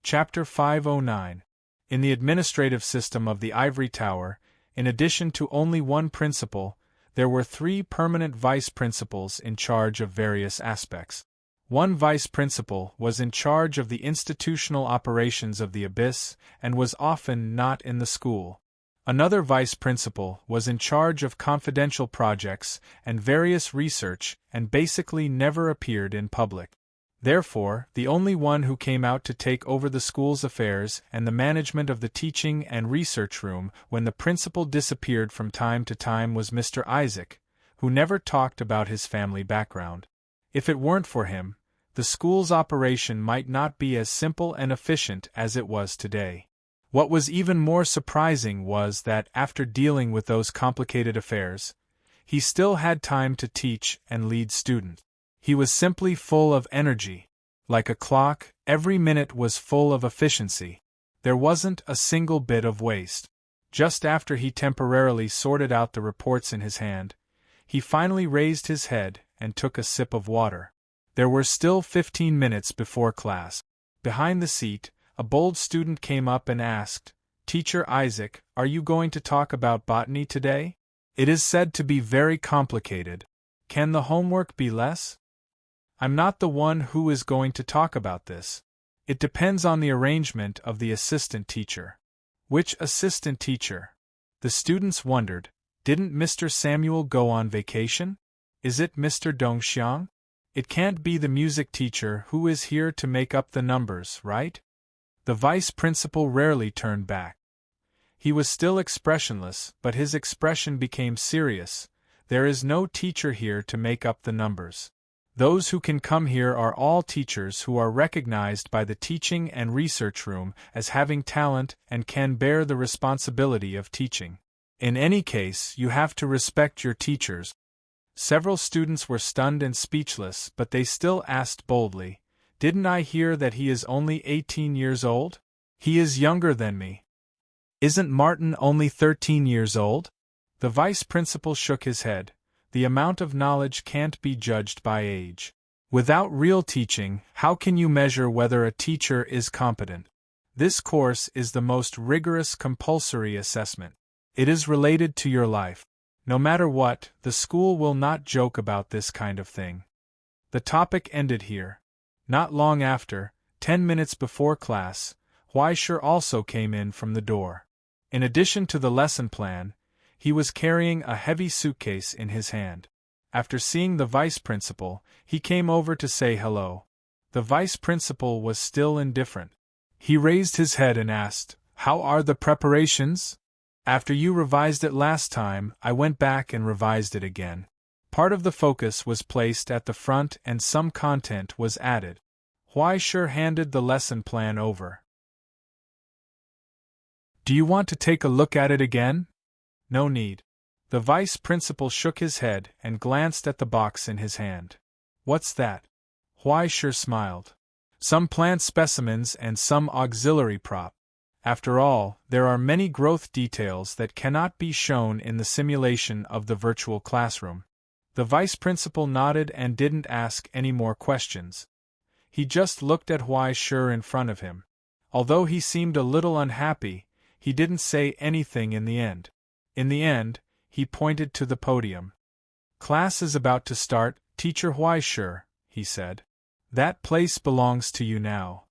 Chapter 509. In the administrative system of the ivory tower, in addition to only one principal, there were 3 permanent vice principals in charge of various aspects. One vice principal was in charge of the institutional operations of the abyss and was often not in the school. Another vice principal was in charge of confidential projects and various research and basically never appeared in public. Therefore, the only one who came out to take over the school's affairs and the management of the teaching and research room when the principal disappeared from time to time was Mr. Isaac, who never talked about his family background. If it weren't for him, the school's operation might not be as simple and efficient as it was today. What was even more surprising was that, after dealing with those complicated affairs, he still had time to teach and lead students. He was simply full of energy. Like a clock, every minute was full of efficiency. There wasn't a single bit of waste. Just after he temporarily sorted out the reports in his hand, he finally raised his head and took a sip of water. There were still 15 minutes before class. Behind the seat, a bold student came up and asked, "Teacher Isaac, are you going to talk about botany today? It is said to be very complicated. Can the homework be less?" "I'm not the one who is going to talk about this. It depends on the arrangement of the assistant teacher." "Which assistant teacher?" The students wondered. Didn't Mr. Samuel go on vacation? Is it Mr. Dongxiang? It can't be the music teacher who is here to make up the numbers, right? The vice principal rarely turned back. He was still expressionless, but his expression became serious. "There is no teacher here to make up the numbers. Those who can come here are all teachers who are recognized by the teaching and research room as having talent and can bear the responsibility of teaching. In any case, you have to respect your teachers." Several students were stunned and speechless, but they still asked boldly, "Didn't I hear that he is only 18 years old? He is younger than me. Isn't Martin only 13 years old?" The vice principal shook his head. The amount of knowledge can't be judged by age. Without real teaching, how can you measure whether a teacher is competent? This course is the most rigorous compulsory assessment. It is related to your life. No matter what, the school will not joke about this kind of thing. The topic ended here. Not long after, 10 minutes before class, Huaisher also came in from the door. In addition to the lesson plan, he was carrying a heavy suitcase in his hand. After seeing the vice principal, he came over to say hello. The vice principal was still indifferent. He raised his head and asked, "How are the preparations? After you revised it last time, I went back and revised it again." Part of the focus was placed at the front and some content was added. Huaisher handed the lesson plan over. "Do you want to take a look at it again?" "No need." The vice principal shook his head and glanced at the box in his hand. "What's that?" Huaisher smiled. "Some plant specimens and some auxiliary prop. After all, there are many growth details that cannot be shown in the simulation of the virtual classroom." The vice principal nodded and didn't ask any more questions. He just looked at Huaisher in front of him. Although he seemed a little unhappy, he didn't say anything in the end. In the end, he pointed to the podium. "Class is about to start, Teacher Huaisher," he said. "That place belongs to you now."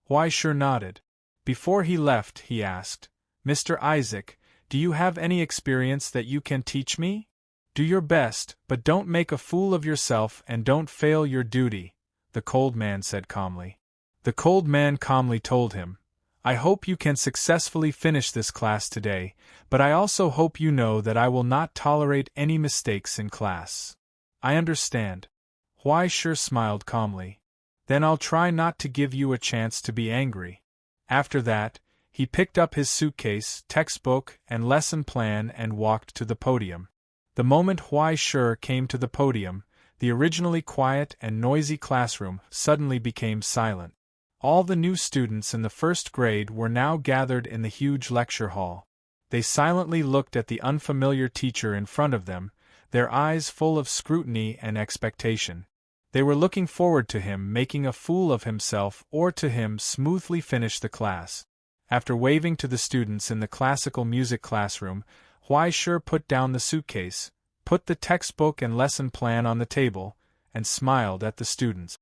Huaisher nodded. Before he left, he asked, "Mr. Isaac, do you have any experience that you can teach me? Do your best, but don't make a fool of yourself and don't fail your duty," the cold man said calmly. The cold man calmly told him, "I hope you can successfully finish this class today, but I also hope you know that I will not tolerate any mistakes in class." "I understand." Huaisher smiled calmly. "Then I'll try not to give you a chance to be angry." After that, he picked up his suitcase, textbook, and lesson plan and walked to the podium. The moment Huaisher came to the podium, the originally quiet and noisy classroom suddenly became silent. All the new students in the first grade were now gathered in the huge lecture hall. They silently looked at the unfamiliar teacher in front of them, their eyes full of scrutiny and expectation. They were looking forward to him making a fool of himself or to him smoothly finish the class. After waving to the students in the classical music classroom, Huai Shi put down the suitcase, put the textbook and lesson plan on the table, and smiled at the students.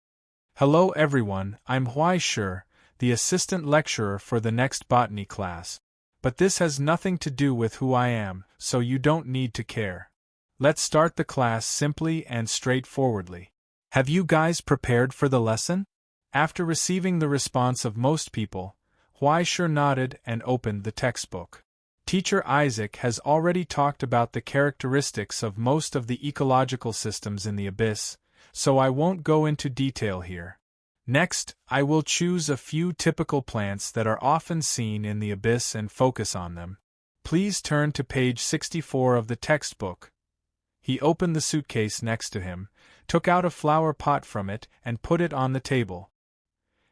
"Hello everyone, I'm Huai Shi, the assistant lecturer for the next botany class. But this has nothing to do with who I am, so you don't need to care. Let's start the class simply and straightforwardly. Have you guys prepared for the lesson?" After receiving the response of most people, Huai Shi nodded and opened the textbook. Teacher Isaac has already talked about the characteristics of most of the ecological systems in the abyss, so I won't go into detail here. Next, I will choose a few typical plants that are often seen in the abyss and focus on them. Please turn to page 64 of the textbook. He opened the suitcase next to him, took out a flower pot from it and put it on the table.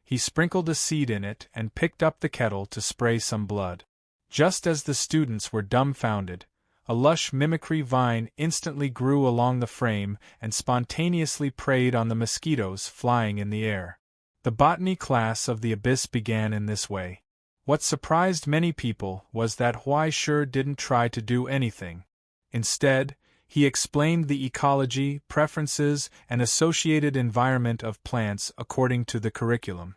He sprinkled a seed in it and picked up the kettle to spray some blood. Just as the students were dumbfounded, a lush mimicry vine instantly grew along the frame and spontaneously preyed on the mosquitoes flying in the air. The botany class of the abyss began in this way. What surprised many people was that Huai Shi didn't try to do anything. Instead, he explained the ecology, preferences, and associated environment of plants according to the curriculum.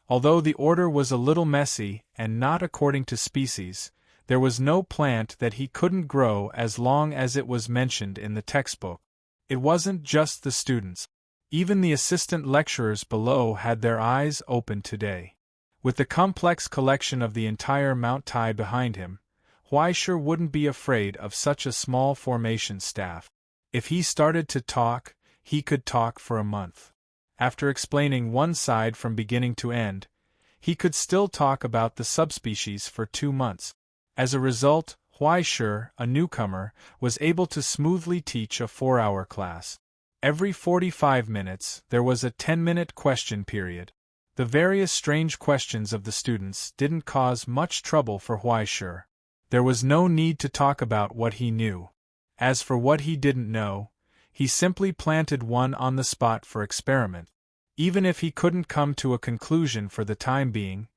Although the order was a little messy and not according to species, there was no plant that he couldn't grow as long as it was mentioned in the textbook. It wasn't just the students. Even the assistant lecturers below had their eyes open today. With the complex collection of the entire Mount Tai behind him, Huai Shi wouldn't be afraid of such a small formation staff. If he started to talk, he could talk for a month. After explaining one side from beginning to end, he could still talk about the subspecies for 2 months. As a result, Huai Shi, a newcomer, was able to smoothly teach a 4-hour class. Every 45 minutes, there was a 10-minute question period. The various strange questions of the students didn't cause much trouble for Huai Shi. There was no need to talk about what he knew. As for what he didn't know, he simply planted one on the spot for experiment. Even if he couldn't come to a conclusion for the time being,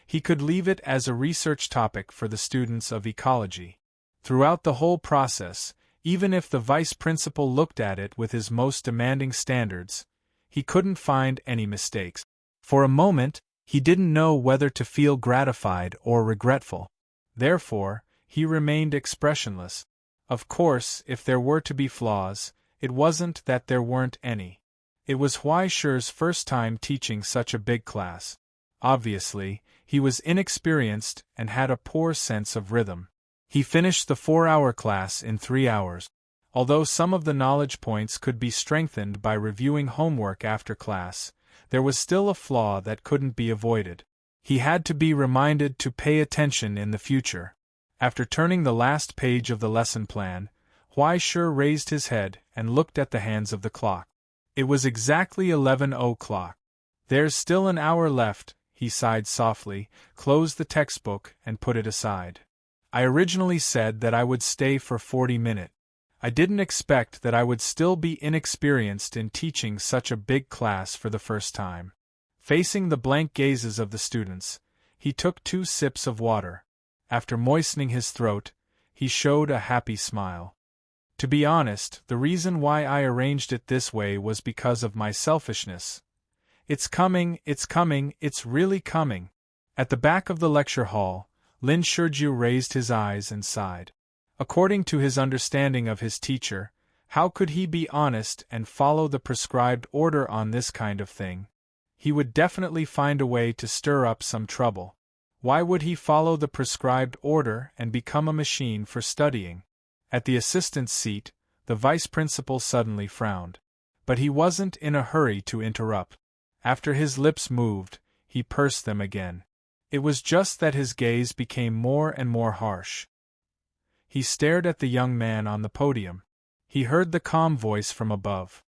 he could leave it as a research topic for the students of ecology. Throughout the whole process, even if the vice principal looked at it with his most demanding standards, he couldn't find any mistakes. For a moment, he didn't know whether to feel gratified or regretful. Therefore, he remained expressionless. Of course, if there were to be flaws, it wasn't that there weren't any. It was Huai Shi's first time teaching such a big class. Obviously, he was inexperienced and had a poor sense of rhythm. He finished the 4-hour class in 3 hours. Although some of the knowledge points could be strengthened by reviewing homework after class, there was still a flaw that couldn't be avoided. He had to be reminded to pay attention in the future. After turning the last page of the lesson plan, Huai Shi raised his head and looked at the hands of the clock. It was exactly 11 o'clock. "There's still an hour left," he sighed softly, closed the textbook, and put it aside. "I originally said that I would stay for 40 minutes. I didn't expect that I would still be inexperienced in teaching such a big class for the first time." Facing the blank gazes of the students, he took 2 sips of water. After moistening his throat, he showed a happy smile. "To be honest, the reason why I arranged it this way was because of my selfishness. It's coming, it's really coming." At the back of the lecture hall, Lin Shiju raised his eyes and sighed. According to his understanding of his teacher, how could he be honest and follow the prescribed order on this kind of thing? He would definitely find a way to stir up some trouble. Why would he follow the prescribed order and become a machine for studying? At the assistant's seat, the vice principal suddenly frowned. But he wasn't in a hurry to interrupt. After his lips moved, he pursed them again. It was just that his gaze became more and more harsh. He stared at the young man on the podium. He heard the calm voice from above.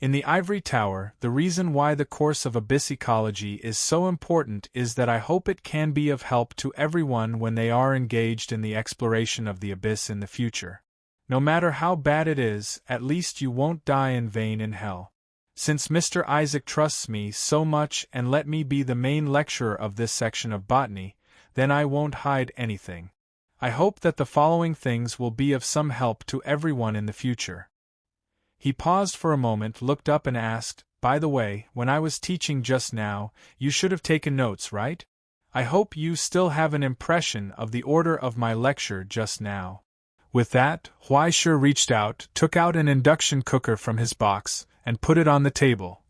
In the Ivory Tower, the reason why the course of abyss ecology is so important is that I hope it can be of help to everyone when they are engaged in the exploration of the abyss in the future. No matter how bad it is, at least you won't die in vain in hell. Since Mr. Isaac trusts me so much and let me be the main lecturer of this section of botany, then I won't hide anything. I hope that the following things will be of some help to everyone in the future. He paused for a moment, looked up and asked, "By the way, when I was teaching just now, you should have taken notes, right? I hope you still have an impression of the order of my lecture just now." With that, Huaishe reached out, took out an induction cooker from his box, and put it on the table.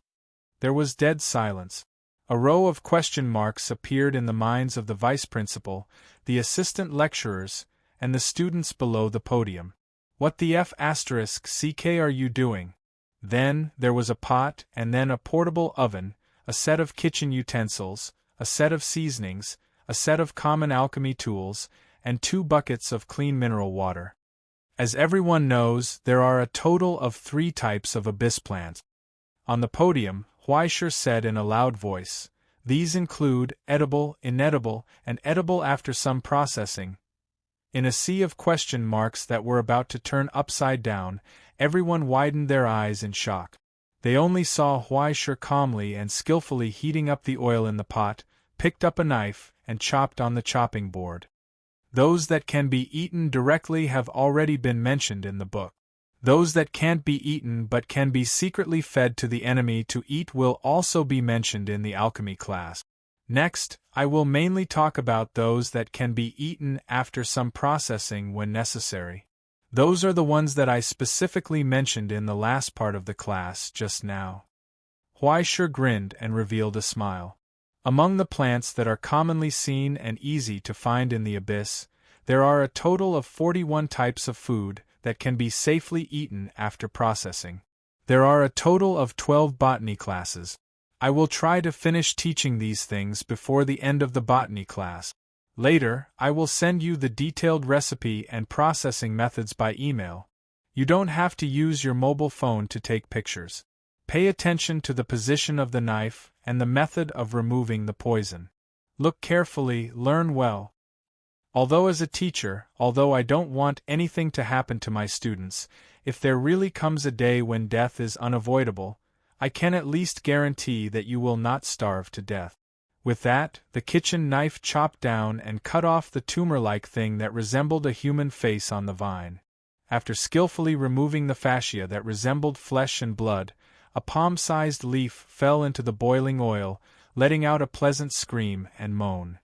There was dead silence. A row of question marks appeared in the minds of the vice principal, the assistant lecturers, and the students below the podium. "What the F***ck are you doing?" Then, there was a pot, and then a portable oven, a set of kitchen utensils, a set of seasonings, a set of common alchemy tools, and 2 buckets of clean mineral water. As everyone knows, there are a total of 3 types of abyss plants. On the podium, Huaishe said in a loud voice, "These include edible, inedible, and edible after some processing." In a sea of question marks that were about to turn upside down, everyone widened their eyes in shock. They only saw Huaishe calmly and skillfully heating up the oil in the pot, picked up a knife, and chopped on the chopping board. Those that can be eaten directly have already been mentioned in the book. Those that can't be eaten but can be secretly fed to the enemy to eat will also be mentioned in the alchemy class. Next, I will mainly talk about those that can be eaten after some processing when necessary. Those are the ones that I specifically mentioned in the last part of the class just now. Huaishe grinned and revealed a smile. Among the plants that are commonly seen and easy to find in the abyss, there are a total of 41 types of food that can be safely eaten after processing. There are a total of 12 botany classes. I will try to finish teaching these things before the end of the botany class. Later, I will send you the detailed recipe and processing methods by email. You don't have to use your mobile phone to take pictures. Pay attention to the position of the knife and the method of removing the poison. Look carefully, learn well. Although as a teacher, although I don't want anything to happen to my students, if there really comes a day when death is unavoidable, I can at least guarantee that you will not starve to death. With that, the kitchen knife chopped down and cut off the tumor-like thing that resembled a human face on the vine. After skillfully removing the fascia that resembled flesh and blood, a palm-sized leaf fell into the boiling oil, letting out a pleasant scream and moan.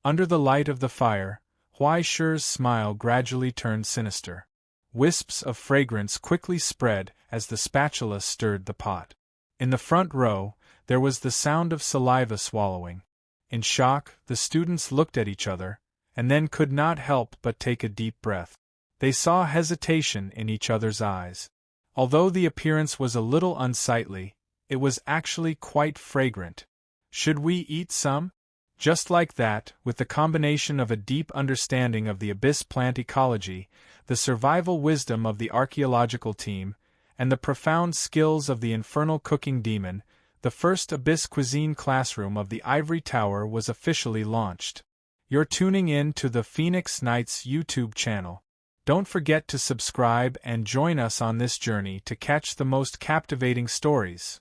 Under the light of the fire, Huaishe's smile gradually turned sinister. Wisps of fragrance quickly spread as the spatula stirred the pot. In the front row, there was the sound of saliva swallowing. In shock, the students looked at each other, and then could not help but take a deep breath. They saw hesitation in each other's eyes. Although the appearance was a little unsightly, it was actually quite fragrant. Should we eat some? Just like that, with the combination of a deep understanding of the abyss plant ecology, the survival wisdom of the archaeological team, and the profound skills of the infernal cooking demon, the first abyss cuisine classroom of the Ivory Tower was officially launched. You're tuning in to the Phoenix Knights YouTube channel. Don't forget to subscribe and join us on this journey to catch the most captivating stories.